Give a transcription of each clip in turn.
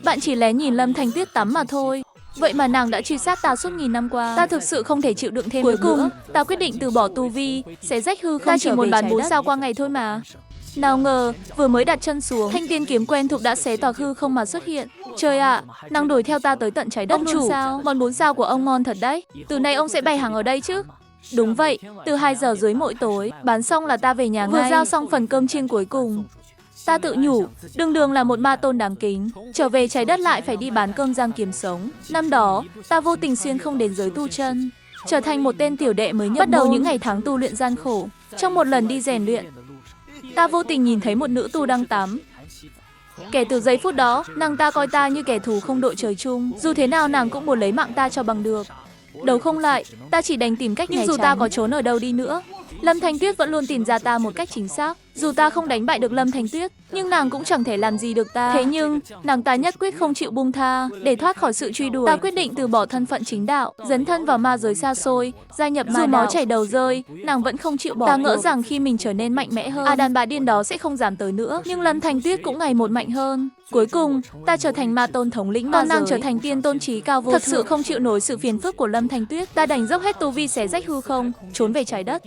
Bạn chỉ lén nhìn Lâm Thanh Tuyết tắm mà thôi. Vậy mà nàng đã truy sát ta suốt nghìn năm qua. Ta thực sự không thể chịu đựng thêm cuối cùng nữa. Ta quyết định từ bỏ tu vi, sẽ rách hư không. Ta chỉ muốn bán 4 sao qua ngày thôi mà. Nào ngờ, vừa mới đặt chân xuống, thanh tiên kiếm quen thuộc đã xé toạc hư không mà xuất hiện. Trời ạ, nàng đuổi theo ta tới tận trái đất. Ông chủ, món 4 sao của ông ngon thật đấy. Từ nay ông sẽ bày hàng ở đây chứ? Đúng vậy, từ 2 giờ dưới mỗi tối, bán xong là ta về nhà ngay. Vừa giao xong phần cơm chiên cuối cùng. Ta tự nhủ, đường đường là một ma tôn đáng kính, trở về trái đất lại phải đi bán cơm rang kiếm sống. Năm đó, ta vô tình xuyên không đến giới tu chân, trở thành một tên tiểu đệ mới nhập môn. Bắt đầu những ngày tháng tu luyện gian khổ. Trong một lần đi rèn luyện, ta vô tình nhìn thấy một nữ tu đang tắm. Kể từ giây phút đó, nàng ta coi ta như kẻ thù không đội trời chung. Dù thế nào nàng cũng muốn lấy mạng ta cho bằng được. Đấu không lại, ta chỉ đành tìm cách. Nhưng dù ta có trốn ở đâu đi nữa, Lâm Thanh Tuyết vẫn luôn tìm ra ta một cách chính xác. Dù ta không đánh bại được Lâm Thanh Tuyết, nhưng nàng cũng chẳng thể làm gì được ta. Thế nhưng, nàng ta nhất quyết không chịu buông tha. Để thoát khỏi sự truy đuổi, ta quyết định từ bỏ thân phận chính đạo, dấn thân vào ma giới xa xôi, gia nhập ma đạo. Dù máu chảy đầu rơi, nàng vẫn không chịu bỏ. Ta ngỡ rằng khi mình trở nên mạnh mẽ hơn, đàn bà điên đó sẽ không dám tới nữa. Nhưng Lâm Thanh Tuyết cũng ngày một mạnh hơn. Cuối cùng, ta trở thành ma tôn thống lĩnh ma giới. Còn nàng trở thành tiên tôn trí cao vô thượng. Thật sự không chịu nổi sự phiền phức của Lâm Thanh Tuyết, ta đành dốc hết tu vi xé rách hư không, trốn về trái đất.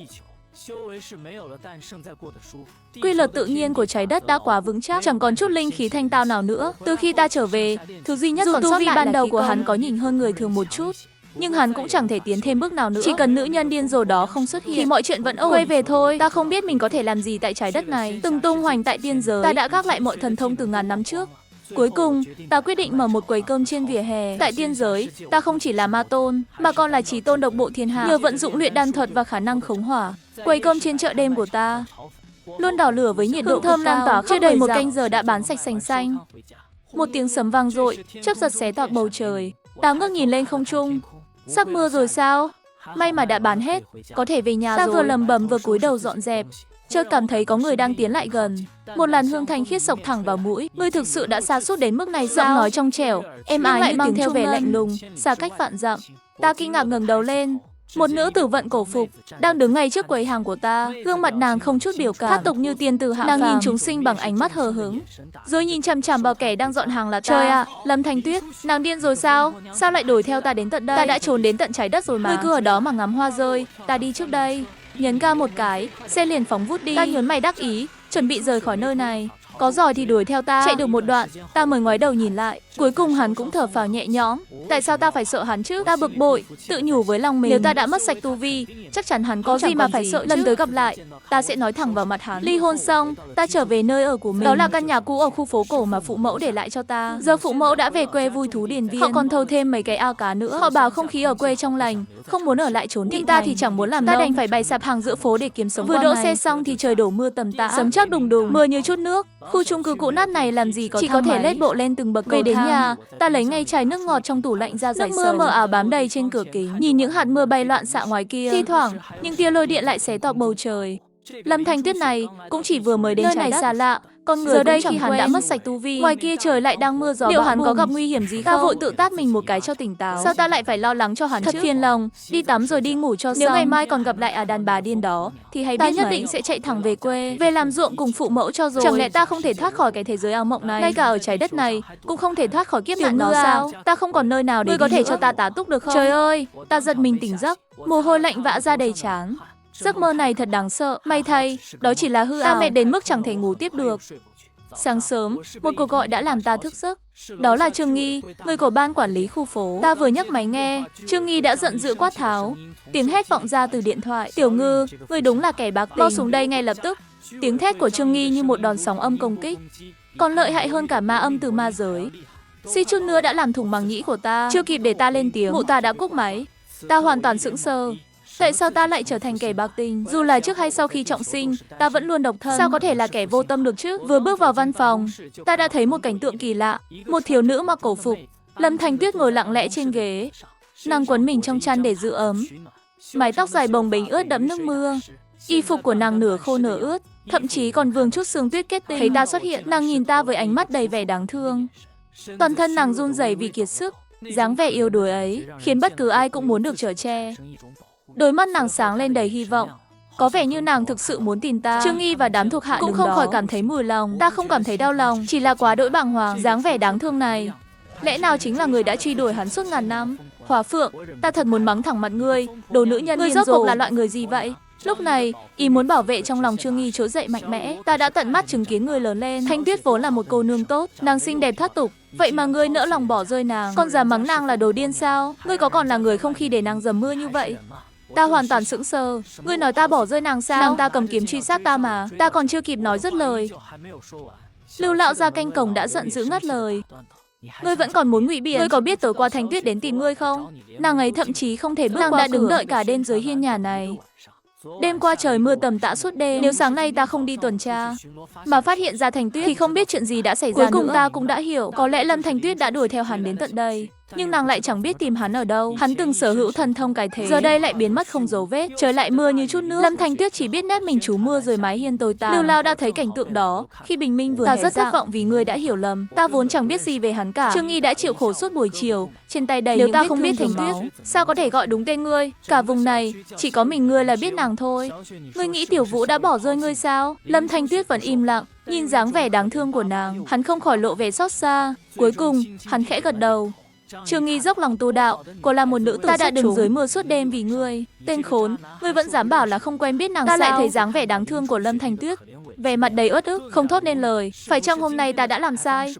Quy luật tự nhiên của trái đất đã quá vững chắc, chẳng còn chút linh khí thanh tao nào nữa. Từ khi ta trở về, thứ duy nhất còn sót lại ban đầu của hắn có nhìn hơn người thường một chút, nhưng hắn cũng chẳng thể tiến thêm bước nào nữa. Chỉ cần nữ nhân điên rồ đó không xuất hiện thì mọi chuyện vẫn ổn. Quay về thôi, ta không biết mình có thể làm gì tại trái đất này. Từng tung hoành tại tiên giới, ta đã gác lại mọi thần thông từ ngàn năm trước. Cuối cùng, ta quyết định mở một quầy cơm trên vỉa hè. Tại tiên giới, ta không chỉ là ma tôn, mà còn là chí tôn độc bộ thiên hạ. Nhờ vận dụng luyện đan thuật và khả năng khống hỏa, quầy cơm trên chợ đêm của ta luôn đỏ lửa với nhiệt độ thơm lan tỏa. Chưa đầy một canh giờ đã bán sạch sành xanh. Một tiếng sấm vang dội, chớp giật xé toạc bầu trời. Ta ngước nhìn lên không trung. Sắp mưa rồi sao? May mà đã bán hết, có thể về nhà rồi. Ta vừa lầm bầm vừa cúi đầu dọn dẹp, chợt cảm thấy có người đang tiến lại gần. Một làn hương thanh khiết xộc thẳng vào mũi. Ngươi thực sự đã sa sút đến mức này sao? Giọng nói trong trẻo, êm ái lại mang theo vẻ lạnh lùng, xa cách vạn dặm. Ta kinh ngạc ngẩng đầu lên. Một nữ tử vận cổ phục đang đứng ngay trước quầy hàng của ta. Gương mặt nàng không chút biểu cảm, thoát tục như tiên tử hạ phàm. Nàng nhìn chúng sinh bằng ánh mắt hờ hững, rồi nhìn chằm chằm vào kẻ đang dọn hàng là ta. Trời ạ, Lâm Thanh Tuyết, nàng điên rồi sao? Sao lại đuổi theo ta đến tận đây? Ta đã trốn đến tận trái đất rồi mà. Ngươi cứ ở đó mà ngắm hoa rơi, ta đi trước đây. Nhấn ga một cái, xe liền phóng vút đi. Ta nhớn mày đắc ý, chuẩn bị rời khỏi nơi này. Có giỏi thì đuổi theo ta. Chạy được một đoạn, ta mới ngoái đầu nhìn lại. Cuối cùng hắn cũng thở phào nhẹ nhõm. Tại sao ta phải sợ hắn chứ? Ta bực bội, tự nhủ với lòng mình, nếu ta đã mất sạch tu vi, chắc chắn hắn có gì mà phải sợ chứ. Lần tới gặp lại, ta sẽ nói thẳng vào mặt hắn. Ly hôn xong, ta trở về nơi ở của mình. Đó là căn nhà cũ ở khu phố cổ mà phụ mẫu để lại cho ta. Giờ phụ mẫu đã về quê vui thú điền viên. Họ còn thâu thêm mấy cái ao cá nữa. Họ bảo không khí ở quê trong lành, không muốn ở lại trốn thị. Ta thì chẳng muốn làm nông. Ta đành phải bày sạp hàng giữa phố để kiếm sống. Vừa đỗ xe xong thì trời đổ mưa tầm tã, sấm chớp đùng đùng, mưa như chút nước. Khu chung cư cũ nát này làm gì có chỉ có thể lết bộ lên từng bậc cầu thang. Về đến nhà, ta lấy ngay chai nước ngọt trong tủ lạnh ra giải sầu. Nước mưa mờ ảo bám đầy trên cửa kính, nhìn những hạt mưa bay loạn xạ ngoài kia. Thi thoảng, những tia lôi điện lại xé toạc bầu trời. Lâm Thanh Tuyết này cũng chỉ vừa mới đến nơi này xa lạ. Con người giờ đây khi hắn đã mất sạch tu vi, ngoài kia trời lại đang mưa gió. Liệu hắn có gặp nguy hiểm gì không? Ta vội tự tát mình một cái cho tỉnh táo. Sao ta lại phải lo lắng cho hắn chứ? Thật phiền lòng. Đi tắm rồi đi ngủ cho xong. Nếu ngày mai còn gặp lại đàn bà điên đó thì hãy biết ta nhất định sẽ chạy thẳng về quê, về làm ruộng cùng phụ mẫu cho rồi. Chẳng lẽ ta không thể thoát khỏi cái thế giới ảo mộng này? Ngay cả ở trái đất này cũng không thể thoát khỏi kiếp nạn đó sao? Ta không còn nơi nào để ngươi có thể cho ta tá túc được không? Trời ơi, ta giật mình tỉnh giấc, mồ hôi lạnh vã ra đầy trán. Giấc mơ này thật đáng sợ. May thay, đó chỉ là hư ảo. Ta mệt đến mức chẳng thể ngủ tiếp được. Sáng sớm, một cuộc gọi đã làm ta thức giấc. Đó là Trương Nghi, người của ban quản lý khu phố. Ta vừa nhấc máy nghe, Trương Nghi đã giận dữ quát tháo. Tiếng hét vọng ra từ điện thoại. Tiểu Ngư, người đúng là kẻ bạc tình. Mau xuống đây ngay lập tức. Tiếng thét của Trương Nghi như một đòn sóng âm công kích, còn lợi hại hơn cả ma âm từ ma giới. Suýt chút nữa đã làm thủng màng nhĩ của ta. Chưa kịp để ta lên tiếng, mụ ta đã cúp máy. Ta hoàn toàn sững sờ. Tại sao ta lại trở thành kẻ bạc tình? Dù là trước hay sau khi trọng sinh, ta vẫn luôn độc thân. Sao có thể là kẻ vô tâm được chứ? Vừa bước vào văn phòng, ta đã thấy một cảnh tượng kỳ lạ. Một thiếu nữ mặc cổ phục, Lâm Thanh Tuyết ngồi lặng lẽ trên ghế. Nàng quấn mình trong chăn để giữ ấm. Mái tóc dài bồng bềnh ướt đẫm nước mưa. Y phục của nàng nửa khô nửa ướt, thậm chí còn vương chút sương tuyết kết tinh. Thấy ta xuất hiện, nàng nhìn ta với ánh mắt đầy vẻ đáng thương. Toàn thân nàng run rẩy vì kiệt sức. Dáng vẻ yếu đuối ấy khiến bất cứ ai cũng muốn được chở che. Đôi mắt nàng sáng lên đầy hy vọng. Có vẻ như nàng thực sự muốn tìm ta. Trương Nghi và đám thuộc hạ cũng không khỏi cảm thấy mùi lòng. Ta không cảm thấy đau lòng, chỉ là quá đỗi bàng hoàng. Dáng vẻ đáng thương này, lẽ nào chính là người đã truy đuổi hắn suốt ngàn năm? Hòa Phượng, ta thật muốn mắng thẳng mặt ngươi, đồ nữ nhân điên rồ. Ngươi rốt cuộc là loại người gì vậy? Lúc này, ý muốn bảo vệ trong lòng Trương Nghi trỗi dậy mạnh mẽ. Ta đã tận mắt chứng kiến người lớn lên. Thanh Tuyết vốn là một cô nương tốt, nàng xinh đẹp thoát tục, vậy mà ngươi nỡ lòng bỏ rơi nàng, còn dám mắng nàng là đồ điên sao? Ngươi có còn là người không khi để nàng dầm mưa như vậy? Ta hoàn toàn sững sờ. Ngươi nói ta bỏ rơi nàng sao? Nàng ta cầm kiếm truy sát ta mà. Ta còn chưa kịp nói dứt lời, Lưu lão gia canh cổng đã giận dữ ngắt lời. Ngươi vẫn còn muốn ngụy biện. Ngươi có biết tối qua Thanh Tuyết đến tìm ngươi không? Nàng ấy thậm chí không thể bước qua cửa. Nàng đã đứng đợi cả đêm dưới hiên nhà này. Đêm qua trời mưa tầm tã suốt đêm. Nếu sáng nay ta không đi tuần tra mà phát hiện ra Thanh Tuyết thì không biết chuyện gì đã xảy ra. Cuối cùng nữa, ta cũng đã hiểu, có lẽ Lâm Thanh Tuyết đã đuổi theo hắn đến tận đây. Nhưng nàng lại chẳng biết tìm hắn ở đâu. Hắn từng sở hữu thần thông cái thế, giờ đây lại biến mất không dấu vết. Trời lại mưa như chút nước. Lâm Thanh Tuyết chỉ biết nét mình trú mưa rồi mái hiên tồi tàn. Lưu Lao đã thấy cảnh tượng đó khi bình minh vừa. Ta rất thất vọng vì ngươi đã hiểu lầm. Ta vốn chẳng biết gì về hắn cả. Trương Nghi đã chịu khổ suốt buổi chiều, trên tay đầy những vết thương. Nếu ta không biết Thanh Tuyết, sao có thể gọi đúng tên ngươi? Cả vùng này chỉ có mình ngươi là biết nàng thôi. Ngươi nghĩ Tiểu Vũ đã bỏ rơi ngươi sao? Lâm Thanh Tuyết vẫn im lặng, nhìn dáng vẻ đáng thương của nàng, hắn không khỏi lộ vẻ xót xa. Cuối cùng, hắn khẽ gật đầu. Trương Nghi dốc lòng tu đạo, cô là một nữ tử. Ta đã đứng dưới mưa suốt đêm vì ngươi. Tên khốn, ngươi vẫn dám bảo là không quen biết nàng sao? Ta lại thấy dáng vẻ đáng thương của Lâm Thanh Tuyết, vẻ mặt đầy uất ức, không thốt nên lời. Phải chăng hôm nay ta đã làm sai?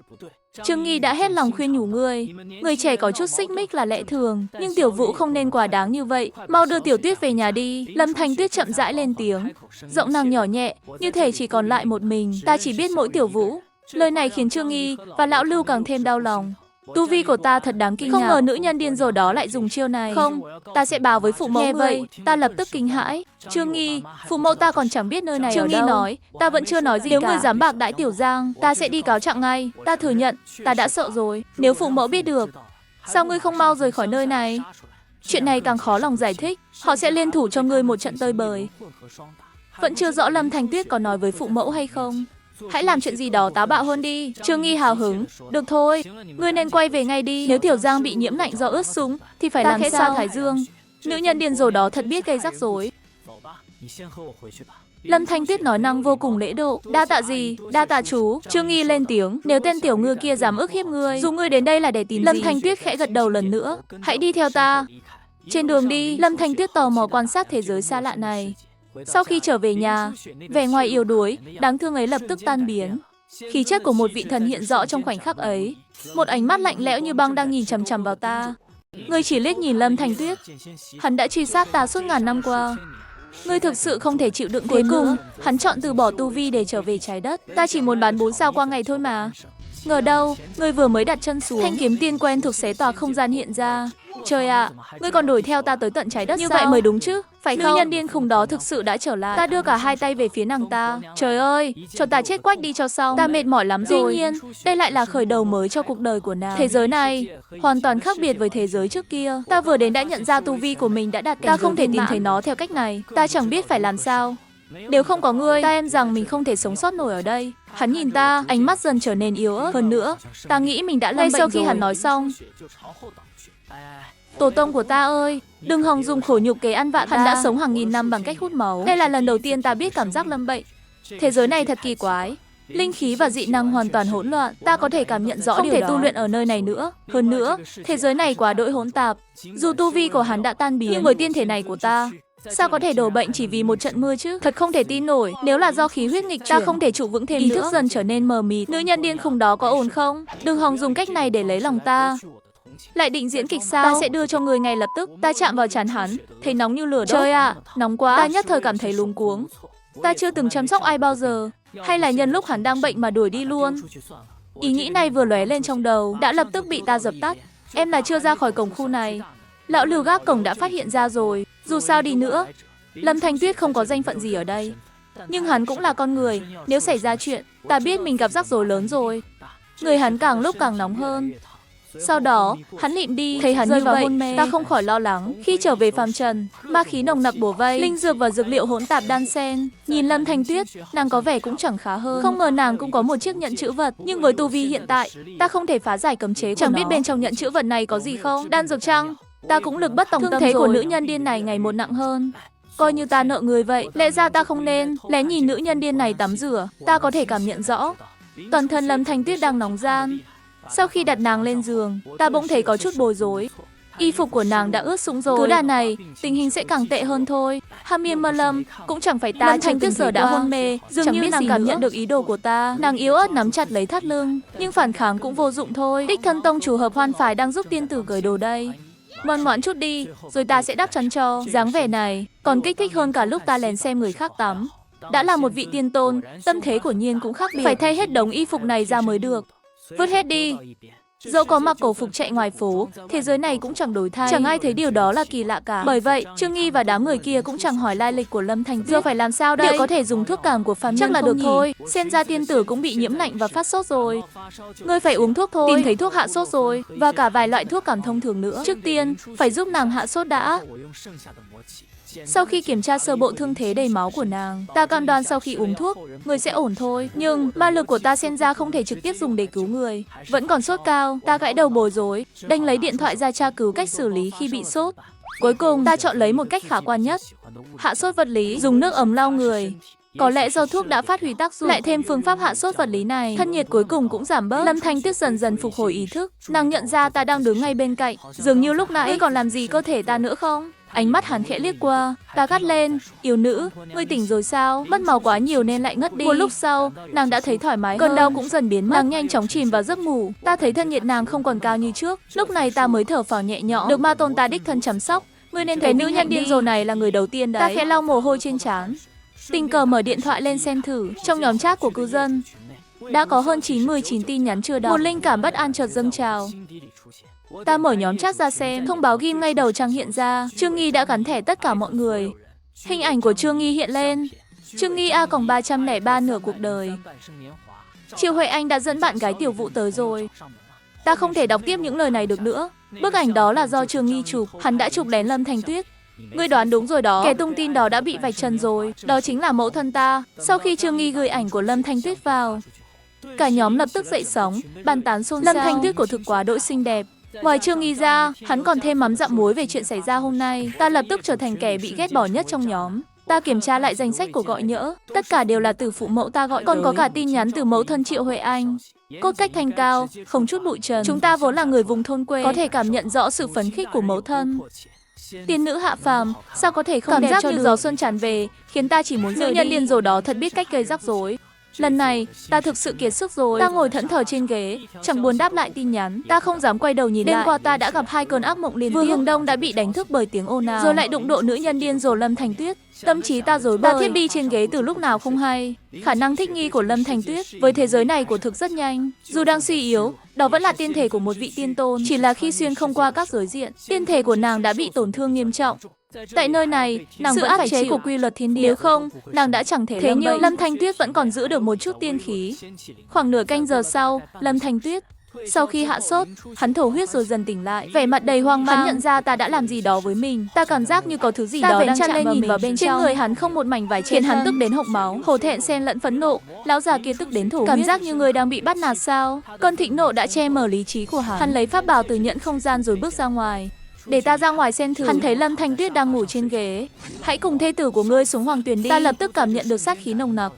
Trương Nghi đã hết lòng khuyên nhủ ngươi. Người trẻ có chút xích mích là lẽ thường, nhưng Tiểu Vũ không nên quá đáng như vậy. Mau đưa Tiểu Tuyết về nhà đi. Lâm Thanh Tuyết chậm rãi lên tiếng, giọng nàng nhỏ nhẹ, như thể chỉ còn lại một mình. Ta chỉ biết mỗi Tiểu Vũ. Lời này khiến Trương Nghi và lão Lưu càng thêm đau lòng. Tu vi của ta thật đáng kinh ngạc. Không ngờ nữ nhân điên rồ đó lại dùng chiêu này. Không, ta sẽ báo với phụ mẫu. Nghe vậy, ta lập tức kinh hãi. Trương Nghi, phụ mẫu ta còn chẳng biết nơi này ở đâu. Trương Nghi nói, ta vẫn chưa nói gì cả. Nếu ngươi dám bạc đãi Tiểu Giang, ta sẽ đi cáo trạng ngay. Ta thừa nhận, ta đã sợ rồi. Nếu phụ mẫu biết được, sao ngươi không mau rời khỏi nơi này? Chuyện này càng khó lòng giải thích. Họ sẽ liên thủ cho ngươi một trận tơi bời. Vẫn chưa rõ Lâm Thanh Tuyết có nói với phụ mẫu hay không. Hãy làm chuyện gì đó táo bạo hơn đi. Trương Nghi hào hứng. Được thôi, ngươi nên quay về ngay đi. Nếu Tiểu Giang bị nhiễm lạnh do ướt sũng thì phải làm sao? Thái Dương, nữ nhân điên rồ đó thật biết gây rắc rối. Lâm Thanh Tuyết nói năng vô cùng lễ độ. Đa tạ gì? Đa tạ chú. Trương Nghi lên tiếng. Nếu tên tiểu ngư kia dám ức hiếp ngươi, dù ngươi đến đây là để tìm Lâm Thanh Tuyết khẽ gật đầu lần nữa. Hãy đi theo ta. Trên đường đi, Lâm Thanh Tuyết tò mò quan sát thế giới xa lạ này. Sau khi trở về nhà, vẻ ngoài yếu đuối, đáng thương ấy lập tức tan biến. Khí chất của một vị thần hiện rõ trong khoảnh khắc ấy. Một ánh mắt lạnh lẽo như băng đang nhìn chằm chằm vào ta. Ngươi chỉ liếc nhìn Lâm Thanh Tuyết. Hắn đã truy sát ta suốt ngàn năm qua. Ngươi thực sự không thể chịu đựng cuối cùng. Hắn chọn từ bỏ tu vi để trở về trái đất. Ta chỉ muốn bán 4 sao qua ngày thôi mà. Ngờ đâu, ngươi vừa mới đặt chân xuống, thanh kiếm tiên quen thuộc xé tỏa không gian hiện ra. Trời ạ, ngươi còn đuổi theo ta tới tận trái đất. Như sao? Vậy mới đúng chứ, phải không? Nữ nhân điên khùng đó thực sự đã trở lại. Ta đưa cả hai tay về phía nàng ta. Trời ơi, cho ta chết quách đi cho xong. Ta mệt mỏi lắm rồi. Tuy nhiên, đây lại là khởi đầu mới cho cuộc đời của nàng. Thế giới này hoàn toàn khác biệt với thế giới trước kia. Ta vừa đến đã nhận ra tu vi của mình đã đạt cảnh giới. Ta không thể tìm thấy nó theo cách này. Ta chẳng biết phải làm sao. Nếu không có ngươi, ta em rằng mình không thể sống sót nổi ở đây. Hắn nhìn ta, ánh mắt dần trở nên yếu ớt. Hơn nữa, ta nghĩ mình đã lâm bệnh rồi. Sau khi hắn nói xong, tổ tông của ta ơi, đừng hòng dùng khổ nhục kế ăn vạ ta. Hắn đã sống hàng nghìn năm bằng cách hút máu. Đây là lần đầu tiên ta biết cảm giác lâm bệnh. Thế giới này thật kỳ quái. Linh khí và dị năng hoàn toàn hỗn loạn. Ta có thể cảm nhận rõ điều đó. Không thể tu luyện ở nơi này nữa. Hơn nữa, thế giới này quá đỗi hỗn tạp. Dù tu vi của hắn đã tan biến, nhưng với tiên thể này của ta, sao có thể đổ bệnh chỉ vì một trận mưa chứ? Thật không thể tin nổi. Nếu là do khí huyết nghịch chuyển, ta không thể trụ vững thêm nữa. Ý thức dần trở nên mờ mịt. Nữ nhân điên khùng đó có ổn không? Đừng hòng dùng cách này để lấy lòng ta. Lại định diễn kịch sao? Ta sẽ đưa cho người ngay lập tức. Ta chạm vào trán hắn, thấy nóng như lửa đốt. Trời ạ, nóng quá. Ta nhất thời cảm thấy luống cuống. Ta chưa từng chăm sóc ai bao giờ. Hay là nhân lúc hắn đang bệnh mà đuổi đi luôn? Ý nghĩ này vừa lóe lên trong đầu, đã lập tức bị ta dập tắt. Em là chưa ra khỏi cổng khu này. Lão Lưu gác cổng đã phát hiện ra rồi. Dù sao đi nữa, Lâm Thanh Tuyết không có danh phận gì ở đây. Nhưng hắn cũng là con người. Nếu xảy ra chuyện, ta biết mình gặp rắc rối lớn rồi. Người hắn càng lúc càng nóng hơn. Sau đó, hắn lịm đi, thấy hắn rơi vào hôn mê. Ta không khỏi lo lắng. Khi trở về phàm trần, ma khí nồng nặc bủa vây, linh dược và dược liệu hỗn tạp đan xen. Nhìn Lâm Thanh Tuyết, nàng có vẻ cũng chẳng khá hơn. Không ngờ nàng cũng có một chiếc nhẫn chữ vật. Nhưng với tu vi hiện tại, ta không thể phá giải cấm chế của nó. Chẳng biết bên trong nhẫn chữ vật này có gì không? Đan dược chăng? Ta cũng lực bất tòng tâm rồi. Thương thế của nữ nhân điên này ngày một nặng hơn. Coi như ta nợ người vậy. Lẽ ra ta không nên lén nhìn nữ nhân điên này tắm rửa. Ta có thể cảm nhận rõ toàn thân Lâm Thanh Tuyết đang nóng ran. Sau khi đặt nàng lên giường, ta bỗng thấy có chút bối rối. Y phục của nàng đã ướt sũng rồi. Cứ đà này, tình hình sẽ càng tệ hơn thôi. Ham Yên Mơ Lâm cũng chẳng phải ta. Lâm Thanh Tuyết giờ đã hôn mê, dường như nàng cảm nhận được ý đồ của ta. Nàng yếu ớt nắm chặt lấy thắt lưng, nhưng phản kháng cũng vô dụng thôi. Đích thân tông chủ Hợp Hoan Phái đang giúp tiên tử cởi đồ đây. Ngoan ngoãn chút đi, rồi ta sẽ đắp chắn cho. Dáng vẻ này còn kích thích hơn cả lúc ta lén xem người khác tắm. Đã là một vị tiên tôn, tâm thế của Nhiên cũng khác biệt. Phải thay hết đống y phục này ra mới được. Vứt hết đi. Dẫu có mặc cổ phục chạy ngoài phố, thế giới này cũng chẳng đổi thay. Chẳng ai thấy điều đó là kỳ lạ cả. Bởi vậy, Trương Nghi và đám người kia cũng chẳng hỏi lai lịch của Lâm Thanh Tuyết. Giờ phải làm sao đây? Liệu có thể dùng thuốc cảm của phàm nhân chắc là được thôi. Xem ra tiên tử cũng bị nhiễm lạnh và phát sốt rồi. Ngươi phải uống thuốc thôi. Tìm thấy thuốc hạ sốt rồi, và cả vài loại thuốc cảm thông thường nữa. Trước tiên, phải giúp nàng hạ sốt đã. Sau khi kiểm tra sơ bộ thương thế đầy máu của nàng, ta cam đoan sau khi uống thuốc, người sẽ ổn thôi. Nhưng ma lực của ta xem ra không thể trực tiếp dùng để cứu người. Vẫn còn sốt cao, ta gãi đầu bối rối, đành lấy điện thoại ra tra cứu cách xử lý khi bị sốt. Cuối cùng, ta chọn lấy một cách khả quan nhất. Hạ sốt vật lý, dùng nước ấm lau người. Có lẽ do thuốc đã phát huy tác dụng, lại thêm phương pháp hạ sốt vật lý này, thân nhiệt cuối cùng cũng giảm bớt. Lâm Thanh Tuyết dần dần phục hồi ý thức. Nàng nhận ra ta đang đứng ngay bên cạnh, dường như lúc nãy còn làm gì cơ thể ta nữa không? Ánh mắt hắn khẽ liếc qua, ta gắt lên, yêu nữ, ngươi tỉnh rồi sao? Mất máu quá nhiều nên lại ngất đi. Một lúc sau, nàng đã thấy thoải mái hơn, cơn đau cũng dần biến mất. Nàng nhanh chóng chìm vào giấc ngủ. Ta thấy thân nhiệt nàng không còn cao như trước. Lúc này ta mới thở phào nhẹ nhõm. Được ma tôn ta đích thân chăm sóc. Ngươi nên thấy nữ nhân điên rồ này là người đầu tiên đấy. Ta khẽ lau mồ hôi trên trán. Tình cờ mở điện thoại lên xem thử. Trong nhóm chat của cư dân đã có hơn 99 tin nhắn chưa đọc. Một linh cảm bất an chợt dâng trào. Ta mở nhóm chat ra xem, thông báo ghim ngay đầu trang hiện ra. Trương Nghi đã gắn thẻ tất cả mọi người. Hình ảnh của Trương Nghi hiện lên. Trương Nghi A-303 nửa cuộc đời. Triệu Huệ Anh đã dẫn bạn gái Tiểu Vũ tới rồi. Ta không thể đọc tiếp những lời này được nữa. Bức ảnh đó là do Trương Nghi chụp. Hắn đã chụp lén Lâm Thanh Tuyết. Ngươi đoán đúng rồi đó. Kẻ tung tin đó đã bị vạch trần rồi. Đó chính là mẫu thân ta. Sau khi Trương Nghi gửi ảnh của Lâm Thanh Tuyết vào, cả nhóm lập tức dậy sóng, bàn tán xôn xao. Lâm Thanh Tuyết của thực quá đỗi xinh đẹp. Ngoài Trương Nghi ra, hắn còn thêm mắm dặm muối về chuyện xảy ra hôm nay. Ta lập tức trở thành kẻ bị ghét bỏ nhất trong nhóm. Ta kiểm tra lại danh sách của gọi nhỡ. Tất cả đều là từ phụ mẫu ta gọi. Còn có cả tin nhắn từ mẫu thân Triệu Huệ Anh. Cốt cách thanh cao, không chút bụi trần. Chúng ta vốn là người vùng thôn quê, có thể cảm nhận rõ sự phấn khích của mẫu thân. Tiên nữ hạ phàm, sao có thể không cảm giác như gió xuân tràn về, khiến ta chỉ muốn rời đi. Nữ nhân điên rồ đó thật biết cách gây rắc rối. Lần này, ta thực sự kiệt sức rồi. Ta ngồi thẫn thờ trên ghế, chẳng buồn đáp lại tin nhắn. Ta không dám quay đầu nhìn lại. Đêm qua ta đã gặp hai cơn ác mộng liên tiếp. Vừa hướng đông đã bị đánh thức bởi tiếng ồn ào, rồi lại đụng độ nữ nhân điên rồ Lâm Thanh Tuyết. Tâm trí ta rối bời. Ta thiếp đi trên ghế từ lúc nào không hay. Khả năng thích nghi của Lâm Thanh Tuyết với thế giới này của thực rất nhanh. Dù đang suy yếu, đó vẫn là tiên thể của một vị tiên tôn. Chỉ là khi xuyên không qua các giới diện, tiên thể của nàng đã bị tổn thương nghiêm trọng. Tại nơi này, nàng vẫn phải chịu của quy luật thiên địa. Nếu không, nàng đã chẳng thể. Thế nhưng Lâm Thanh Tuyết vẫn còn giữ được một chút tiên khí. Khoảng nửa canh giờ sau, Lâm Thanh Tuyết sau khi hạ sốt, hắn thổ huyết rồi dần tỉnh lại, vẻ mặt đầy hoang mang. Hắn nhận ra ta đã làm gì đó với mình. Ta cảm giác như có thứ gì đó đang chạm vào mình. Trên người hắn không một mảnh vải, khiến hắn tức đến hộc máu. Hổ thẹn xen lẫn phẫn nộ, lão già kia tức đến thổ huyết. Cảm giác như người đang bị bắt nạt sao? Cơn thịnh nộ đã che mờ lý trí của hắn. Hắn lấy pháp bảo từ nhẫn không gian rồi bước ra ngoài. Để ta ra ngoài xem thử. Hắn thấy Lâm Thanh Tuyết đang ngủ trên ghế. Hãy cùng thê tử của ngươi xuống hoàng tuyền đi. Ta lập tức cảm nhận được sát khí nồng nặc.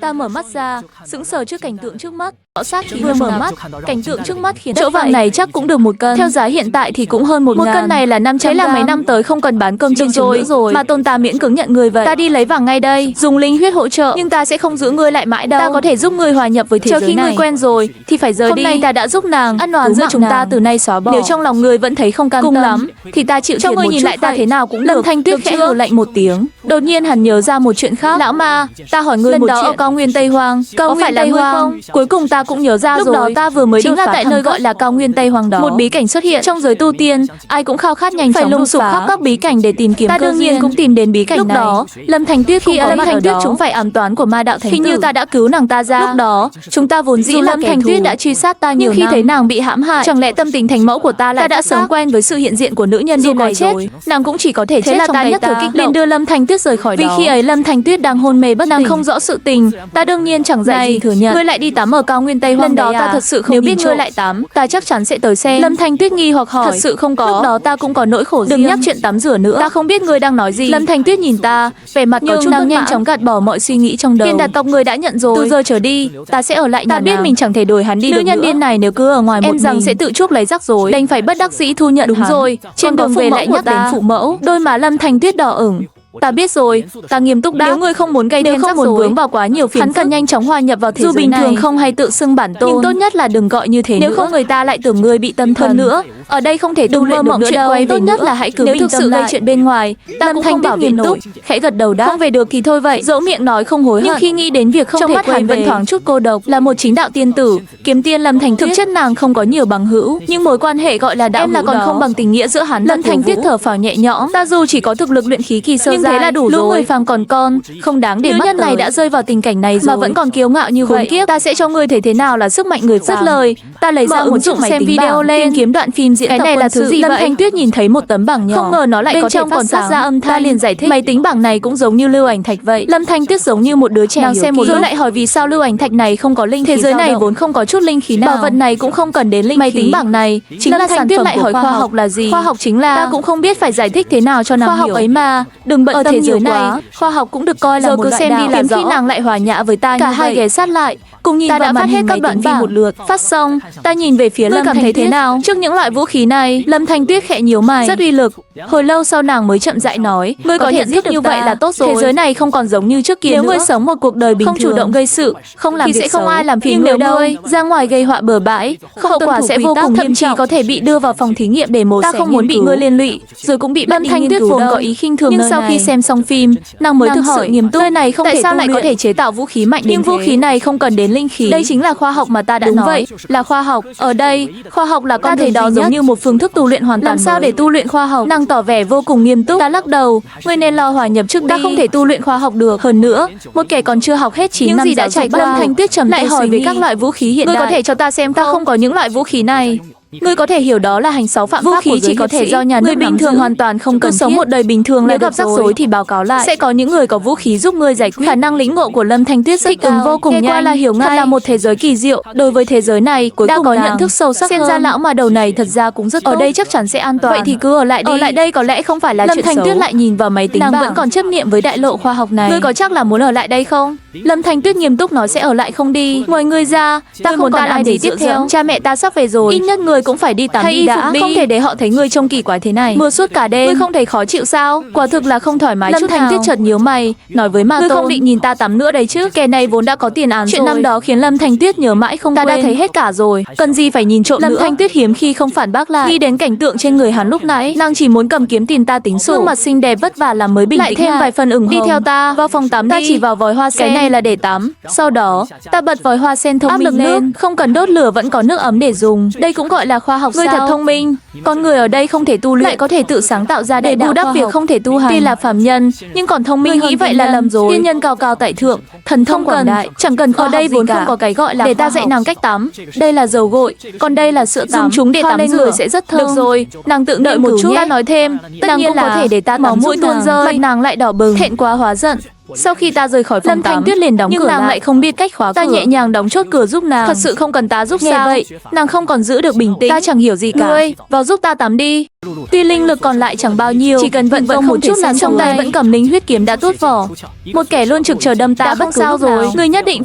Ta mở mắt ra, sững sờ trước cảnh tượng trước mắt. Sát khí vừa mở mắt, cảnh tượng trước mắt khiến chỗ vàng này chắc cũng được 1 cân. Theo giá hiện tại thì cũng hơn 1.000. 1 cân này là 500 gram. Thế là mấy năm tới không cần bán cơm trứng rồi. Mà tôn ta miễn cưỡng nhận người vậy. Ta đi lấy vàng ngay đây, dùng linh huyết hỗ trợ. Nhưng ta sẽ không giữ ngươi lại mãi đâu. Ta có thể giúp ngươi hòa nhập với thế giới này. Chờ khi ngươi quen rồi thì phải rời đi. Hôm nay ta đã giúp nàng, ân oán giữa chúng ta từ nay xóa bỏ. Nếu trong lòng ngươi vẫn thấy không cam tâm lắm thì ta chịu thiệt một chút. Nhìn lại ta thế nào cũng được. Lâm Thanh Tuyết khẽ hừ lạnh một tiếng. Đột nhiên hắn nhớ ra một chuyện khác. Lão ma, ta hỏi ngươi một chuyện. Cao nguyên Tây Hoang, có phải là ngươi không? Cuối cùng ta cũng nhớ ra rồi. Ta vừa mới chính là tại nơi gọi là cao nguyên Tây Hoang đó. Một bí cảnh xuất hiện trong giới tu tiên, ai cũng khao khát nhanh chóng lùng sục khắp các bí cảnh để tìm kiếm. Ta đương nhiên cũng tìm đến bí cảnh này. Lúc đó, Lâm Thanh Tuyết khi Lâm Thanh Tuyết chúng phải ám toán của ma đạo thánh tử. Hình như ta đã cứu nàng ta ra. Lúc đó, chúng ta vốn dĩ Lâm Thanh Tuyết đã truy sát ta nhiều năm. Nhưng khi thấy nàng bị hãm hại, chẳng lẽ tâm tình thành mẫu của ta lại đã sớm quen với sự hiện diện của nữ nhân điên này rồi. Nàng cũng chỉ có thể chết trong tay ta. Nên đưa Lâm Thanh Tuyết rời khỏi đó. Vì khi ấy Lâm Thanh Tuyết đang hôn mê bất tỉnh, nàng không rõ sự tình. Ta đương nhiên chẳng dạy gì thừa nhận. Ngươi lại đi tắm ở cao nguyên nguyên Tây Hoang. Lần đó đấy ta à? thật sự không Nếu nhìn biết ngươi trộm. lại tắm, ta chắc chắn sẽ tới xem. Lâm Thanh Tuyết nghi hoặc hỏi. Thật sự không có. Lúc đó ta cũng có nỗi khổ Đừng riêng. nhắc chuyện tắm rửa nữa. Ta không biết ngươi đang nói gì. Lâm Thanh Tuyết nhìn ta, vẻ mặt có Nhưng chút nàng bất nhanh mãn. chóng gạt bỏ mọi suy nghĩ trong đầu. Tiền đặt cọc người đã nhận rồi. Từ giờ trở đi, ta sẽ ở lại nhà Ta biết nàng. mình chẳng thể đuổi hắn đi Nữ được nhân nữa. điên này nếu cứ ở ngoài một Em rằng mình sẽ tự chuốc lấy rắc rối. đành phải bất đắc dĩ thu nhận Đúng hắn. rồi, trên Còn có đường phụ về mẫu lại của nhắc ta. đến phụ mẫu. Đôi má Lâm Thanh Tuyết đỏ ửng. Ta biết rồi, ta nghiêm túc đáp. Nếu ngươi không muốn gây Nếu thêm không rắc muốn rối, vướng vào quá nhiều phiền hắn phức, cần nhanh chóng hòa nhập vào thế dù giới bình này. thường không hay tự xưng bản tôn, Nhưng tốt nhất là đừng gọi như thế nếu nữa. không người ta lại tưởng ngươi bị tâm thần. Hơn nữa, ở đây không thể tu Đừng mơ luyện được mộng nữa chuyện đâu. quay về Tốt nhất nữa. là hãy cứ Nếu bình thực tâm sự gây lại. chuyện bên ngoài, ta Lâm cũng Thanh không Tuyết bảo nghiêm nghiêm túc, túc, khẽ gật đầu đáp. Không về được thì thôi vậy. Dẫu miệng nói không hối hận, Nhưng khi nghĩ đến việc không trong thể mắt quay hắn vẫn về, thoáng chút cô độc. Là một chính đạo tiên tử, kiếm tiên Lâm Thanh Tuyết, thực chất nàng không có nhiều bằng hữu, nhưng mối quan hệ gọi là đạo Em là hữu còn đó không bằng tình nghĩa giữa hắn và Lâm Thanh Tiểu Tuyết Vũ. thở phào nhẹ nhõm. Ta dù chỉ có thực lực luyện khí kỳ sơ Nhưng giai, thế là đủ lũ rồi. người phàm còn con, không đáng để Nữ mắt nhân này tới. đã rơi vào tình cảnh này rồi mà vẫn còn kiêu ngạo như Khốn vậy. kiếp. Ta sẽ cho ngươi thấy thế nào là sức mạnh người phàm. Dứt lời, ta lấy Mở ra ứng một dụng chiếc máy xem tính video bảng, lên. tìm kiếm đoạn phim diễn Cái tập này quân là thứ sự. gì Lâm vậy? Thanh Tuyết nhìn thấy một tấm bảng nhỏ, Không ngờ nó lại bên có thể trong phát còn phát sáng. ra âm thanh. Ta liền giải thích. Máy tính bảng này cũng giống như lưu ảnh thạch vậy. Lâm Thanh Tuyết giống như một đứa trẻ Nàng hiểu xem một kỹ. lúc. Lại hỏi vì sao lưu ảnh thạch này không có linh khí. Thế giới dao này động. vốn không có chút linh khí nào. Bảo vật này cũng không cần đến linh Máy khí. tính bảng này chính Lâm là Thanh sản Tuyết phẩm lại của hỏi khoa học là gì? Khoa học chính là Ta cũng không biết phải giải thích thế nào cho nàng khoa học hiểu. ấy mà, đừng bận Ở tâm thế giới nhiều quá. này, Khoa học cũng được coi là giờ một cứ loại xem đạo. đi là Hiếm rõ. khi nàng lại hòa nhã với ta Cả như hai vậy. ghé sát lại, cùng nhìn ta vào đã màn phát hình hết máy các đoạn tính phim bảng một lượt. Phát xong, ta nhìn về phía Ngươi Lâm cảm Thanh thấy thế Tuyết. nào? Trước những loại vũ khí này, Lâm Thanh Tuyết khẽ nhíu mày. Rất uy lực. Hồi lâu sau nàng mới chậm rãi nói, ngươi có thể nhận giết thức được như ta. vậy là tốt rồi. Thế giới này không còn giống như trước kia Nếu nữa. ngươi sống một cuộc đời bình không thường, chủ động gây sự, không làm thì việc sẽ không xấu. ai làm phiền Nhưng ngươi nếu đâu. ngươi ra ngoài gây họa bừa bãi, hậu tuân quả thủ sẽ quy vô tắc, cùng thậm nghiêm chí trọng, có thể bị đưa vào phòng thí nghiệm để mổ Ta xẻ không muốn nghiên bị cứu. ngươi liên lụy, rồi cũng bị bắt Lâm đi Thanh nghiên Tuyết cứu vốn đâu. có ý khinh thường Nhưng nơi sau này. khi xem xong phim, nàng mới nàng thực sự hỏi, nghiêm túc. nơi này không Tại thể sao tu lại có luyện? thể chế tạo vũ khí mạnh đến Nhưng vũ thế? khí này không cần đến linh khí. Đây chính là khoa học mà ta đã Đúng nói. vậy, là khoa học. Ở đây, khoa học là con Ta thấy đường đó duy giống nhất. như một phương thức tu luyện hoàn toàn Làm sao mới. để tu luyện khoa học? Nàng tỏ vẻ vô cùng nghiêm túc. Ta lắc đầu, ngươi nên lo hòa nhập trước đi. Ta không thể tu luyện khoa học được. Hơn nữa, một kẻ còn chưa học hết 9 Những năm gì đã giáo trải dục qua. Lâm Thanh Tuyết trầm Lại tư hỏi suy về nghĩ. các loại vũ khí hiện Ngươi đại. có thể cho ta xem không? Ta không có những loại vũ khí này. Ngươi có thể hiểu đó là hành sáu phạm Vũ pháp khí của giới chỉ có hiệp thể sĩ. do nhà nước Người bình nắm thường giữ. hoàn toàn không Cứ cần sống thiết. một đời bình thường là Nếu gặp được rắc rồi. rối thì báo cáo lại. Sẽ có những người có vũ khí giúp ngươi giải quyết. Khả năng lĩnh ngộ của Lâm Thanh Tuyết rất Thích ứng cao. vô cùng Nghe qua nhanh. là hiểu ngay. Thật là một thế giới kỳ diệu. Đối với thế giới này, cuối Đã cùng có nàng nhận thức sâu sắc xem hơn. ra lão mà đầu này thật ra cũng rất tốt. Ở đây chắc chắn sẽ an toàn. Vậy thì cứ ở lại đi. Ở lại đây có lẽ không phải là Lâm chuyện Thanh xấu. Tuyết lại nhìn vào máy tính nàng bảng. vẫn còn chấp niệm với đại lộ khoa học này. Ngươi có chắc là muốn ở lại đây không? Lâm Thanh Tuyết nghiêm túc nói sẽ ở lại không đi. Ngoài ngươi ra, ta Ngươi không muốn còn ta làm ai gì để tiếp tiếp theo? theo. Cha mẹ ta sắp về rồi. Ít nhất ngươi cũng phải đi tắm Thay đi y đã. phục đi. Không thể để họ thấy ngươi trông kỳ quái thế này. Mưa suốt cả đêm. Ngươi không thấy khó chịu sao? Quả thực là không thoải mái Lâm chút Thanh nào. Tuyết chợt nhíu mày, nói với Ma Tôn. Ngươi không định nhìn ta tắm nữa đấy chứ? Kẻ này vốn đã có tiền án Chuyện rồi. năm đó khiến Lâm Thanh Tuyết nhớ mãi không Ta quên. đã thấy hết cả rồi. Cần gì phải nhìn trộm Lâm nữa? Thanh Tuyết hiếm khi không phản bác lại. Nghĩ đến cảnh tượng trên người hắn lúc nãy, nàng chỉ muốn cầm kiếm tìm ta tính sổ. Gương mặt xinh đẹp vất vả làm mới bình Lại tĩnh thêm lại. vài phần ửng Đi hồng. theo ta vào phòng tắm Ta đi. chỉ vào vòi hoa sen. Cái này là để tắm. Sau đó, ta bật vòi hoa sen thông Áp minh lực nước. lên, không cần đốt lửa vẫn có nước ấm để dùng. Đây cũng gọi là khoa học. Ngươi sao? thật thông minh. Con người ở đây không thể tu luyện, lại có thể tự sáng tạo ra để bù đắp việc không thể tu hành. Tuy là phàm nhân, nhưng còn thông minh Ngươi hơn nghĩ vậy tiên là nhân. lầm rồi. Tiên nhân cao cao tại thượng, thần thông quảng đại, chẳng cần khoa Ở học đây gì vốn cả. không có cái gọi là để ta khoa dạy học. nàng cách tắm. Đây là dầu gội, còn đây là sữa tắm. Dùng chúng để Thoa tắm lên rửa. người sẽ rất thơm. Được rồi, nàng tự đợi nghiên một cứu chút. nhé. Ta nói thêm, Tất nàng nhiên cũng có là thể để ta máu tắm mũi giúp tuôn nàng. rơi. Mặt nàng lại đỏ bừng, thẹn quá hóa giận. Sau khi ta rời khỏi phòng Lâm Thanh tắm, Tuyết liền đóng nhưng cửa nàng lại. lại không biết cách khóa cửa. Ta nhẹ nhàng đóng chốt cửa giúp nàng. Thật sự không cần ta giúp Nghe sao? vậy, Nàng không còn giữ được bình tĩnh. Ta chẳng hiểu gì cả. Ngươi, vào giúp ta tắm đi. Tuy linh lực còn lại chẳng bao nhiêu, chỉ cần vận công một chút là trong tay vẫn cầm linh huyết kiếm đã tuốt vỏ. Một kẻ luôn trực chờ đâm ta Ta bất không cứ sao lúc rồi. nào. Ngươi nhất định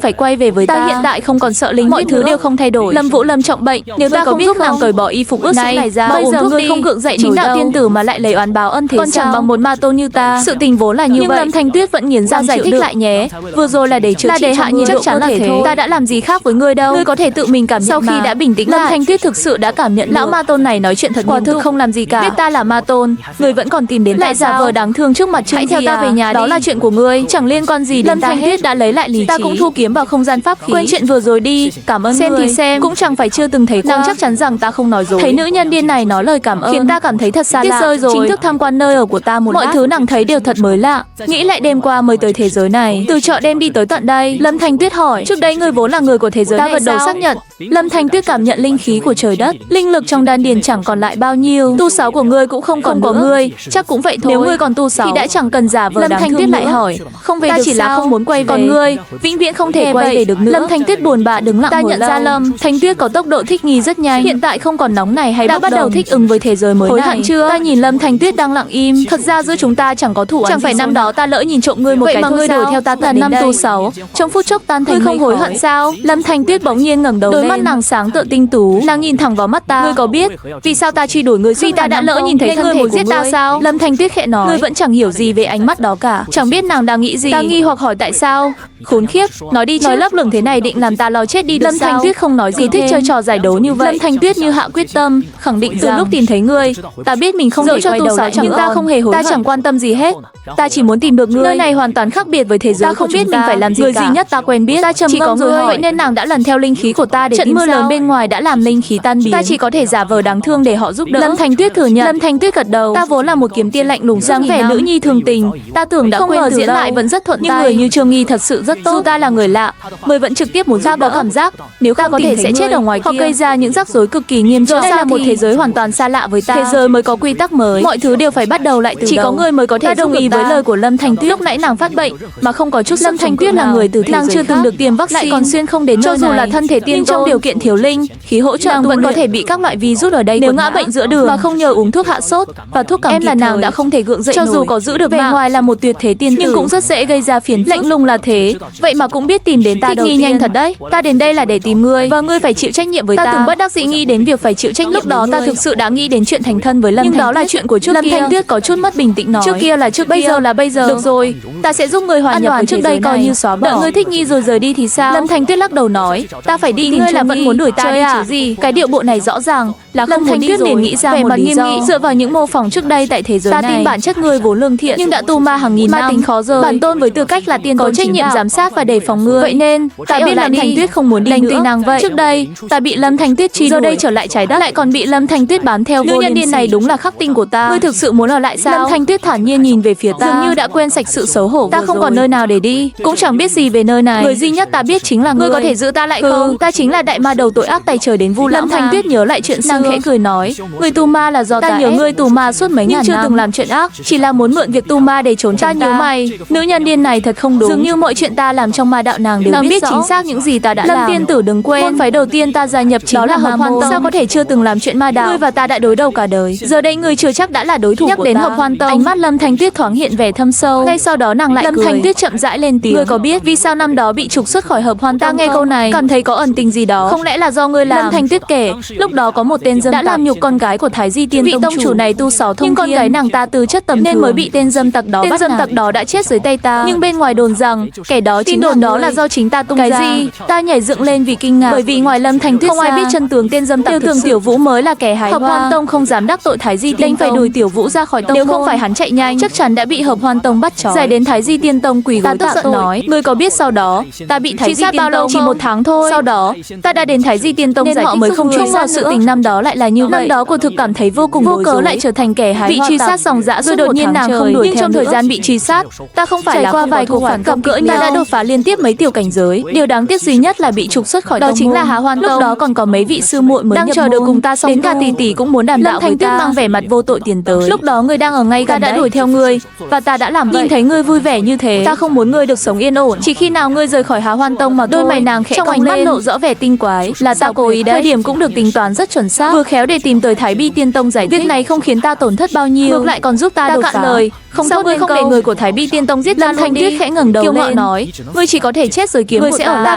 phải quay về với ta. Hiện tại không còn sợ linh, mọi thứ đều không thay đổi. Lâm Vũ Lâm trọng bệnh, nếu ta không giúp nàng cởi bỏ y phục ướt sũng này ra, bây giờ ngươi không gượng dậy chính đạo tiên tử mà lại lấy oán báo ân thế còn chẳng bằng một Ma Tôn như ta. Sự tình vốn là như vậy. Lâm Thanh Tuyết vẫn nghiến răng giải thích lại nhé. Vừa rồi là để chữa trị hạ nhiệt độ chắc chắn là thế. Ta đã làm gì khác với ngươi đâu. Ngươi có thể tự mình cảm nhận. Sau khi đã bình tĩnh lại, Lâm Thanh Tuyết thực sự đã cảm nhận lão Ma Tôn này nói chuyện thật quả thực không làm gì cả. Biết ta là Ma Tôn, ngươi vẫn còn tìm đến lại giả vờ đáng thương trước mặt. Hãy theo ta về nhà đi. Đó là chuyện của ngươi, chẳng liên quan gì đến Lâm Thanh Tuyết đã lấy lại lý trí. Ta cũng thu kiếm vào không gian pháp khí. Quên chuyện vừa rồi đi, cảm ơn xem ngươi. Thì xem, cũng chẳng phải chưa từng thấy qua. Nàng chắc chắn rằng ta không nói dối. Thấy nữ nhân điên này nói lời cảm ơn khiến ta cảm thấy thật xa lạ. Rơi rồi. Chính thức tham quan nơi ở của ta một lát. Mọi thứ nàng thấy đều thật mới lạ. Nghĩ lại đêm qua mới tới thế giới này, từ chợ đêm đi tới tận đây. Lâm Thanh Tuyết hỏi, trước đây ngươi vốn là người của thế giới này sao? Ta gật đầu xác nhận. Lâm Thanh Tuyết cảm nhận linh khí của trời đất, linh lực trong đan điền chẳng còn lại bao nhiêu. Tu 6 của ngươi cũng không còn có ngươi, chắc cũng vậy thôi. Nếu ngươi còn tu 6 thì đã chẳng cần giả vờ đáng thương. Lâm Thanh Tuyết lại hỏi, không về ta được chỉ sao? Là không muốn quay về. Còn ngươi, vĩnh viễn không thể quay về được nữa. Lâm Thanh Tuyết buồn bã đứng lặng hồi lâu. Ta nhận ra Lâm Thanh Tuyết có tốc độ thích nghi rất nhanh, hiện tại không còn nóng này hay đã bắt đầu thích ứng với thế giới mới này. Hối hận chưa? Ta nhìn Lâm Thanh Tuyết đang lặng im. Thật ra giữa chúng ta chẳng có thủ oán. Chẳng phải năm đó ta lỡ nhìn trộm ngươi một cái thôi sao? Vậy mà ngươi đuổi theo ta tận năm tu 6, trong phút chốc tan thành ngươi không hối hận sao? Lâm Thanh Tuyết bỗng nhiên ngẩng đầu lên, đôi mắt nàng sáng tựa tinh tú, nàng nhìn thẳng vào mắt ta. Ngươi có biết vì sao ta truy đuổi ngươi? Vì ta đã lỡ nhìn thấy thân thể của giết ta sao? Lâm Thanh Tuyết khẽ nói. Ngươi vẫn chẳng hiểu gì về ánh mắt đó cả, chẳng biết nàng đang nghĩ gì. Ta nghi hoặc hỏi tại sao. Khốn khiếp, nói đi chứ. Nói lấp lửng thế này định làm ta lo chết đi được Lâm sao? Thanh Tuyết không nói gì thích chơi trò giải đố như vậy. Lâm Thanh Tuyết như hạ quyết tâm, khẳng định từ lúc tìm thấy ngươi, ta biết mình không thể quay đầu lại, nhưng ta không hề hối hận. Ta chẳng quan tâm gì hết. Ta chỉ muốn tìm được ngươi. Nơi này hoàn toàn khác biệt với thế giới. Ta không biết mình phải làm gì cả. Người duy nhất ta quen biết. Ta trầm ngâm rồi hỏi. Vậy nên nàng đã lần theo linh khí của ta để trận mưa lớn bên ngoài đã làm linh khí tan biến. Ta chỉ có thể giả vờ đáng thương để họ giúp đỡ. Lâm Thanh Tuyết thừa nhận. Lâm Thanh Tuyết gật đầu. Ta vốn là một kiếm tiên lạnh lùng dáng vẻ nữ nhi thường tình. Ta tưởng đã không quên diễn lại vẫn rất thuận tay. Nhưng người như Trương Nghi thật sự rất tốt. Dù ta là người lạ, mới vẫn trực tiếp muốn giúp đỡ. Cảm giác nếu ta có thể sẽ chết ở ngoài kia, hoặc gây ra những rắc rối cực kỳ nghiêm trọng. Đây là một thế giới hoàn toàn xa lạ với ta. Thế giới mới có quy tắc mới, mọi thứ đều phải bắt đầu lại từ đầu. Chỉ có ngươi mới có thể đồng ý với lời của Lâm Thanh Tuyết. Lúc nãy nàng phát bệnh mà không có chút Lâm Thanh Tuyết là người từ thế giới khác, nàng chưa từng được tiêm vaccine, lại còn xuyên không đến nơi này. Cho dù là thân thể tiên trong điều kiện thiếu linh khí hỗ trợ, nàng vẫn có thể bị các loại virus ở đây nếu ngã bệnh giữa đường mà không nhờ uống thuốc hạ sốt và thuốc cảm. Em là nàng đã không thể gượng dậy. Cho dù có giữ được vẻ ngoài là một tuyệt thế tiên tử, nhưng cũng rất dễ gây ra phiền phức. Lạnh lùng là thế, vậy mà cũng biết tìm đến ta đầu tiên. Nhanh thật đấy. Ta đến đây là để tìm ngươi và ngươi phải chịu trách nhiệm với ta. Ta từng bất đắc dĩ nghĩ đến việc phải chịu trách nhiệm. Lúc đó ta thực sự đã nghĩ đến chuyện thành thân với Lâm Thanh Tuyết. Nhưng đó là chuyện của trước kia. Lâm Thanh Tuyết có chút mất bình tĩnh nói. Trước kia là trước kia, bây giờ là bây giờ. Được rồi, ta sẽ giúp ngươi hòa nhập với trước đây coi như xóa bỏ. Đợi ngươi thích nghi rồi rời đi thì sao? Lâm Thanh Tuyết lắc đầu nói, ta phải đi. Ngươi là vẫn muốn đuổi ta đi chứ gì? Cái điệu bộ này rõ ràng là không muốn đi rồi. Lâm Thanh Tuyết liền nghĩ ra một lý do. Dựa vào những mô phỏng trước đây tại thế giới này, ta tin bản chất ngươi vốn lương thiện, nhưng đã tu ma hàng nghìn năm, ma tính khó rời. Bản tôn với tư cách là tiên có trách nhiệm giám sát và đề phòng ngươi. Vậy nên ta biết Lâm Thanh Tuyết không muốn đi nữa. Nàng vậy. Trước đây ta bị Lâm Thanh Tuyết truy đuổi, giờ đây trở lại trái đất lại còn bị Lâm Thanh Tuyết bám theo. Nữ nhân điên này đúng là khắc tinh của ta. Ngươi thực sự muốn ở lại sao? Lâm Thanh Tuyết thản nhiên nhìn về phía ta, dường như đã quên sạch sự xấu hổ. Ta không còn nơi nào để đi, cũng chẳng biết gì về nơi này. Người duy nhất ta biết chính là ngươi. Có thể giữ ta lại không? Ta chính là đại ma đầu tội ác tay trời đến vu Lâm Thanh Tuyết nhớ lại chuyện xưa, nàng khẽ cười nói, người tu ma là do ta nhớ ngươi tu ma suốt mấy ngàn năm, nhưng chưa từng làm chuyện ác, chỉ là muốn mượn việc tu ma để trốn tránh ta. Nhớ mày, nữ nhân điên này thật không đúng. Dường như mọi chuyện ta làm trong ma đạo nàng đều biết chính xác những gì ta đã làm. Lâm tiên tử đừng quên, môn phái đầu tiên ta gia nhập chính là Hợp Hoan Tông. Sao có thể chưa từng làm chuyện ma đạo? Ngươi và ta đã đối đầu cả đời, giờ đây ngươi chưa chắc đã là đối thủ của ta. Nhắc đến Hợp Hoan Tông, ánh mắt Lâm Thanh Tuyết thoáng hiện vẻ thâm sâu. Ngay sau đó nàng lại cười. Lâm Thanh Tuyết chậm rãi lên tiếng. Ngươi có biết vì sao năm đó bị trục xuất khỏi Hợp Hoan Tông? Ta nghe câu này cảm thấy có ẩn tình gì đó. Không lẽ là do ngươi làm? Lâm Thanh Tuyết kể, lúc đó có một tên dâm tặc đã làm nhục con gái của Thái Di Tiên Tông chủ này tu 6 thông thiên, nhưng con gái nàng ta tư chất tầm thường nên mới bị tên dâm tặc đó bắt. Tên dâm tặc đó đã chết dưới tay ta, nhưng bên ngoài đồn rằng kẻ đó chính đồn đó là do chính ta tung ra. Cái gì? Ta nhảy dựng lên vì kinh ngạc, bởi vì ngoài Lâm Thanh Tuyết không ai biết chân tướng tên dâm tặc. Tưởng Tiểu Vũ mới là kẻ hái hoa. Hợp Hoan Tông không dám đắc tội Thái Di Tiên Tông, đành phải đuổi Tiểu Vũ ra khỏi tông. Nếu không phải hắn chạy nhanh, chắc chắn đã bị Hợp Hoan Tông bắt trói, giải đến Thái Di Tiên Tông quỳ gối tạ tội. Ta tức giận nói, ngươi có biết sau đó ta bị Thái Di Tiên Tông chỉ 1 tháng thôi. Sau đó ta đã đến Thái Di Tiên Tông nên họ mới không truy sát. Sự tình năm đó lại là như vậy. Năm đó cô thực cảm thấy vô cùng vô cớ lại trở thành kẻ hái hoa, bị truy sát dòng dã rồi đột nhiên nàng không đuổi. Nhưng trong thời gian bị truy sát, ta không phải là qua vài cuộc phản gặp gỡ nhau, ta đã đột phá liên tiếp mấy tiểu cảnh giới. Điều đáng tiếc duy nhất là bị trục xuất khỏi đó chính là Hạ Hoan Tông. Lúc đó còn có mấy vị sư muội mới đang chờ được cùng ta xong, đến cả tỷ tỷ cũng muốn đàm đạo với ta. Lâm Thanh Tuyết mang vẻ mặt vô tội tiến tới. Lúc đó ngươi đang ở ngay gần, ta đã đuổi theo ngươi và ta đã làm vậy. Nhìn thấy ngươi vui vẻ như thế, ta không muốn ngươi được sống yên ổn. Chỉ khi nào ngươi rời khỏi Hạ Hoan Tông mà đôi mày nàng khẽ cong lên, lộ rõ vẻ tinh quái. Là ta cố ý đấy. Thời điểm cũng được tính toán rất chuẩn xác, vừa khéo để tìm tới Thái Bi Tiên Tông giải thích. Việc này không khiến ta tổn thất bao nhiêu, ngược lại còn giúp ta đột phá. Lời không sao ngươi không để người của Thái Bi Tiên Tông giết Lâm Thanh Tuyết khẽ ngẩng đầu lên nói, ngươi chỉ có thể chết dưới kiếm của sẽ ở ta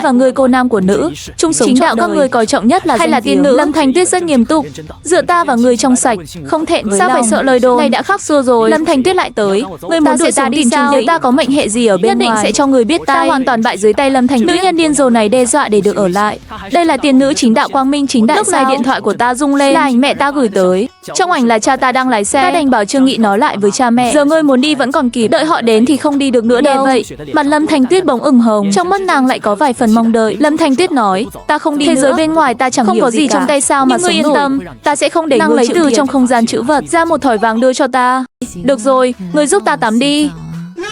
và ngươi cô nam của nữ chung sống chính đạo các ngươi coi trọng nhất là hay là tiên nữ. Lâm Thanh Tuyết rất nghiêm túc, dựa ta và ngươi trong sạch không thẹn với sao lòng. Phải sợ lời đồn này đã khác xưa rồi. Lâm Thanh Tuyết lại tới, ngươi muốn đuổi ta đi sao? Nếu ta có mệnh hệ gì ở bên ngoài, nhất định sẽ cho người biết ta hoàn toàn bại dưới tay Lâm Thanh Tuyết. Nữ nhân điên rồ này đe dọa để được ở lại. Đây là tiên nữ chính đạo quang minh chính đại. Lúc này điện thoại của ta rung lên, là ảnh mẹ ta gửi tới. Trong ảnh là cha ta đang lái xe. Ta đành bảo Trương Nghị nói lại với cha mẹ. Giờ ngươi muốn đi vẫn còn kịp, đợi họ đến thì không đi được nữa đâu. Vậy mặt Lâm Thanh Tuyết bỗng ửng hồng, trong mắt nàng lại có vài phần mong đợi. Lâm Thanh Tuyết nói, ta không đi nữa. Thế giới bên ngoài ta chẳng không hiểu có gì trong tay sao mà sống nổi. Yên tâm, ta sẽ không để nàng lấy từ trong không gian trữ vật ra một thỏi vàng đưa cho ta. Được rồi, ngươi giúp ta tắm đi.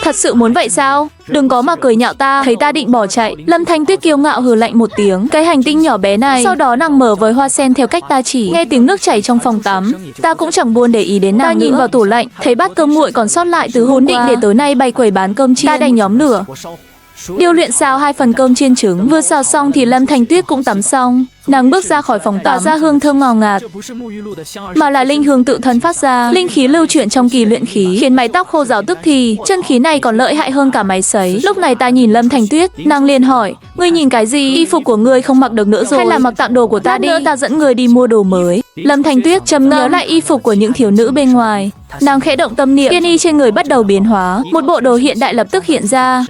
Thật sự muốn vậy sao? Đừng có mà cười nhạo ta. Thấy ta định bỏ chạy, Lâm Thanh Tuyết kiêu ngạo hừ lạnh một tiếng. Cái hành tinh nhỏ bé này. Sau đó nàng mở với hoa sen theo cách ta chỉ. Nghe tiếng nước chảy trong phòng tắm, ta cũng chẳng buồn để ý đến nàng. Ta nhìn vào tủ lạnh, thấy bát cơm nguội còn sót lại từ hôm định để tối nay bày quầy bán cơm chiên. Ta đành nhóm lửa. Điêu luyện xào 2 phần cơm chiên trứng. Vừa xào xong thì Lâm Thanh Tuyết cũng tắm xong. Nàng bước ra khỏi phòng tắm, tỏa ra hương thơm ngào ngạt, mà là linh hương tự thân phát ra. Linh khí lưu chuyển trong kỳ luyện khí, khiến mái tóc khô ráo tức thì. Chân khí này còn lợi hại hơn cả máy sấy. Lúc này ta nhìn Lâm Thanh Tuyết, nàng liền hỏi: ngươi nhìn cái gì? Y phục của ngươi không mặc được nữa rồi, hay là mặc tạm đồ của ta đi? Nữa ta dẫn người đi mua đồ mới. Lâm Thanh Tuyết trầm ngâm nhớ lại y phục của những thiếu nữ bên ngoài. Nàng khẽ động tâm niệm, tiên y trên người bắt đầu biến hóa, một bộ đồ hiện đại lập tức hiện ra.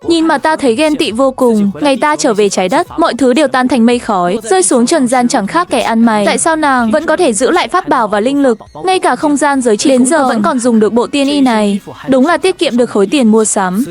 Nhìn mà ta thấy ghen tị vô cùng. Ngày ta trở về trái đất, mọi thứ đều tan thành mây khói, rơi xuống trần gian chẳng khác kẻ ăn mày. Tại sao nàng vẫn có thể giữ lại pháp bảo và linh lực? Ngay cả không gian giới trị đến giờ vẫn còn dùng được bộ tiên y này. Đúng là tiết kiệm được khối tiền mua sắm.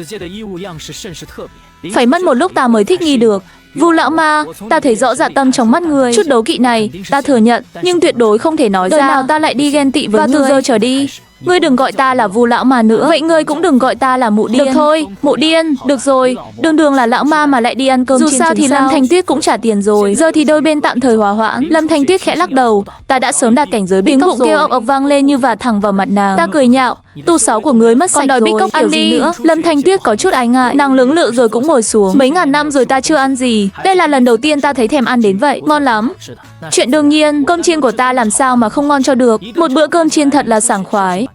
Phải mất một lúc ta mới thích nghi được. Vu lão ma, ta thấy rõ dạ tâm trong mắt người. Chút đố kỵ này, ta thừa nhận, nhưng tuyệt đối không thể nói ra. Đời nào ta lại đi ghen tị với ngươi. Và từ giờ trở đi, ngươi đừng gọi ta là Vu lão ma nữa. Vậy ngươi cũng đừng gọi ta là mụ điên. Được thôi, mụ điên, được rồi. Đường đường là lão ma mà lại đi ăn cơm chiên trứng. Dù sao thì Lâm Thanh Tuyết cũng trả tiền rồi. Giờ thì đôi bên tạm thời hòa hoãn. Lâm Thanh Tuyết khẽ lắc đầu. Ta đã sớm đạt cảnh giới bích cốc rồi. Tiếng bụng kêu ọc ọc vang lên như vả thẳng vào mặt nàng. Ta cười nhạo. Tu 6 của ngươi mất sạch rồi. Bích cốc kiểu gì nữa? Lâm Thanh Tuyết có chút ái ngại. Nàng lưỡng lự rồi cũng ngồi xuống. Mấy ngàn năm rồi ta chưa ăn gì. Đây là lần đầu tiên ta thấy thèm ăn đến vậy. Ngon lắm. Chuyện đương nhiên, cơm chiên của ta làm sao mà không ngon cho được. Một bữa cơm chiên thật là sảng khoái.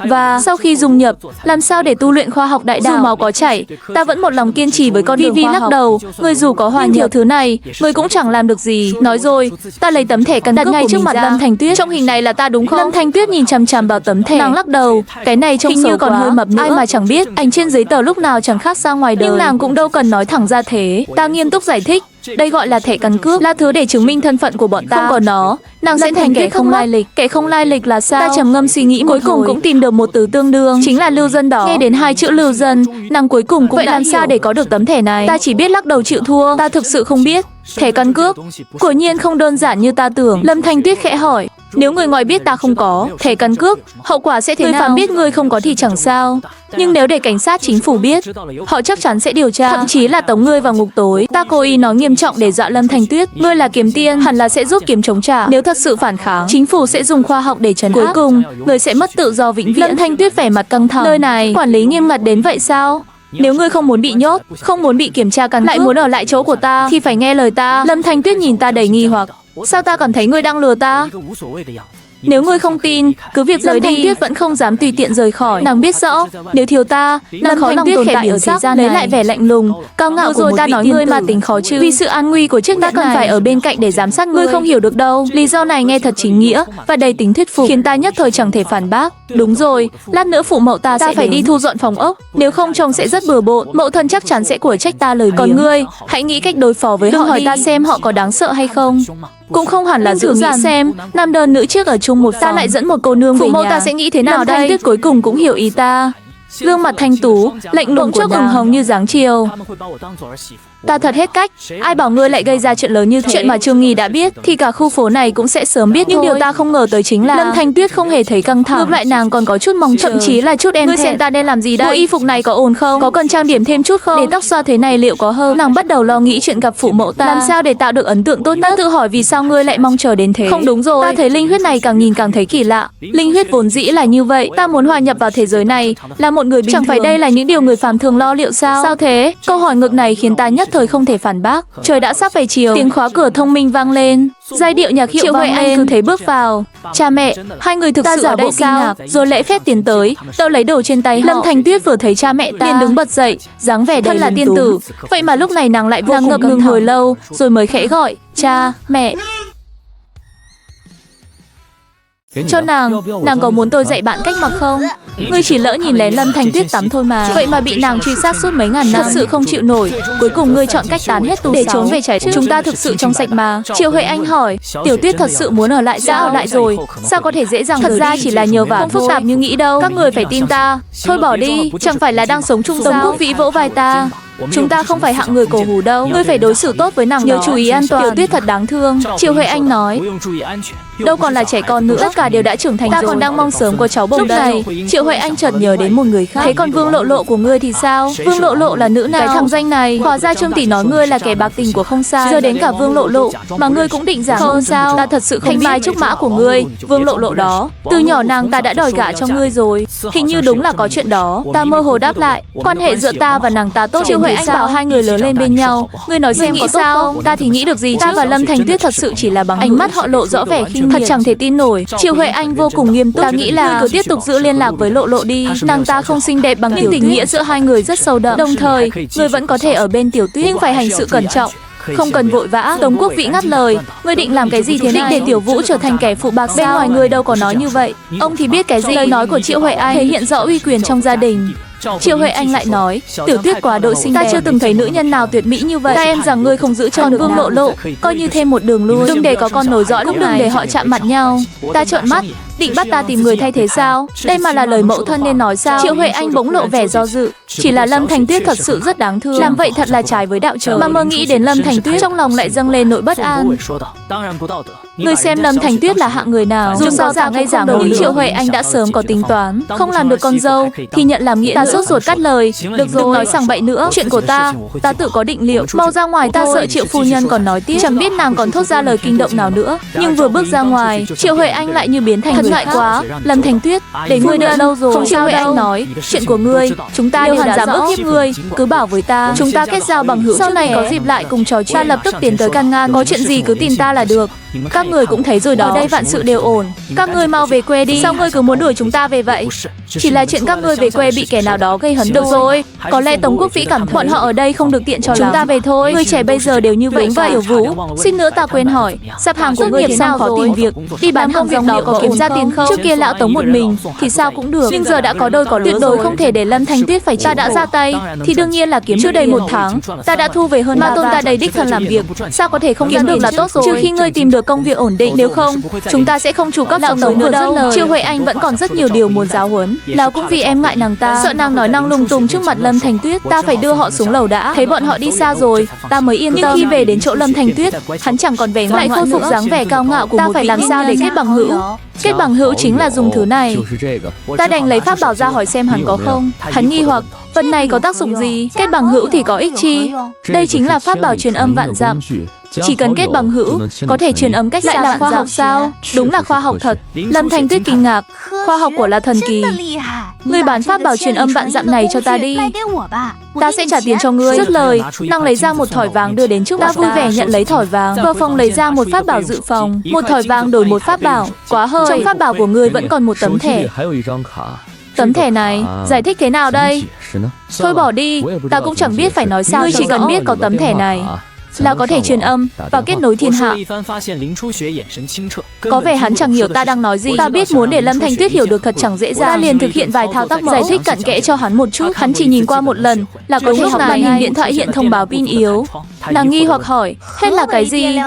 Và sau khi dung nhập, làm sao để tu luyện khoa học đại đạo? Dù máu có chảy, ta vẫn một lòng kiên trì với con đường khoa học. Lắc đầu, người dù có hòa nhiều thứ này, người cũng chẳng làm được gì. Nói rồi, ta lấy tấm thẻ căn cước ngay trước mặt Lâm Thanh Tuyết. Trong hình này là ta đúng không? Lâm Thanh Tuyết nhìn chằm chằm vào tấm thẻ, nàng lắc đầu. Cái này trông như còn hơi mập nữa. Ai mà chẳng biết, ảnh trên giấy tờ lúc nào chẳng khác xa ngoài đời. Nhưng nàng cũng đâu cần nói thẳng ra thế. Ta nghiêm túc giải thích. Đây gọi là thẻ căn cước, là thứ để chứng minh thân phận của bọn ta. Không có nó, nàng sẽ thành kẻ không lai lịch. Kẻ không lai lịch là sao? Ta trầm ngâm suy nghĩ, cuối cùng cũng tìm được một từ tương đương, chính là lưu dân đó. Nghe đến 2 chữ lưu dân, nàng cuối cùng cũng vậy. Làm sao để có được tấm thẻ này? Ta chỉ biết lắc đầu chịu thua. Ta thực sự không biết. Thẻ căn cước quả nhiên không đơn giản như ta tưởng. Lâm Thanh Tuyết khẽ hỏi: nếu người ngoài biết ta không có thẻ căn cước, hậu quả sẽ thế nào? Người phàm biết ngươi không có thì chẳng sao, nhưng nếu để cảnh sát chính phủ biết, họ chắc chắn sẽ điều tra, thậm chí là tống ngươi vào ngục tối. Ta cố ý nói nghiêm trọng để dọa Lâm Thanh Tuyết. Ngươi là kiếm tiên, hẳn là sẽ giúp kiếm chống trả. Nếu thật sự phản kháng, chính phủ sẽ dùng khoa học để trấn áp. Cuối cùng, ngươi sẽ mất tự do vĩnh viễn. Lâm Thanh Tuyết vẻ mặt căng thẳng. Nơi này quản lý nghiêm ngặt đến vậy sao? Nếu ngươi không muốn bị nhốt, không muốn bị kiểm tra căn cước, lại muốn ở lại chỗ của ta, thì phải nghe lời ta. Lâm Thanh Tuyết nhìn ta đầy nghi hoặc. Sao ta cảm thấy ngươi đang lừa ta? Nếu ngươi không tin, cứ việc rời đi. Lâm Thanh Tuyết vẫn không dám tùy tiện rời khỏi. Nàng biết rõ, nếu thiếu ta, nàng khó lòng tồn tại ở thế gian này. Lấy lại vẻ lạnh lùng, cao ngạo của một ta nói ngươi mà tính khó chứ. Vì sự an nguy của chiếc nhẫn này, ta cần phải ở bên cạnh để giám sát ngươi. Không hiểu được đâu. Lý do này nghe thật chính nghĩa và đầy tính thuyết phục, khiến ta nhất thời chẳng thể phản bác. Đúng rồi, lát nữa phụ mẫu ta sẽ phải đi thu dọn phòng ốc. Nếu không trông sẽ rất bừa bộn. Mẫu thân chắc chắn sẽ của trách ta lời biếng. Còn ngươi, hãy nghĩ cách đối phó với họ. Đừng hỏi ta xem họ có đáng sợ hay không. Cũng không hẳn là giữ nghĩ xem, nam đơn nữ chiếc ở chung một phòng, ta lại dẫn một cô nương về nhà. Phụ mẫu ta sẽ nghĩ thế nào đây? Lâm Thanh Tuyết cuối cùng cũng hiểu ý ta. Gương mặt thanh tú, lạnh lùng của nàng hồng như dáng chiều. Ta thật hết cách, ai bảo ngươi lại gây ra chuyện lớn như thế. Chuyện mà Trương Nghi đã biết thì cả khu phố này cũng sẽ sớm biết. Nhưng điều ta không ngờ tới chính là Lâm Thanh Tuyết không hề thấy căng thẳng, ngược lại nàng còn có chút mong chờ, thậm chí là chút e thẹn. Ngươi xem ta nên làm gì đây? Bộ y phục này có ổn không? Có cần trang điểm thêm chút không? Để tóc xoa thế này liệu có hơn? Nàng bắt đầu lo nghĩ chuyện gặp phụ mẫu ta. Làm sao để tạo được ấn tượng tốt nhất? Ta tự hỏi vì sao ngươi lại mong chờ đến thế? Không đúng rồi, ta thấy linh huyết này càng nhìn càng thấy kỳ lạ. Linh huyết vốn dĩ là như vậy. Ta muốn hòa nhập vào thế giới này, là một người bình thường. Chẳng phải đây là những điều người phàm thường lo liệu sao? Sao thế? Câu hỏi ngược này khiến ta nhất thời không thể phản bác. Trời đã sắp về chiều, tiếng khóa cửa thông minh vang lên, giai điệu nhạc hiệu vang lên. Anh cứ thế bước vào. Cha mẹ, hai người thực sự ở đây sao? Rồi lễ phép tiến tới, đỡ lấy đồ trên tay họ. Lâm Thanh Tuyết vừa thấy cha mẹ ta liền đứng bật dậy, dáng vẻ đầy là tiên tử. Vậy mà lúc này nàng lại vô cùng ngập ngừng hồi lâu, rồi mới khẽ gọi cha, mẹ. Cho nàng có muốn tôi dạy bạn cách mặc không? Ngươi chỉ lỡ nhìn lén Lâm Thanh Tuyết tắm thôi mà. Vậy mà bị nàng truy sát suốt mấy ngàn năm, thật sự không chịu nổi. Cuối cùng ngươi chọn cách tán hết tù để trốn về trái đất. Chúng ta thực sự trong sạch mà. Triệu Huệ Anh hỏi, Tiểu Tuyết thật sự muốn ở lại sao? Đã ở lại rồi, sao có thể dễ dàng rời đi? Thật ra chỉ là nhờ vả, không phức tạp như nghĩ đâu. Các người phải tin ta. Thôi bỏ đi, chẳng phải là đang sống chung sao? Tống Quốc Vĩ vỗ vai ta. Chúng ta không phải hạng người cổ hủ đâu. Ngươi phải đối xử tốt với nàng. Nhớ chú ý an toàn. Tiểu Tuyết thật đáng thương. Triệu Huệ Anh nói. Đâu còn là trẻ con nữa, tất cả đều đã trưởng thành rồi. Ta còn đang mong sớm có cháu bồng đây. Triệu Huệ Anh chợt nhớ đến một người khác. Thế còn Vương Lộ Lộ của ngươi thì sao? Vương Lộ Lộ là nữ nào? Cái thằng danh này. Hóa ra Trương tỷ nói ngươi là kẻ bạc tình của không sai. Giờ đến cả Vương Lộ Lộ mà ngươi cũng định giả không sao? Ta thật sự không biết. Thanh mai trúc mã của ngươi, Vương Lộ Lộ đó. Từ nhỏ nàng ta đã đòi gả cho ngươi rồi. Hình như đúng là có chuyện đó. Ta mơ hồ đáp lại. Quan hệ giữa ta và nàng ta tốt. Triệu Huệ Anh bảo hai người lớn lên bên nhau. Ngươi nói xem có tốt không? Ta thì nghĩ được gì? Ta và Lâm Thành Tuyết thật sự chỉ là bằng hữu. Ánh mắt họ lộ rõ vẻ khinh miệt. Thật chẳng thể tin nổi. Triệu Huệ Anh vô cùng nghiêm túc. Ta nghĩ là cứ tiếp tục giữ liên lạc với Lộ Lộ đi. Nàng ta không xinh đẹp bằng Tiểu Tuyết. Tình nghĩa giữa hai người rất sâu đậm. Đồng thời, ngươi vẫn có thể ở bên Tiểu Tuyết, nhưng phải hành sự cẩn trọng. Không cần vội vã. Tống Quốc Vĩ ngắt lời. Ngươi định làm cái gì thế này? Định để Tiểu Vũ trở thành kẻ phụ bạc sao? Bên ngoài ngươi đâu có nói như vậy. Ông thì biết cái gì? Lời nói của Triệu Huệ Anh thể hiện rõ uy quyền trong gia đình. Triệu Huệ Anh lại nói, Tiểu Tuyết quá độ xinh đẹp. Ta chưa từng thấy nữ nhân nào tuyệt mỹ như vậy. Ta em rằng ngươi không giữ cho được Vương Lộ Lộ, coi như thêm một đường lui. Đừng để có con nối dõi lúc đừng để họ chạm mặt nhau. Ta trợn mắt. Định bắt ta tìm người thay thế sao? Đây mà là lời mẫu thân nên nói sao? Triệu Huệ Anh bỗng lộ vẻ do dự. Chỉ là Lâm Thành Tuyết thật sự rất đáng thương. Làm vậy thật là trái với đạo trời. Mà mơ nghĩ đến Lâm Thành Tuyết, trong lòng lại dâng lên nỗi bất an. Người xem Lâm Thành Tuyết là hạng người nào? Dù sao giả ngay giả ngồi, Triệu Huệ Anh đã sớm có tính toán. Không làm được con dâu thì nhận làm nghĩa. Ta sốt ruột cắt lời. Được rồi, đừng nói sằng bậy nữa. Chuyện của ta tự có định liệu. Mau ra ngoài. Ta sợ Triệu phu nhân còn nói tiếp. Chẳng biết nàng còn thốt ra lời kinh động nào nữa. Nhưng vừa bước ra ngoài, Triệu Huệ Anh lại như biến thành thật ngại quá. Lâm Thành Tuyết, để ngươi đợi lâu rồi. Không. Triệu Huệ Anh nói, chuyện của ngươi, chúng ta đều đã dám ức hiếp ngươi, cứ bảo với ta, chúng ta kết giao bằng hữu. Sau này có dịp lại cùng trò chuyện. Ta lập tức tiến tới can ngăn. Có chuyện gì cứ tìm ta là được. Các người cũng thấy rồi đó, ở đây vạn sự đều ổn. Các ngươi mau về quê đi. Sao ngươi cứ muốn đuổi chúng ta về vậy? Chỉ là chuyện các ngươi về quê bị kẻ nào đó gây hấn. Được rồi, có lẽ Tống Quốc Vĩ cảm thấy bọn họ ở đây không được tiện cho lắm. Chúng ta về thôi. Người trẻ bây giờ đều như vậy. Và Tiểu Vũ, xin nữa ta quên hỏi, sạp hàng của ngươi thế nào rồi? Tìm việc, đi bán hàng dòng đó có kiếm ra tiền không? Trước kia lão Tống một mình thì sao cũng được, nhưng giờ đã có đôi có lứa. Tuyệt đối không thể để Lâm Thành Tuyết phải chịu. Ta đã ra tay thì đương nhiên là kiếm. Chưa đầy 1 tháng, ta đã thu về hơn ma tôn. Ta đầy đích thần làm việc, sao có thể không kiếm được là tốt rồi. Trừ khi ngươi tìm được công việc ổn định, nếu không chúng ta sẽ không trụ cấp lão Tống nữa đâu. Triệu Huệ Anh vẫn còn rất nhiều điều muốn giáo huấn. Lão cũng vì em ngại nàng ta, sợ nàng nói năng lung tung trước mặt Lâm Thành Tuyết. Ta phải đưa họ xuống lầu đã. Thấy bọn họ đi xa rồi, ta mới yên tâm. Nhưng khi về đến chỗ Lâm Thành Tuyết, hắn chẳng còn vẻ ngoan, lại khôi phục dáng vẻ cao ngạo của ta. Phải làm sao để kết bằng hữu? Kết bằng hữu chính là dùng thứ này. Ta đành lấy pháp bảo ra hỏi xem hắn có không. Hắn nghi hoặc, vật này có tác dụng gì? Kết bằng hữu thì có ích chi? Đây chính là pháp bảo truyền âm vạn dặm. Chỉ cần kết bằng hữu, có thể truyền âm cách xa. Lại là khoa học sao? Đúng là khoa học thật. Lâm Thành Tuyết kinh ngạc. Khoa học của là thần kỳ. Ngươi bán pháp bảo truyền âm vạn dặm này cho ta đi. Ta sẽ trả tiền cho ngươi. Dứt lời, nàng lấy ra một thỏi vàng đưa đến trước mặt ta. Vui vẻ nhận lấy thỏi vàng. Vợ phòng lấy ra một pháp bảo dự phòng. Một thỏi vàng đổi một pháp bảo. Quá hơi. Trong pháp bảo của ngươi vẫn còn một tấm thẻ. Tấm thẻ này, giải thích thế nào đây? Thôi bỏ đi, ta cũng chẳng biết phải nói sao. Ngươi chỉ cần biết có tấm thẻ này là có thể truyền âm và kết nối thiên hạ. Có vẻ hắn chẳng hiểu ta đang nói gì. Ta biết muốn để Lâm Thành Tuyết hiểu được thật chẳng dễ dàng. Ta liền thực hiện vài thao tác mẫu, giải thích cặn kẽ cho hắn một chút. Hắn chỉ nhìn qua một lần là có thể học. Màn hình điện thoại hiện thông báo pin yếu. Nàng nghi hoặc hỏi, hết là cái gì?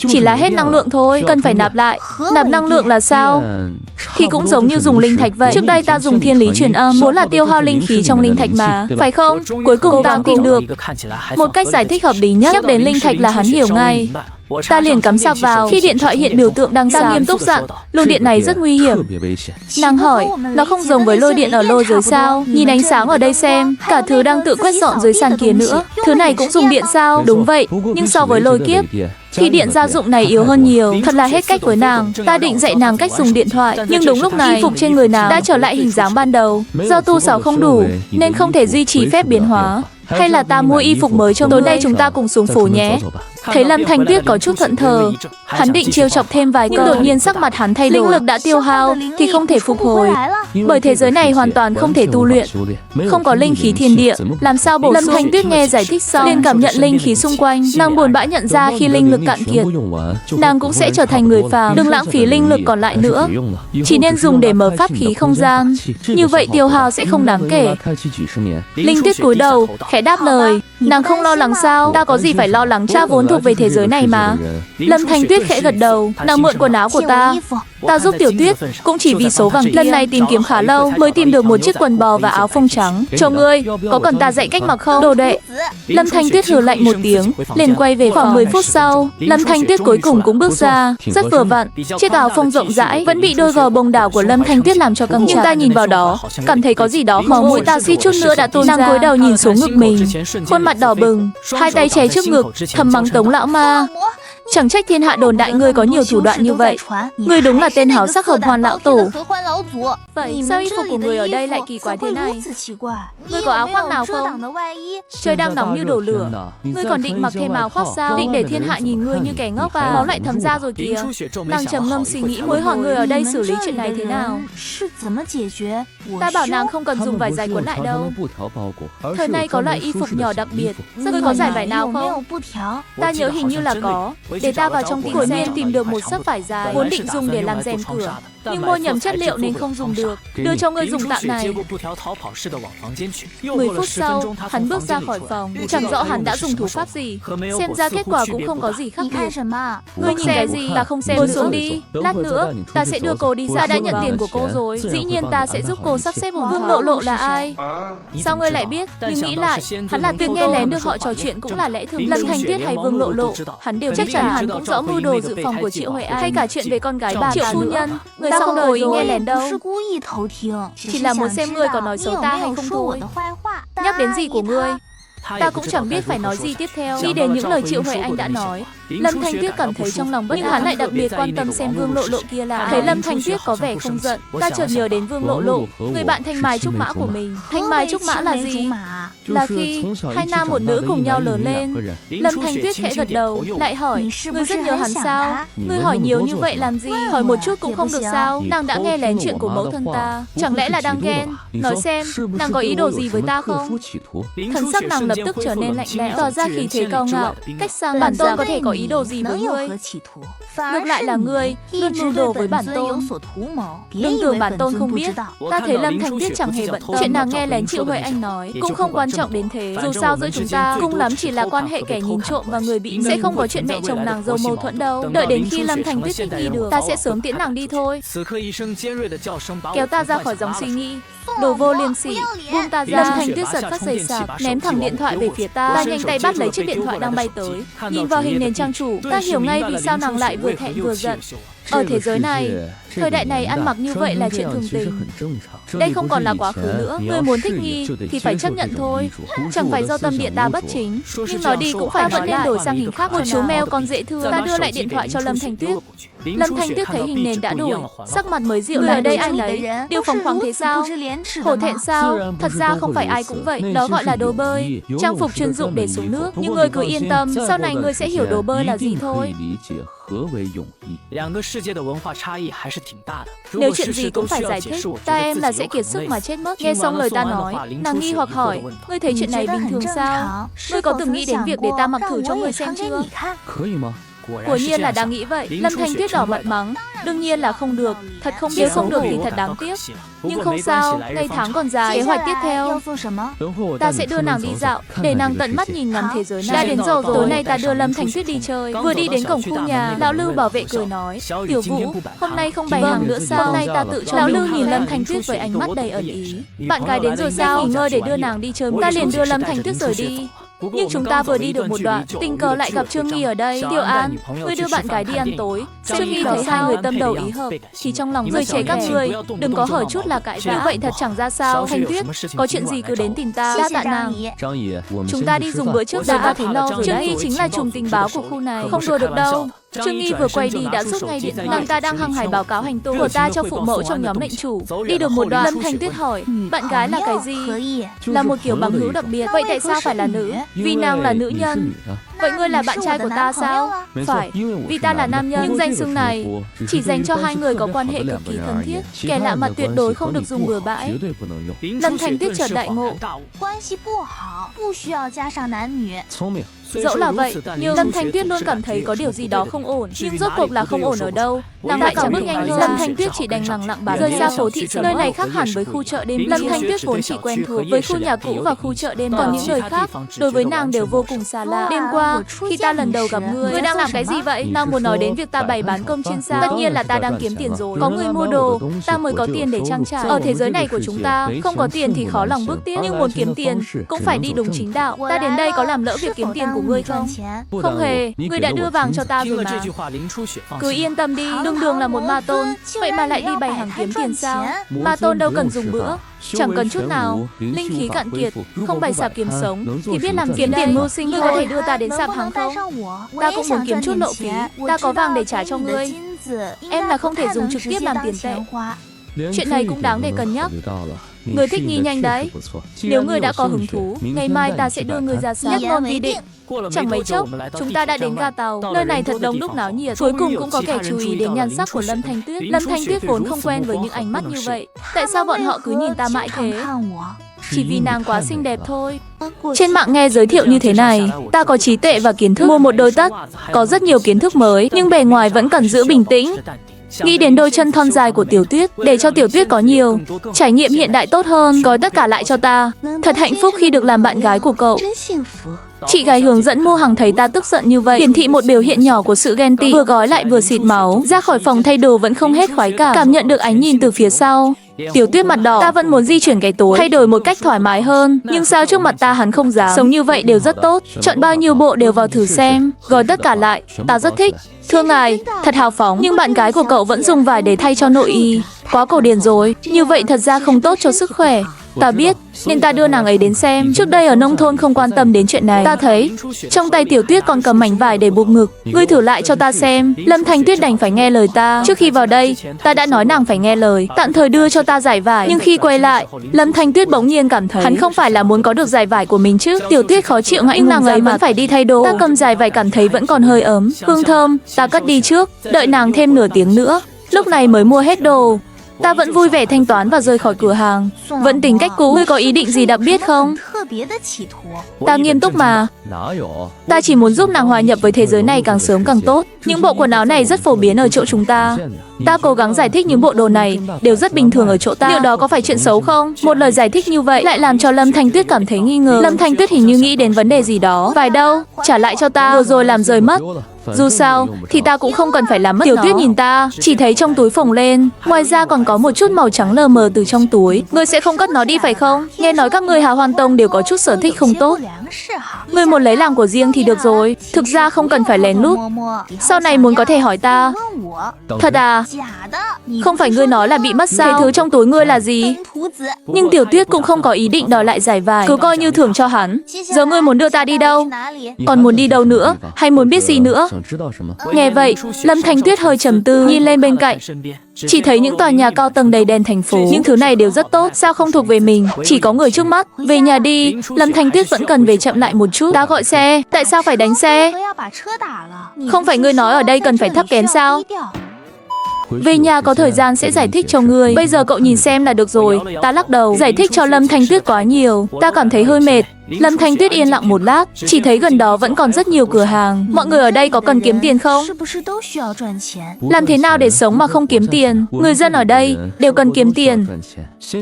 Chỉ là hết năng lượng thôi, cần phải nạp lại. Nạp năng lượng là sao? Thì cũng giống như dùng linh thạch vậy. Trước đây ta dùng thiên lý truyền âm, muốn là tiêu hao linh khí trong linh thạch mà, phải không? Cuối cùng ta tìm được một cách giải thích hợp lý nhất. Nhắc đến linh thạch là hắn hiểu ngay. Ta liền cắm sạc vào. Khi điện thoại hiện biểu tượng đang sáng, ta nghiêm túc dặn, luồng điện này rất nguy hiểm. Nàng hỏi, nó không giống với lôi điện ở lôi giới sao? Nhìn ánh sáng ở đây xem, cả thứ đang tự quét dọn dưới sàn kia nữa. Thứ này cũng dùng điện sao? Đúng vậy, nhưng so với lôi kiếp thì điện gia dụng này yếu hơn nhiều. Thật là hết cách với nàng. Ta định dạy nàng cách dùng điện thoại, nhưng đúng lúc này y phục trên người nàng đã trở lại hình dáng ban đầu. Do tu sảo không đủ nên không thể duy trì phép biến hóa. Hay là ta mua y phục mới cho tối nay chúng ta cùng xuống phố nhé. Thấy Lâm Thành Tuyết có chút thẫn thờ, hắn định trêu chọc thêm vài câu, nhưng đột nhiên sắc mặt hắn thay đổi. Linh lực đã tiêu hao thì không thể phục hồi, bởi thế giới này hoàn toàn không thể tu luyện, không có linh khí thiên địa, làm sao bổ sung? Lâm Thành Tuyết nghe giải thích xong, liền cảm nhận linh khí xung quanh. Nàng buồn bã nhận ra khi linh lực cạn kiệt, nàng cũng sẽ trở thành người phàm. Đừng lãng phí linh lực còn lại nữa, chỉ nên dùng để mở pháp khí không gian. Như vậy tiêu hao sẽ không đáng kể. Linh Tuyết cúi đầu, khẽ đáp lời. Nàng không lo lắng sao? Ta có gì phải lo lắng, cha vốn thuộc về thế giới này mà. Lâm Thành Tuyết khẽ gật đầu. Nàng mượn quần áo của ta. Ta giúp Tiểu Tuyết cũng chỉ vì số vàng kia. Lần này tìm kiếm khá lâu mới tìm được một chiếc quần bò và áo phông trắng. Cho ngươi, có cần ta dạy cách mặc không? Đồ đệ. Lâm Thanh Tuyết hừ lạnh một tiếng, liền quay về. Khoảng 10 phút sau, Lâm Thanh Tuyết cuối cùng cũng bước ra, rất vừa vặn. Chiếc áo phông rộng rãi vẫn bị đôi gò bông đảo của Lâm Thanh Tuyết làm cho căng chặt. Nhưng ta nhìn vào đó, cảm thấy có gì đó máu mũi ta suýt chút nữa đã tuôn ra. Nàng cúi đầu nhìn xuống ngực mình, khuôn mặt đỏ bừng, hai tay che trước ngực, thầm mắng Tống lão ma. Chẳng trách thiên hạ đồn đại ngươi có nhiều thủ đoạn như vậy. Ngươi đúng là tên háo sắc hợp hoàn lão tổ. Vậy sao y phục của người ở đây lại kỳ quái thế này? Ngươi có áo khoác nào không? Trời đang nóng như đổ lửa. Ngươi còn định mặc thêm áo khoác sao? Định để thiên hạ nhìn ngươi như kẻ ngốc à? Máu lại thấm ra rồi kìa. Nàng trầm ngâm suy nghĩ mới hỏi ngươi ở đây xử lý chuyện này thế nào. Ta bảo nàng không cần dùng vải dày quấn lại đâu. Thời nay có loại y phục nhỏ đặc biệt. Ngươi có giải vải nào không? Ta nhớ hình như là có. Để ta vào trong Của Miên tìm được một xấp vải dài, vốn định dùng để làm rèm cửa, nhưng mua nhầm chất liệu nên không dùng được. Đưa cho ngươi dùng tạm này. 10 phút sau, hắn bước ra khỏi phòng. Chẳng rõ hắn đã dùng thủ pháp gì. Xem ra kết quả cũng không có gì khác biệt. Ngươi nhìn cái gì? Ta không xem. Ngồi xuống đi. Lát nữa, ta sẽ đưa cô đi ra. Ta đã nhận tiền của cô rồi. Dĩ nhiên ta sẽ giúp cô sắp xếp một Vương Lộ Lộ là ai? Sao ngươi lại biết? Nhưng nghĩ lại, hắn là việc nghe lén được họ trò chuyện cũng là lẽ thường. Lâm Thanh Tuyết hay Vương Lộ Lộ, hắn đều chắc chắn. Hắn cũng rõ mưu đồ dự phòng của Triệu Huệ An, hay cả chuyện về con gái bà Triệu phu nhân. Người ta không cố ý nghe lén đâu. Chỉ là muốn xem ngươi có nói xấu ta hay không thôi. Nhắc đến gì của ngươi? Ta cũng chẳng biết phải nói gì tiếp theo. Nghĩ đến những lời Triệu Huệ Anh đã nói, Lâm Thanh Tuyết cảm thấy trong lòng bất an. Nhưng hắn lại đặc biệt quan tâm xem Vương Lộ Lộ kia là ai. Thấy Lâm Thanh Tuyết có vẻ không giận, ta chợt nhớ đến Vương Lộ Lộ, người bạn thanh mai trúc mã của mình. Thanh mai trúc mã là gì? Là khi hai nam một nữ cùng nhau lớn lên. Lâm Thanh Tuyết khẽ gật đầu, lại hỏi, ngươi rất nhớ hắn sao? Ngươi hỏi nhiều như vậy làm gì? Hỏi một chút cũng không được sao? Nàng đã nghe lén chuyện của mẫu thân ta, chẳng lẽ là đang ghen? Nói xem, nàng có ý đồ gì với ta không? Thần sắc nàng lập tức trở nên lạnh lẽo, tỏ ra khí thế cao ngạo. Cách sang bản tôn có thể có ý đồ gì với ngươi? Ngược lại là ngươi luôn mưu đồ với bản tôn. Đừng tưởng bản tôn không biết. Ta thấy Lâm Thanh Tuyết chẳng hề bận tâm. Chuyện nàng nghe lén Triệu Huệ Anh nói cũng không quan trọng đến thế. Dù sao giữa chúng ta cũng lắm chỉ là quan hệ kẻ nhìn trộm và người bị sẽ không có chuyện mẹ chồng nàng dâu mâu thuẫn đâu. Đợi đến khi Lâm Thanh Tuyết thích nghi được, ta sẽ sớm tiễn nàng đi thôi. Kéo ta ra khỏi dòng suy nghĩ. Đồ vô liêm sỉ, buông ta ra. Lâm Thanh Tuyết giật phát giày sạc, ném thẳng điện thoại về phía ta. Ta nhanh tay bắt lấy chiếc điện thoại đang bay tới. Nhìn vào hình nền trang chủ, ta hiểu ngay vì sao nàng lại vừa thẹn vừa giận. Ở thế giới này, thời đại này ăn mặc như vậy là chuyện thường tình. Đây không còn là quá khứ nữa. Ngươi muốn thích nghi thì phải chấp nhận thôi. Chẳng phải do tâm địa ta bất chính, nhưng nói đi cũng phải nói lại. Đổi sang hình khác. Một chú mèo con dễ thương. Ta đưa lại điện thoại cho Lâm Thanh Tuyết. Lâm Thanh Tuyết thấy hình nền đã đổi, sắc mặt mới dịu lại. Đây anh ấy điều phóng khoáng thế sao? Hổ thẹn sao? Thật ra không phải ai cũng vậy. Đó gọi là đồ bơi, trang phục chuyên dụng để xuống nước. Nhưng ngươi cứ yên tâm, sau này ngươi sẽ hiểu đồ bơi là gì thôi. Nếu chuyện gì cũng phải giải thích, ta em là sẽ kiệt sức mà chết mất. Nghe xong lời ta nói, nàng nghi hoặc hỏi, ngươi thấy chuyện này bình thường sao? Ngươi có từng nghĩ đến việc để ta mặc thử cho ngươi xem chưa? Quả nhiên là đang nghĩ vậy. Lâm Thanh Tuyết đỏ mặt mắng, đương nhiên là không được. Thật không biết, không được thì thật đáng tiếc. Nhưng không sao, ngày tháng còn dài. Kế hoạch tiếp theo, ta sẽ đưa nàng đi dạo, để nàng tận mắt nhìn ngắm thế giới này. Đã đến giờ rồi. Tối nay ta đưa Lâm Thanh Tuyết đi chơi. Vừa đi đến cổng khu nhà, lão Lưu bảo vệ cười nói, Tiểu Vũ, hôm nay không bày hàng nữa sao? Hôm nay ta tự cho. Lão Lưu nhìn Lâm Thanh Tuyết với ánh mắt đầy ẩn ý. Bạn gái đến rồi sao? Nghỉ ngơi để đưa nàng đi chơi. Ta liền đưa Lâm Thanh Tuyết rời đi. Nhưng chúng ta vừa đi được một đoạn, tình cờ lại gặp Trương Nghi ở đây. Tiểu An, ngươi đưa bạn gái đi ăn tối. Trương Nghi thấy hai người tâm đầu ý hợp, thì trong lòng rơi chế các ngươi, đừng có hở chút là cãi vã. Như vậy thật chẳng ra sao. Thanh Tuyết, có chuyện gì cứ đến tìm ta. Đa tạ nàng. Chúng ta đi dùng bữa trước đã. Ta thấy lo rồi. Trương Nghi chính là trùm tình báo của khu này, không đùa được đâu. Trương Nghi vừa quay đi đã rút ngay điện thoại. Nàng ta đang hăng hái báo cáo hành tung của ta cho phụ mẫu trong nhóm lệnh chủ. Đi được một đoạn, Lâm Thanh Tuyết hỏi, bạn gái là cái gì? Là một kiểu bằng hữu đặc biệt. Vậy tại sao phải là nữ? Vì nàng là nữ nhân. Vậy ngươi là bạn trai của ta sao? Phải, vì ta là nam nhân. Nhưng danh xưng này chỉ dành cho hai người có quan hệ cực kỳ thân thiết. Kẻ lạ mặt tuyệt đối không được dùng bừa bãi. Lâm Thanh Tuyết chợt đại ngộ. Dẫu là vậy, nhưng Lâm Thanh Tuyết luôn cảm thấy có điều gì đó không ổn. Nhưng rốt cuộc là không ổn ở đâu? Nàng lại chẳng bước nhanh hơn. Lâm Thanh Tuyết chỉ đành lặng lặng bám rơi ra phố thị sở. Nơi này khác hẳn với khu chợ đêm. Lâm Thanh Tuyết vốn chỉ quen thuộc với khu nhà cũ và khu chợ đêm, còn những người khác đối với nàng đều vô cùng xa lạ. Đêm qua ta, khi ta lần đầu gặp ngươi đang làm cái gì vậy? Ta muốn nói đến việc ta bày bán công trên sao. Tất nhiên là ta đang kiếm tiền rồi. Có người mua đồ, ta mới có tiền để trang trải. Ở thế giới này của chúng ta, không có tiền thì khó lòng bước tiếp. Nhưng muốn kiếm tiền, cũng phải đi đúng chính đạo. Ta đến đây có làm lỡ việc kiếm tiền của ngươi không? Không hề, ngươi đã đưa vàng cho ta rồi mà. Cứ yên tâm đi, đường đường là một ma tôn, vậy mà lại đi bày hàng kiếm tiền sao? Ma tôn đâu cần dùng bữa, chẳng cần chút nào. Linh khí cạn kiệt, không bày sạp kiếm sống, thì biết làm kiếm tiền mưu sinh. Ngươi có thể đưa ta đến sạp hàng không? Ta cũng muốn kiếm chút lộ phí, ta có vàng để trả cho ngươi. Em là không thể dùng trực tiếp làm tiền tệ. Chuyện này cũng đáng để cân nhắc. Người thích nghi nhanh đấy. Nếu người đã có hứng thú, ngày mai ta sẽ đưa người ra sạp. Nhất ngôn vi định. Chẳng mấy chốc, chúng ta đã đến ga tàu. Nơi này thật đông đúc náo nhiệt. Cuối cùng cũng có kẻ chú ý đến nhan sắc của Lâm Thanh Tuyết. Lâm Thanh Tuyết vốn không quen với những ánh mắt như vậy. Tại sao bọn họ cứ nhìn ta mãi thế? Chỉ vì nàng quá xinh đẹp thôi. Trên mạng nghe giới thiệu như thế này, ta có trí tuệ và kiến thức, mua một đôi tất, có rất nhiều kiến thức mới, nhưng bề ngoài vẫn cần giữ bình tĩnh. Nghĩ đến đôi chân thon dài của Tiểu Tuyết, để cho Tiểu Tuyết có nhiều trải nghiệm hiện đại tốt hơn, gói tất cả lại cho ta. Thật hạnh phúc khi được làm bạn gái của cậu. Chị gái hướng dẫn mua hàng thấy ta tức giận như vậy, hiển thị một biểu hiện nhỏ của sự ghen tị, vừa gói lại vừa xịt máu. Ra khỏi phòng thay đồ vẫn không hết khoái cảm nhận được ánh nhìn từ phía sau. Tiểu Tuyết mặt đỏ, ta vẫn muốn di chuyển cái tối, thay đổi một cách thoải mái hơn, nhưng sao trước mặt ta hắn không dám. Sống như vậy đều rất tốt, chọn bao nhiêu bộ đều vào thử xem, gói tất cả lại, ta rất thích. Thưa ngài, thật hào phóng, nhưng bạn gái của cậu vẫn dùng vải để thay cho nội y, quá cổ điển rồi, như vậy thật ra không tốt cho sức khỏe. Ta biết, nên ta đưa nàng ấy đến xem. Trước đây ở nông thôn không quan tâm đến chuyện này. Ta thấy, trong tay Tiểu Tuyết còn cầm mảnh vải để buộc ngực. Ngươi thử lại cho ta xem. Lâm Thanh Tuyết đành phải nghe lời ta. Trước khi vào đây, ta đã nói nàng phải nghe lời, tạm thời đưa cho ta giải vải. Nhưng khi quay lại, Lâm Thanh Tuyết bỗng nhiên cảm thấy hắn không phải là muốn có được giải vải của mình chứ. Tiểu Tuyết khó chịu ngại, nàng ấy vẫn phải đi thay đồ. Ta cầm giải vải cảm thấy vẫn còn hơi ấm, hương thơm. Ta cất đi trước, đợi nàng thêm nửa tiếng nữa, lúc này mới mua hết đồ. Ta vẫn vui vẻ thanh toán và rời khỏi cửa hàng. Vẫn tính cách cũ. Ngươi có ý định gì đặc biệt không? Ta nghiêm túc mà. Ta chỉ muốn giúp nàng hòa nhập với thế giới này càng sớm càng tốt. Những bộ quần áo này rất phổ biến ở chỗ chúng ta. Ta cố gắng giải thích những bộ đồ này đều rất bình thường ở chỗ ta. Điều đó có phải chuyện xấu không? Một lời giải thích như vậy lại làm cho Lâm Thanh Tuyết cảm thấy nghi ngờ. Lâm Thanh Tuyết hình như nghĩ đến vấn đề gì đó. Vải đâu? Trả lại cho ta. Vừa rồi làm rơi mất. Dù sao, thì ta cũng không cần phải làm mất. Tiểu Tuyết nhìn ta, chỉ thấy trong túi phồng lên. Ngoài ra còn có một chút màu trắng lờ mờ từ trong túi. Ngươi sẽ không cất nó đi phải không? Nghe nói các ngươi Hà Hoan Tông đều có chút sở thích không tốt. Ngươi muốn lấy làm của riêng thì được rồi. Thực ra không cần phải lén lút. Sau này muốn có thể hỏi ta. Thật à? Không phải ngươi nói là bị mất sao? Thế thứ trong túi ngươi là gì? Nhưng Tiểu Tuyết cũng không có ý định đòi lại giải vải, cứ coi như thưởng cho hắn. Giờ ngươi muốn đưa ta đi đâu? Còn muốn đi đâu nữa? Hay muốn biết gì nữa? Nghe vậy, Lâm Thanh Tuyết hơi trầm tư, nhìn lên bên cạnh. Chỉ thấy những tòa nhà cao tầng đầy đèn thành phố. Những thứ này đều rất tốt, sao không thuộc về mình? Chỉ có người trước mắt. Về nhà đi. Lâm Thanh Tuyết vẫn cần về chậm lại một chút. Ta gọi xe. Tại sao phải đánh xe? Không phải ngươi nói ở đây cần phải thắp kén sao? Về nhà có thời gian sẽ giải thích cho ngươi. Bây giờ cậu nhìn xem là được rồi. Ta lắc đầu. Giải thích cho Lâm Thanh Tuyết quá nhiều, ta cảm thấy hơi mệt. Lâm Thanh Tuyết yên lặng một lát, chỉ thấy gần đó vẫn còn rất nhiều cửa hàng. Mọi người ở đây có cần kiếm tiền không? Làm thế nào để sống mà không kiếm tiền? Người dân ở đây đều cần kiếm tiền.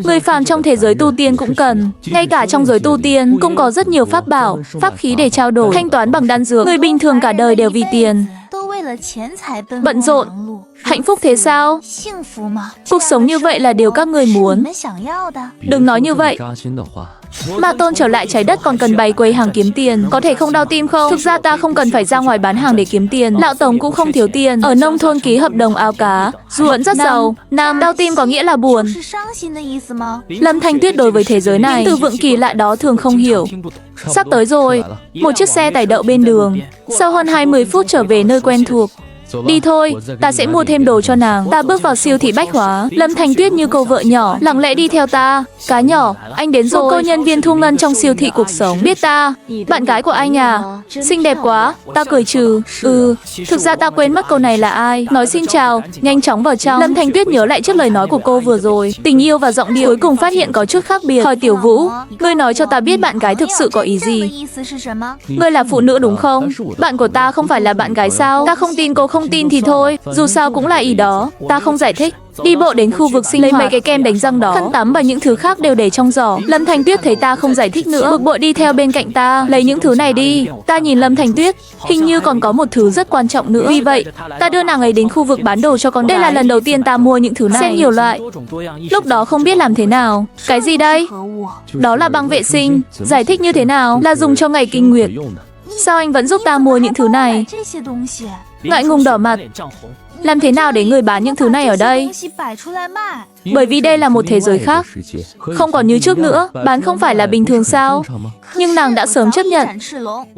Người phàm trong thế giới tu tiên cũng cần. Ngay cả trong giới tu tiên cũng có rất nhiều pháp bảo, pháp khí để trao đổi, thanh toán bằng đan dược. Người bình thường cả đời đều vì tiền. Bận rộn, hạnh phúc thế sao? Cuộc sống như vậy là điều các người muốn. Đừng nói như vậy. Ma tôn trở lại trái đất còn cần bày quầy hàng kiếm tiền, có thể không đau tim không? Thực ra ta không cần phải ra ngoài bán hàng để kiếm tiền. Lão tổng cũng không thiếu tiền. Ở nông thôn ký hợp đồng áo cá, dù vẫn rất giàu. Nam, đau tim có nghĩa là buồn. Lâm Thanh Tuyết đối với thế giới này, những từ vựng kỳ lạ đó thường không hiểu. Sắp tới rồi. Một chiếc xe tải đậu bên đường. Sau hơn 20 phút trở về nơi quen thuộc. Đi thôi, ta sẽ mua thêm đồ cho nàng. Ta bước vào siêu thị bách hóa. Lâm Thanh Tuyết như cô vợ nhỏ, lặng lẽ đi theo ta. Cá nhỏ, anh đến rồi. Một cô nhân viên thu ngân trong siêu thị cuộc sống. Biết ta, bạn gái của anh à? Xinh đẹp quá. Ta cười trừ. Thực ra ta quên mất cô này là ai. Nói xin chào, nhanh chóng vào trong. Lâm Thanh Tuyết nhớ lại trước lời nói của cô vừa rồi. Tình yêu và giọng điệu cuối cùng phát hiện có chút khác biệt. Hỏi Tiểu Vũ, ngươi nói cho ta biết bạn gái thực sự có ý gì? Ngươi là phụ nữ đúng không? Bạn của ta không phải là bạn gái sao? Ta không tin cô không Không tin thì thôi, dù sao cũng là ý đó. Ta không giải thích. Đi bộ đến khu vực sinh hoạt, lấy mấy cái kem đánh răng đó, khăn tắm và những thứ khác đều để trong giỏ. Lâm Thanh Tuyết thấy ta không giải thích nữa, bực bội đi theo bên cạnh ta. Lấy những thứ này đi. Ta nhìn Lâm Thanh Tuyết, hình như còn có một thứ rất quan trọng nữa. Vì vậy, ta đưa nàng ấy đến khu vực bán đồ cho con gái. Đây là lần đầu tiên ta mua những thứ này, xem nhiều loại. Lúc đó không biết làm thế nào. Cái gì đây? Đó là băng vệ sinh. Giải thích như thế nào? Là dùng cho ngày kinh nguyệt. Sao anh vẫn giúp ta mua những thứ này? Ngại ngùng đỏ mặt. Làm thế nào để người bán những thứ này ở đây? Bởi vì đây là một thế giới khác, không còn như trước nữa. Bán không phải là bình thường sao? Nhưng nàng đã sớm chấp nhận.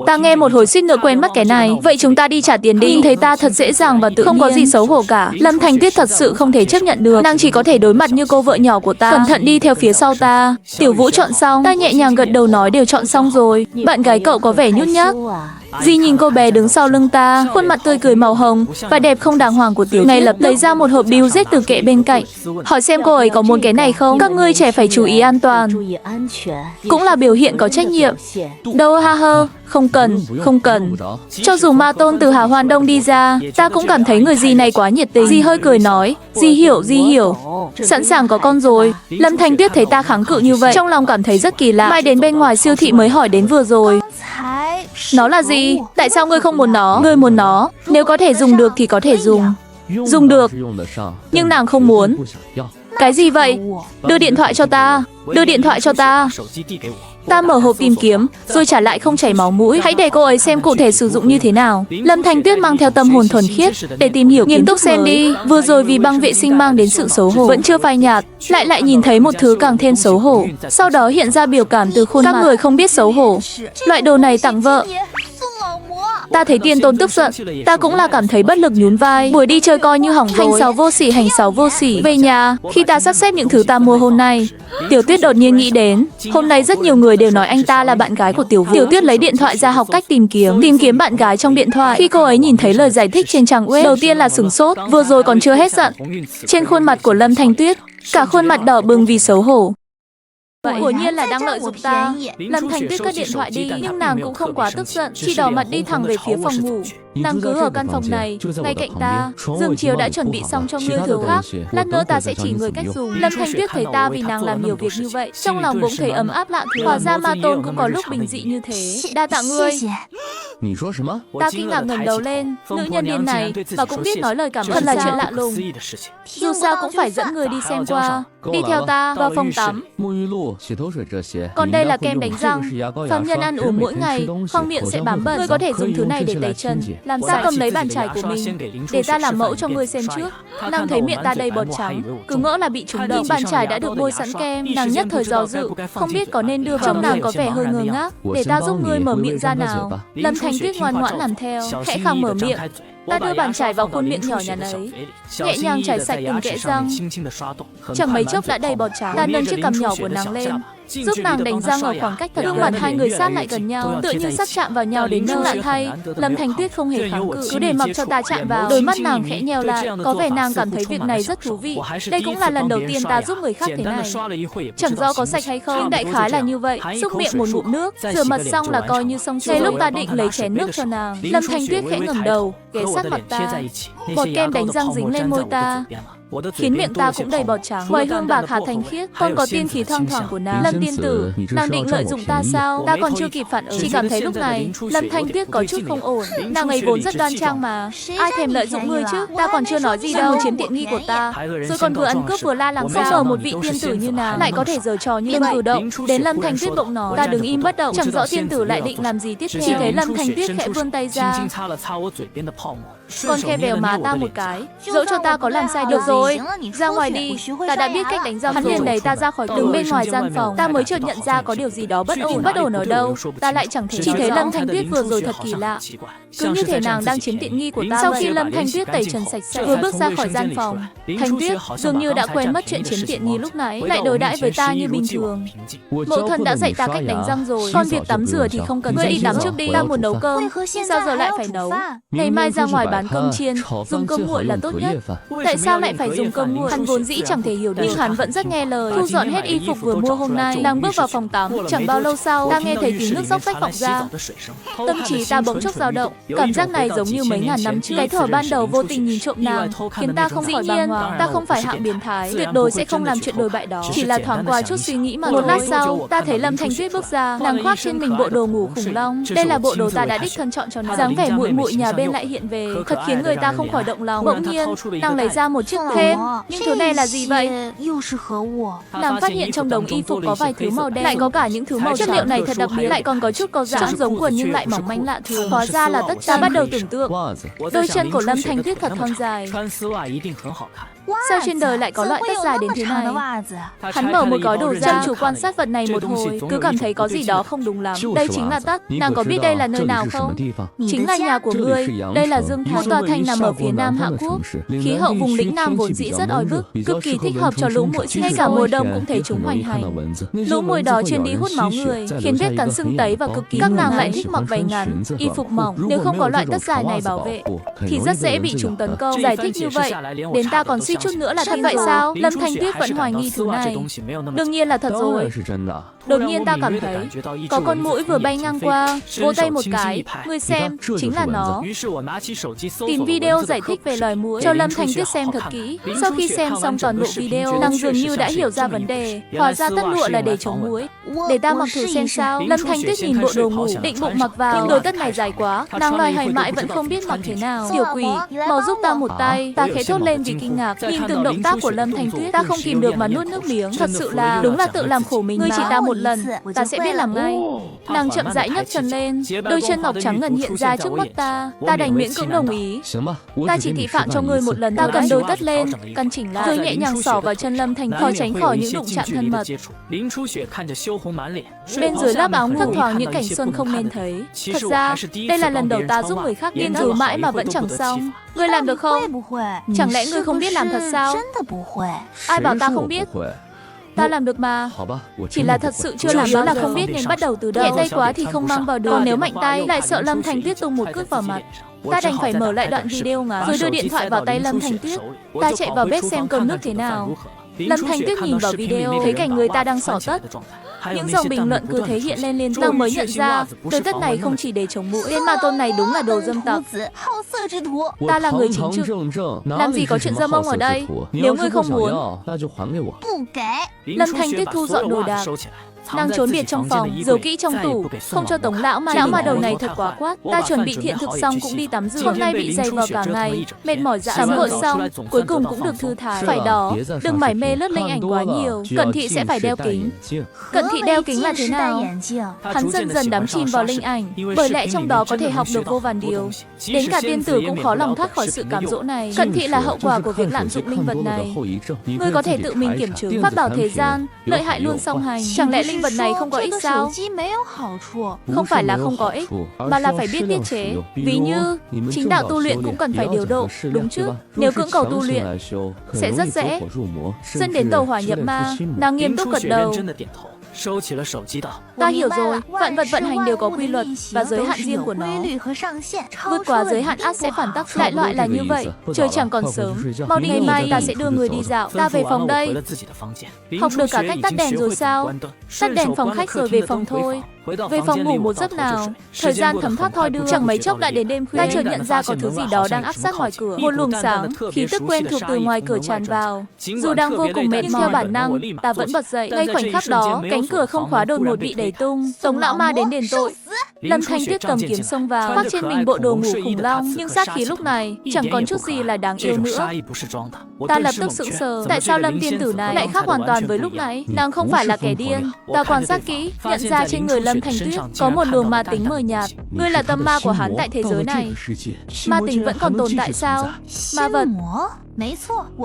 Ta nghe một hồi suýt nữa quên mất cái này. Vậy chúng ta đi trả tiền đi. Nhìn thấy ta thật dễ dàng và tự nhiên, không có gì xấu hổ cả. Lâm Thanh Tuyết thật sự không thể chấp nhận được. Nàng chỉ có thể đối mặt như cô vợ nhỏ của ta, cẩn thận đi theo phía sau ta. Tiểu Vũ chọn xong. Ta nhẹ nhàng gật đầu nói đều chọn xong rồi. Bạn gái cậu có vẻ nhút nhát. Di nhìn cô bé đứng sau lưng ta, khuôn mặt tươi cười màu hồng và đẹp không đàng hoàng của Tiểu Tuyết. Ngay lập lấy ra một hộp bill từ kệ bên cạnh, hỏi xem cô ấy có muốn cái này không. Các ngươi trẻ phải chú ý an toàn, cũng là biểu hiện có trách nhiệm. Đâu ha hơ, không cần, không cần. Cho dù Ma Tôn từ Hà Hoan Đông đi ra, ta cũng cảm thấy người Di này quá nhiệt tình. Di hơi cười nói, Di hiểu, Di hiểu. Sẵn sàng có con rồi. Lâm Thanh Tuyết thấy ta kháng cự như vậy, trong lòng cảm thấy rất kỳ lạ. Mai đến bên ngoài siêu thị mới hỏi đến vừa rồi. Nó là gì? Tại sao ngươi không muốn nó? Ngươi muốn nó. Nếu có thể dùng được thì có thể dùng. Dùng được. Nhưng nàng không muốn. Cái gì vậy? Đưa điện thoại cho ta. Đưa điện thoại cho ta. Ta mở hộp tìm kiếm, rồi trả lại không chảy máu mũi. Hãy để cô ấy xem cụ thể sử dụng như thế nào. Lâm Thanh Tuyết mang theo tâm hồn thuần khiết để tìm hiểu. Nghiêm túc xem đi. Vừa rồi vì băng vệ sinh mang đến sự xấu hổ, vẫn chưa phai nhạt, lại nhìn thấy một thứ càng thêm xấu hổ. Sau đó hiện ra biểu cảm từ khuôn mặt. Các người không biết xấu hổ. Loại đồ này tặng vợ. Ta thấy Tiên Tôn tức giận, ta cũng là cảm thấy bất lực nhún vai. Buổi đi chơi coi như hỏng rồi. Hành sáu vô sỉ, hành sáu vô sỉ. Về nhà, khi ta sắp xếp những thứ ta mua hôm nay, Tiểu Tuyết đột nhiên nghĩ đến, hôm nay rất nhiều người đều nói anh ta là bạn gái của Tiểu Vũ. Tiểu Tuyết lấy điện thoại ra học cách tìm kiếm bạn gái trong điện thoại. Khi cô ấy nhìn thấy lời giải thích trên trang web, đầu tiên là sửng sốt, vừa rồi còn chưa hết giận. Trên khuôn mặt của Lâm Thanh Tuyết, cả khuôn mặt đỏ bừng vì xấu hổ. Quả nhiên là đang lợi dụng ta. Lâm Thanh Tuyết cất điện thoại đi, nhưng nàng cũng không quá tức giận, chỉ đỏ mặt đi thẳng về phía phòng ngủ. Nàng cứ ở căn phòng này, ngay cạnh ta. Giường chiếu đã chuẩn bị xong cho ngươi thứ khác. Lát nữa ta sẽ chỉ người cách dùng. Lâm Thanh Tuyết thấy ta vì nàng làm nhiều việc như vậy, trong lòng bỗng thấy ấm áp lạ thường. Hóa ra Ma Tôn cũng có lúc bình dị như thế. Đa tạ ngươi. Ta kinh ngạc ngẩng đầu lên. Nữ nhân điên này mà cũng biết nói lời cảm ơn, thật là chuyện lạ lùng. Dù sao cũng phải dẫn người đi xem qua. Đi theo ta vào phòng tắm. Còn đây là kem đánh răng. Phạm nhân ăn uống mỗi ngày, khoang miệng sẽ bám bẩn. Ngươi có thể dùng thứ này để tẩy trần. Làm sao cầm lấy bàn chải của mình, để ta làm mẫu cho ngươi xem trước. Nàng thấy miệng ta đầy bọt trắng, cứ ngỡ là bị trúng độc. Bàn chải đã được bôi sẵn kem, nàng nhất thời do dự, không biết có nên đưa vào. Trông nàng có vẻ hơi ngơ ngác. Để ta giúp ngươi mở miệng ra nào. Lâm Thanh Tuyết ngoan ngoãn làm theo, khẽ khàng mở miệng. Ta đưa bàn chải vào khuôn miệng nhỏ nhắn ấy, nhẹ nhàng chải sạch từng kẽ răng. Chẳng mấy chốc đã đầy bọt trắng. Ta nâng chiếc cằm nhỏ của nàng lên, giúp nàng đánh răng ở khoảng cách thật gần. Gương mặt hai người sát lại gần nhau, tựa như sắp chạm vào nhau đến nơi. Lạ thay, Lâm Thanh Tuyết không hề kháng cự, cứ để mặc cho ta chạm vào. Đôi mắt nàng khẽ nheo lại, có vẻ nàng cảm thấy việc này rất thú vị. Đây cũng là lần đầu tiên ta giúp người khác thế này. Chẳng rõ có sạch hay không, nhưng đại khái là như vậy. Xúc miệng một ngụm nước, rửa mặt xong là coi như xong xuôi. Ngay lúc ta định lấy chén nước cho nàng, Lâm Thanh Tuyết khẽ ngẩng đầu, ghé sát mặt ta. Bọt kem đánh răng dính lên môi ta, khiến miệng ta cũng đầy bọt trắng. Ngoài hương bạc hà thành khiết, còn có tiên khí thoang thoảng của nàng. Lâm tiên tử, nàng định lợi dụng ta sao? Ta còn chưa kịp phản ứng, chỉ cảm thấy lúc này Lâm Thanh Tuyết có chút không ổn. Nàng ấy vốn rất đoan trang mà, ai thèm lợi dụng ngươi chứ? Ta còn chưa nói gì đâu, chiếm tiện nghi của ta, rồi còn vừa ăn cướp vừa la làng sao? Ở một vị tiên tử như nàng lại có thể giở trò như vậy. Cử động đến Lâm Thanh Tuyết bỗng nói, ta đứng im bất động, chẳng rõ tiên tử lại định làm gì tiếp theo. Chỉ thấy Lâm Thanh Tuyết khẽ vươn tay ra, còn khe vèo má ta một cái, dẫu cho ta có làm sai. Được rồi, ra ngoài đi, ta đã biết cách đánh răng. Hắn liền đẩy ta ra khỏi đứng bên ngoài gian phòng. Ta mới chợt nhận ra có điều gì đó bất ổn. Bất ổn ở đâu? Ta lại chẳng thể. Chỉ thấy Lâm Thanh Tuyết vừa rồi thật kỳ lạ, cứ như thể nàng đang chiếm tiện nghi của ta. Sau khi Lâm Thanh Tuyết tẩy trần sạch sẽ, vừa bước ra khỏi gian phòng, Thanh Tuyết dường như đã quên mất chuyện chiếm tiện nghi lúc nãy, lại đối đãi với ta như bình thường. Mẫu thân đã dạy ta cách đánh răng rồi, còn việc tắm rửa thì không cần. Ngươi đi tắm trước đi, ta muốn nấu cơm. Nhưng sao giờ lại phải nấu? Ngày mai ra ngoài bán bán cơm chiên, dùng cơm nguội là tốt nhất. Tại sao lại phải dùng cơm nguội? Hắn vốn dĩ chẳng thể hiểu được, nhưng hắn vẫn rất nghe lời. Thu dọn hết y phục vừa mua hôm nay, đang bước vào phòng tắm. Chẳng bao lâu sau, ta nghe thấy tiếng nước róc rách vọng ra. Tâm trí ta bỗng chốc dao động, cảm giác này giống như mấy ngàn năm trước. Cái thuở ban đầu vô tình nhìn trộm nàng, khiến ta không khỏi bàng hoàng. Ta không phải hạng biến thái, tuyệt đối sẽ không làm chuyện đồi bại đó. Chỉ là thoáng qua chút suy nghĩ mà thôi. Một lát sau, ta thấy Lâm Thanh Tuyết bước ra, nàng khoác trên mình bộ đồ ngủ khủng long. Đây là bộ đồ ta đã đích thân chọn cho nàng. Dáng vẻ muội muội nhà bên lại hiện về, thật khiến người ta không khỏi động lòng. Bỗng nhiên, nàng lấy ra một chiếc thêm. Nhưng thứ này là gì vậy? Nàng phát hiện trong đống y phục có vài thứ màu đen, lại có cả những thứ màu trắng. Chất liệu này thật đặc biệt, lại còn có chút có dáng giống quần nhưng lại mỏng manh lạ thường. Hóa ra là tất. Ta bắt đầu tưởng tượng, đôi chân của Lâm Thanh Tuyết thật thon dài. Sao trên đời lại có loại tất dài đến thế này? Hắn mở một gói đồ ra, chăm chú quan sát vật này một hồi, cứ cảm thấy có gì đó không đúng lắm. Đây chính là tất. Nàng có biết đây là nơi nào không? Chính là nhà của ngươi. Đây là Dương Thành, một tòa thành nằm ở phía nam Hạ Quốc. Khí hậu vùng lĩnh nam vốn dĩ rất oi bức, cực kỳ thích hợp cho lũ muội. Ngay cả mùa đông cũng thấy chúng hoành hành. Lũ muội đó chuyên đi hút máu người, khiến vết cắn sưng tấy và cực kỳ. Các nàng lại thích mặc váy ngắn, y phục mỏng. Nếu không có loại tất dài này bảo vệ, thì rất dễ bị chúng tấn công. Giải thích như vậy, đến ta còn suy chút nữa là thật vậy sao? Lâm Thanh Tuyết vẫn hoài nghi thứ này. Đương nhiên là thật rồi. Đột nhiên ta cảm thấy có con muỗi vừa bay ngang qua, vỗ tay một cái. Ngươi xem, chính là nó. Tìm video giải thích về loài muỗi cho Lâm Thanh Tuyết xem thật kỹ. Sau khi xem xong toàn bộ video, nàng dường như đã hiểu ra vấn đề. Hóa ra tất lụa là để chống muỗi. Để ta mặc thử xem sao. Lâm Thanh Tuyết nhìn bộ đồ ngủ, định bụng mặc vào, nhưng đôi tất này dài quá, nàng loài hoài mãi vẫn không biết mặc thế nào. Tiểu quỷ, mau giúp ta một tay. Ta khẽ thốt lên vì kinh ngạc. Nhìn từng động tác của Lâm Thanh Tuyết, ta không kìm được mà nuốt nước miếng. Thật sự là, đúng là tự làm khổ mình. Ngươi chỉ ta một lần, ta sẽ biết làm ngay. Nàng chậm rãi nhấc chân lên, đôi chân ngọc trắng ngần hiện ra trước mắt ta. Ta đành miễn cưỡng đồng ý. Ta chỉ thị phạm cho ngươi một lần. Ta cần đôi tất lên, căn chỉnh lại, rồi nhẹ nhàng xỏ vào chân Lâm Thanh Tuyết, tránh khỏi những đụng chạm thân mật. Bên dưới lớp áo ngủ thấp thoáng những cảnh xuân không nên thấy. Thật ra, đây là lần đầu ta giúp người khác nghiên cứu mãi mà vẫn chẳng xong. Ngươi làm được không? Chẳng lẽ ngươi không biết làm thật sao? Ai bảo ta không biết? Ta làm được mà. Chỉ là thật sự chưa làm, đó là không biết nên bắt đầu từ đâu. Nhẹ tay quá thì không mang vào được, còn nếu mạnh tay lại sợ Lâm Thanh Tuyết tung một cước vào mặt. Ta đành phải mở lại đoạn video ngắn, rồi đưa điện thoại vào tay Lâm Thanh Tuyết. Ta chạy vào bếp xem cơm nước thế nào. Lâm Thanh Tuyết nhìn vào video, thấy cảnh người ta đang xỏ tất. Những dòng bình luận cứ thế hiện lên liên tục. Nàng mới nhận ra, đôi tất này không chỉ để chống muỗi, tên ma tôn này đúng là đồ dâm tặc. Ta là người chính trực, làm gì có chuyện dâm ông ở đây. Nếu ngươi không muốn. Lâm Thanh Tuyết thu dọn đồ đạc. Nàng trốn biệt trong phòng, giấu kỹ trong tủ, không cho Tống lão ma đầu này thật quá quát. Ta chuẩn bị thiện thực xong cũng đi tắm rửa. Hôm nay bị dày vò cả ngày, mệt mỏi dã rời. Tắm gội xong, cuối cùng cũng được thư thái. Phải đó, đừng mải mê lướt linh ảnh quá nhiều. Cận thị sẽ phải đeo kính. Cận thị đeo kính là thế nào? Hắn dần dần đắm chìm vào linh ảnh, bởi lẽ trong đó có thể học được vô vàn điều. Đến cả tiên tử cũng khó lòng thoát khỏi sự cám dỗ này. Cận thị là hậu quả của việc lạm dụng linh vật này. Ngươi có thể tự mình kiểm chứng. Pháp bảo thế gian, lợi hại luôn song hành. Chẳng lẽ linh vật này không có ích sao? Không phải là không có ích, mà là phải biết tiết chế. Ví như, chính đạo tu luyện cũng cần phải điều độ, đúng chứ? Nếu cưỡng cầu tu luyện, sẽ rất dễ dẫn đến tàu hỏa nhập ma. Nàng nghiêm túc gật đầu. Ta hiểu rồi, vạn vật vận hành đều có quy luật và giới hạn riêng của nó. Vượt quá giới hạn ắt sẽ phản tác. Đại loại là như vậy. Trời chẳng còn sớm, mau đi, ngày mai ta sẽ đưa người đi dạo. Ta về phòng đây. Học được cả cách tắt đèn rồi sao? Tắt đèn phòng khách rồi về phòng thôi. Về phòng ngủ một giấc nào. Thời gian thấm thoát thoi đưa, chẳng mấy chốc đã đến đêm khuya. Ta chợt nhận ra có thứ gì đó đang áp sát ngoài cửa. Một luồng sáng, khí tức quen thuộc từ ngoài cửa tràn vào. Dù đang vô cùng mệt mỏi, theo bản năng, ta vẫn bật dậy. Ngay khoảnh khắc đó, cánh cửa không khóa đột ngột bị đẩy tung. Tống lão ma đến đền tội. Lâm Thanh Tuyết cầm kiếm xông vào, khoác trên mình bộ đồ ngủ khủng long, nhưng sát khí lúc này chẳng còn chút gì là đáng yêu nữa. Ta lập tức sững sờ, tại sao Lâm tiên tử này lại khác hoàn toàn với lúc nãy? Nàng không phải là kẻ điên. Ta quan sát kỹ, nhận ra trên người Lâm Thanh Tuyết có một luồng ma tính mờ nhạt. Ngươi là tâm ma của hắn tại thế giới này. Ma tính vẫn còn tồn tại sao? Ma vật.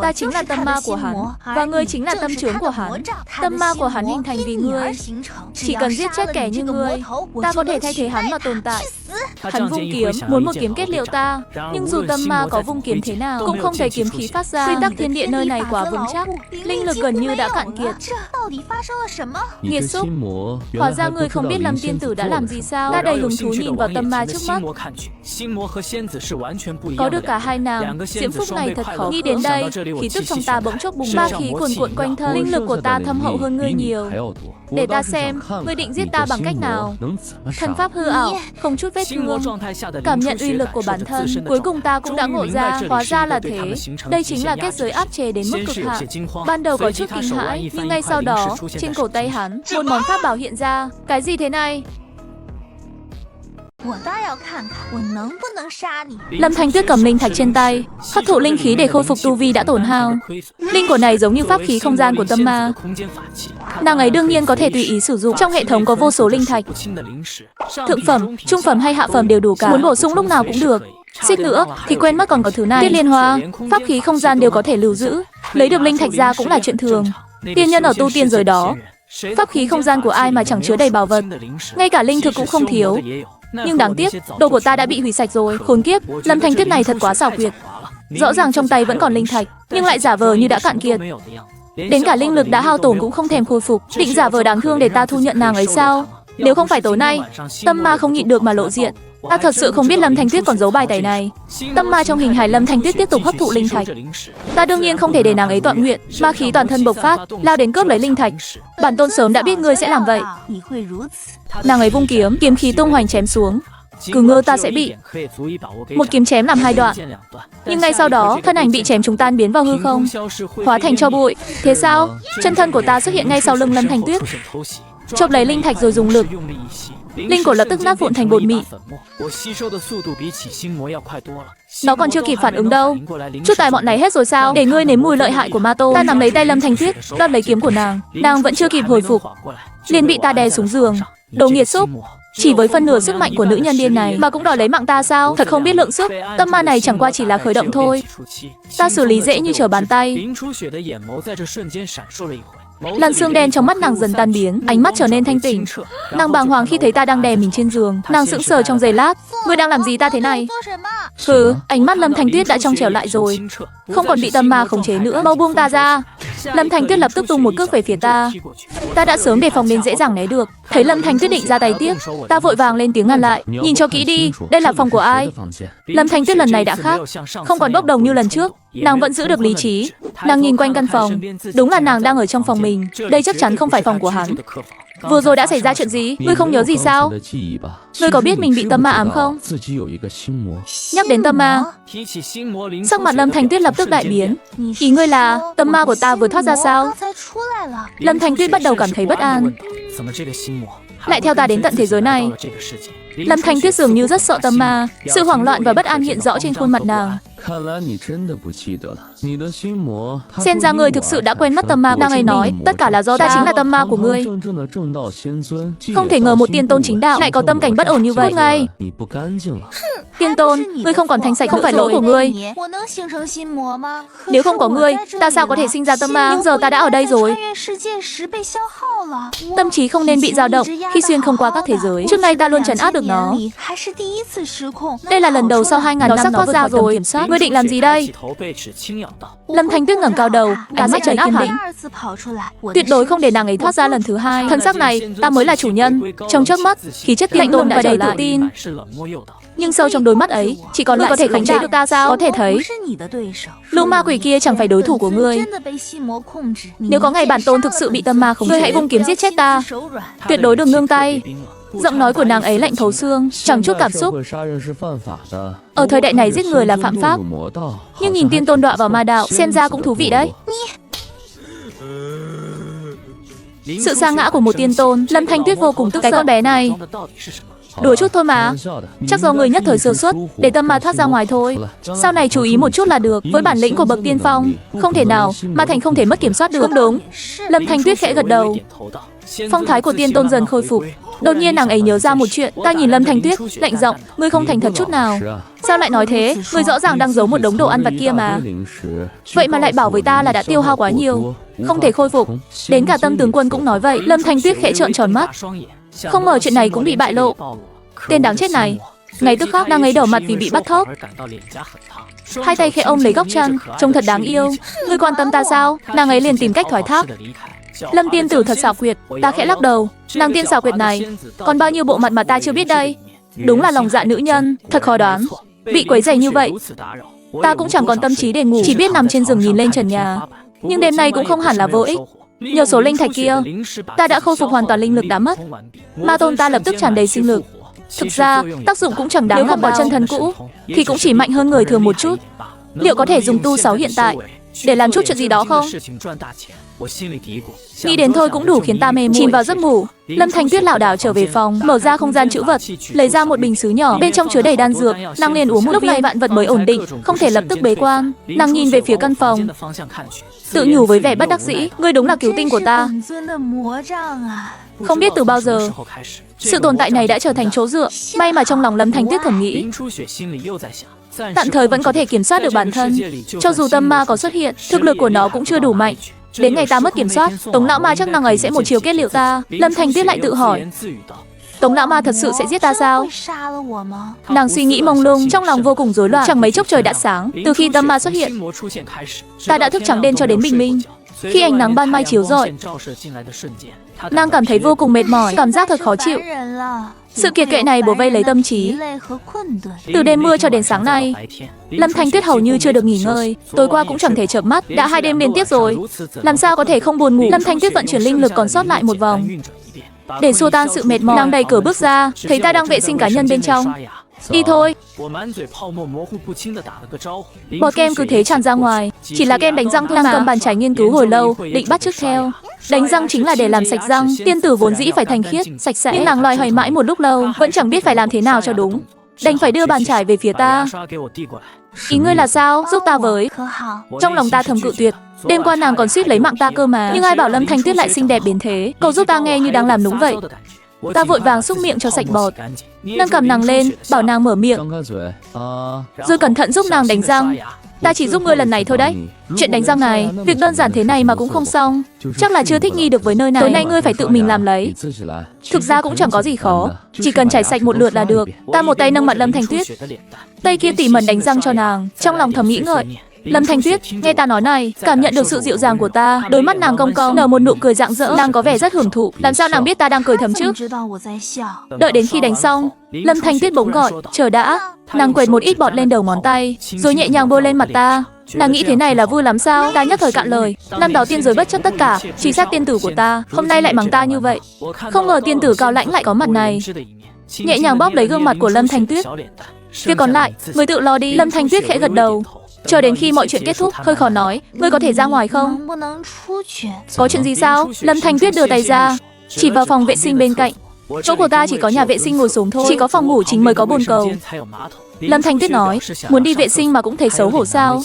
Ta chính là tâm ma của hắn, và ngươi chính là tâm chướng của hắn. Tâm ma của hắn hình thành vì ngươi. Chỉ cần giết chết kẻ như ngươi, ta có thể thay thế hắn mà tồn tại. Hắn vung kiếm, muốn một kiếm kết liễu ta. Nhưng dù tâm ma có vung kiếm thế nào, cũng không thấy kiếm khí phát ra. Quy tắc thiên địa nơi này quá vững chắc, linh lực gần như đã cạn kiệt. Nghiệt xúc, hóa ra ngươi không biết Lâm tiên tử đã làm gì sao? Ta đầy hứng thú nhìn vào tâm ma trước mắt. Có được cả hai nàng, diễm phúc này thật khó. Nghĩ đến đây, khí tức trong ta bỗng chốc bùng nổ, ma khí cuồn cuộn quanh thân. Linh lực của ta thâm hậu hơn ngươi nhiều. Để ta xem, ngươi định giết ta bằng cách nào? Thân pháp hư ảo, không chút vết thương. Cảm nhận uy lực của bản thân, cuối cùng ta cũng đã ngộ ra, hóa ra là thế. Đây chính là kết giới áp chế đến mức cực hạn. Ban đầu có chút kinh hãi, nhưng ngay sau đó, trên cổ tay hắn, một món pháp bảo hiện ra. Cái gì thế này? Lâm Thanh Tuyết cầm linh thạch trên tay, hấp thụ linh khí để khôi phục tu vi đã tổn hao. Linh của này giống như pháp khí không gian của tâm ma. Nàng ấy đương nhiên có thể tùy ý sử dụng. Trong hệ thống có vô số linh thạch, thượng phẩm, trung phẩm hay hạ phẩm đều đủ cả. Muốn bổ sung lúc nào cũng được. Suýt nữa thì quên mất còn có thứ này. Tiết liên hoa, pháp khí không gian đều có thể lưu giữ. Lấy được linh thạch ra cũng là chuyện thường. Tiên nhân ở tu tiên giới đó, pháp khí không gian của ai mà chẳng chứa đầy bảo vật. Ngay cả linh thực cũng không thiếu. Nhưng đáng tiếc, đồ của ta đã bị hủy sạch rồi. Khốn kiếp, Lâm Thanh Tuyết này thật quá xảo quyệt. Rõ ràng trong tay vẫn còn linh thạch, nhưng lại giả vờ như đã cạn kiệt. Đến cả linh lực đã hao tổn cũng không thèm khôi phục. Định giả vờ đáng thương để ta thu nhận nàng ấy sao? Nếu không phải tối nay, tâm ma không nhịn được mà lộ diện. Ta thật sự không biết Lâm Thanh Tuyết còn giấu bài tẩy này. Tâm ma trong hình hài Lâm Thanh Tuyết tiếp tục hấp thụ linh thạch. Ta đương nhiên không thể để nàng ấy toạn nguyện. Ma khí toàn thân bộc phát, lao đến cướp lấy linh thạch. Bản tôn sớm đã biết ngươi sẽ làm vậy. Nàng ấy vung kiếm, kiếm khí tung hoành chém xuống. Cứ ngờ ta sẽ bị một kiếm chém làm hai đoạn. Nhưng ngay sau đó, thân ảnh bị chém chúng tan biến vào hư không, hóa thành tro bụi. Thế sao? Chân thân của ta xuất hiện ngay sau lưng Lâm Thanh Tuyết, chộp lấy linh thạch rồi dùng lực. Linh cổ lập tức nát vụn thành bột mịn. Nó còn chưa kịp phản ứng đâu. Chút tài bọn này hết rồi sao? Để ngươi nếm mùi lợi hại của ma tô. Ta nắm lấy tay Lâm Thanh Tuyết, đoạt lấy kiếm của nàng. Nàng vẫn chưa kịp hồi phục, liền bị ta đè xuống giường. Đồ nghiệt xúc, chỉ với phân nửa sức mạnh của nữ nhân điên này mà cũng đòi lấy mạng ta sao? Thật không biết lượng sức. Tâm ma này chẳng qua chỉ là khởi động thôi. Ta xử lý dễ như trở bàn tay. Làn xương đen trong mắt nàng dần tan biến, ánh mắt trở nên thanh tỉnh. Nàng bàng hoàng khi thấy ta đang đè mình trên giường. Nàng sững sờ trong giây lát. Ngươi đang làm gì ta thế này? Hừ, ánh mắt Lâm Thanh Tuyết đã trong trẻo lại rồi, không còn bị tâm ma khống chế nữa. Mau buông ta ra. Lâm Thanh Tuyết lập tức tung một cước về phía ta. Ta đã sớm đề phòng nên dễ dàng né được. Thấy Lâm Thanh Tuyết định ra tay tiếp, ta vội vàng lên tiếng ngăn lại. Nhìn cho kỹ đi, đây là phòng của ai? Lâm Thanh Tuyết lần này đã khác, không còn bốc đồng như lần trước. Nàng vẫn giữ được lý trí. Nàng nhìn quanh căn phòng, đúng là nàng đang ở trong phòng mình. Đây chắc chắn không phải phòng của hắn. Vừa rồi đã xảy ra chuyện gì? Ngươi không nhớ gì sao? Ngươi có biết mình bị tâm ma ám không? Nhắc đến tâm ma, sắc mặt Lâm Thanh Tuyết lập tức đại biến. Ý ngươi là tâm ma của ta vừa thoát ra sao? Lâm Thanh Tuyết bắt đầu cảm thấy bất an. Lại theo ta đến tận thế giới này. Lâm Thanh Tuyết dường như rất sợ tâm ma. Sự hoảng loạn và bất an hiện rõ trên khuôn mặt nàng. Xem ra ngươi thực sự đã quên mất tâm ma. Nàng ấy nói, tất cả là do ta chính là tâm ma của ngươi. Không thể ngờ một tiên tôn chính đạo lại có tâm cảnh bất ổn như vậy. Ngay, tiên tôn, ngươi không còn thanh sạch, không phải lỗi của ngươi. Nếu không có ngươi, ta sao có thể sinh ra tâm ma? Nhưng giờ ta đã ở đây rồi. Tâm trí không nên bị dao động khi xuyên không qua các thế giới. Trước nay ta luôn trấn áp được nó. Đây là lần đầu sau 2000 năm nó vượt khỏi tầm kiểm soát. Ngươi định làm gì đây? Lâm Thanh Tuyết ngẩng cao đầu, cả mắt trấn áp hắn. Tuyệt đối không để nàng ấy thoát ra lần thứ hai. Thân xác này, ta mới là chủ nhân. Trong chớp mắt, khí chất tiên tôn và đầy tự tin. Nhưng sâu trong đôi mắt ấy, chỉ còn lại có thể khống chế được ta sao? Có thể thấy, lũ ma quỷ kia chẳng phải đối thủ của ngươi. Nếu có ngày bản tôn thực sự bị tâm ma khống chế, ngươi hãy vung kiếm giết chết ta. Tuyệt đối đừng nương tay. Giọng nói của nàng ấy lạnh thấu xương, chẳng chút cảm xúc. Ở thời đại này giết người là phạm pháp, nhưng nhìn tiên tôn đọa vào ma đạo, xem ra cũng thú vị đấy. Sự sa ngã của một tiên tôn, Lâm Thanh Tuyết vô cùng tức giận. Cái con bé này Đùa chút thôi mà. Chắc do người nhất thời sơ suất, để tâm ma thoát ra ngoài thôi. Sau này chú ý một chút là được. Với bản lĩnh của bậc tiên phong, không thể nào mà thành không thể mất kiểm soát được. Không đúng. Lâm Thanh Tuyết khẽ gật đầu. Phong thái của tiên tôn dần khôi phục. Đột nhiên nàng ấy nhớ ra một chuyện. Ta nhìn Lâm Thanh Tuyết, lạnh giọng, ngươi không thành thật chút nào. Sao lại nói thế? Ngươi rõ ràng đang giấu một đống đồ ăn vặt kia mà. Vậy mà lại bảo với ta là đã tiêu hao quá nhiều, không thể khôi phục. Đến cả Tâm tướng quân cũng nói vậy. Lâm Thanh Tuyết khẽ trợn tròn mắt. Không ngờ chuyện này cũng bị bại lộ. Tên đáng chết này. Ngay tức khắc nàng ấy đỏ mặt vì bị bắt cóc. Hai tay khẽ ôm lấy góc chăn, trông thật đáng yêu. Ngươi quan tâm ta sao? Nàng ấy liền tìm cách thoái thác. Lâm tiên tử thật xảo quyệt. Ta khẽ lắc đầu. Nàng tiên xảo quyệt này, còn bao nhiêu bộ mặt mà ta chưa biết đây. Đúng là lòng dạ nữ nhân, thật khó đoán. Bị quấy rầy như vậy, ta cũng chẳng còn tâm trí để ngủ, chỉ biết nằm trên giường nhìn lên trần nhà. Nhưng đêm nay cũng không hẳn là vô ích. Nhờ số linh thạch kia, ta đã khôi phục hoàn toàn linh lực đã mất. Ma tôn ta lập tức tràn đầy sinh lực. Thực ra, tác dụng cũng chẳng đáng. Nếu không có chân thân cũ, thì cũng chỉ mạnh hơn người thường một chút. Liệu có thể dùng tu 6 hiện tại để làm chút chuyện gì đó không? Nghĩ đến thôi cũng đủ khiến ta mê muội. Chìm vào giấc ngủ, Lâm Thanh Tuyết lảo đảo trở về phòng, mở ra không gian trữ vật, lấy ra một bình sứ nhỏ, bên trong chứa đầy đan dược. Nàng liền uống một lúc này vạn vật mới ổn định, không thể lập tức bế quan. Nàng nhìn về phía căn phòng, tự nhủ với vẻ bất đắc dĩ, ngươi đúng là cứu tinh của ta. Không biết từ bao giờ, sự tồn tại này đã trở thành chỗ dựa. May mà trong lòng Lâm Thanh Tuyết thầm nghĩ, tạm thời vẫn có thể kiểm soát được bản thân. Cho dù tâm ma có xuất hiện, thực lực của nó cũng chưa đủ mạnh. Đến ngày ta mất kiểm soát, Tống lão ma chắc năng ấy sẽ một chiều kết liễu ta. Lâm Thanh Tuyết lại tự hỏi, Tống lão ma thật sự sẽ giết ta sao? Nàng suy nghĩ mông lung, trong lòng vô cùng rối loạn. Chẳng mấy chốc trời đã sáng. Từ khi tâm ma xuất hiện, ta đã thức trắng đêm cho đến bình minh. Khi ánh nắng ban mai chiếu rọi, nàng cảm thấy vô cùng mệt mỏi, cảm giác thật khó chịu. Sự kiệt quệ này bủa vây lấy tâm trí. Từ đêm mưa cho đến sáng nay, Lâm Thanh Tuyết hầu như chưa được nghỉ ngơi. Tối qua cũng chẳng thể chợp mắt, đã 2 đêm liên tiếp rồi. Làm sao có thể không buồn ngủ? Lâm Thanh Tuyết vận chuyển linh lực còn sót lại một vòng. Để xua tan sự mệt mỏi, nàng đẩy cửa bước ra, thấy ta đang vệ sinh cá nhân bên trong. Đi thôi. Bọt kem cứ thế tràn ra ngoài. Chỉ là kem đánh răng thôi mà. Nàng cầm bàn chải nghiên cứu hồi lâu, định bắt chước theo. Đánh răng chính là để làm sạch răng. Tiên tử vốn dĩ phải thanh khiết, sạch sẽ. Nhưng nàng loay hoay mãi một lúc lâu, vẫn chẳng biết phải làm thế nào cho đúng. Đành phải đưa bàn chải về phía ta. Ý ngươi là sao? Giúp ta với. Trong lòng ta thầm cự tuyệt. Đêm qua nàng còn suýt lấy mạng ta cơ mà. Nhưng ai bảo Lâm Thanh Tuyết lại xinh đẹp đến thế. Cậu giúp ta nghe như đang làm đúng vậy. Ta vội vàng xúc miệng cho sạch bọt, nâng cầm nàng lên, bảo nàng mở miệng, rồi cẩn thận giúp nàng đánh răng. Ta chỉ giúp ngươi lần này thôi đấy. Chuyện đánh răng này, việc đơn giản thế này mà cũng không xong. Chắc là chưa thích nghi được với nơi này. Tối nay ngươi phải tự mình làm lấy. Thực ra cũng chẳng có gì khó, chỉ cần chải sạch một lượt là được. Ta một tay nâng mặt Lâm Thanh Tuyết, tay kia tỉ mẩn đánh răng cho nàng. Trong lòng thầm nghĩ ngợi, Lâm Thanh Tuyết, nghe ta nói này, cảm nhận được sự dịu dàng của ta. Đôi mắt nàng cong cong, nở một nụ cười rạng rỡ. Nàng có vẻ rất hưởng thụ. Làm sao nàng biết ta đang cười thầm chứ? Đợi đến khi đánh xong, Lâm Thanh Tuyết bỗng gọi, chờ đã. Nàng quệt một ít bọt lên đầu ngón tay, rồi nhẹ nhàng bôi lên mặt ta. Nàng nghĩ thế này là vui lắm sao? Ta nhất thời cạn lời. Năm đó tiên giới bất chấp tất cả, truy sát tiên tử của ta, hôm nay lại mắng ta như vậy. Không ngờ tiên tử cao lãnh lại có mặt này. Nhẹ nhàng bóp lấy gương mặt của Lâm Thanh Tuyết. Việc còn lại, người tự lo đi. Lâm Thanh Tuyết khẽ gật đầu. Chờ đến khi mọi chuyện kết thúc, hơi khó nói, ngươi có thể ra ngoài không? Có chuyện gì sao? Lâm Thanh Tuyết đưa tay ra, chỉ vào phòng vệ sinh bên cạnh. Chỗ của ta chỉ có nhà vệ sinh ngồi xuống thôi, chỉ có phòng ngủ chính mới có bồn cầu. Lâm Thanh Tuyết nói, muốn đi vệ sinh mà cũng thấy xấu hổ sao?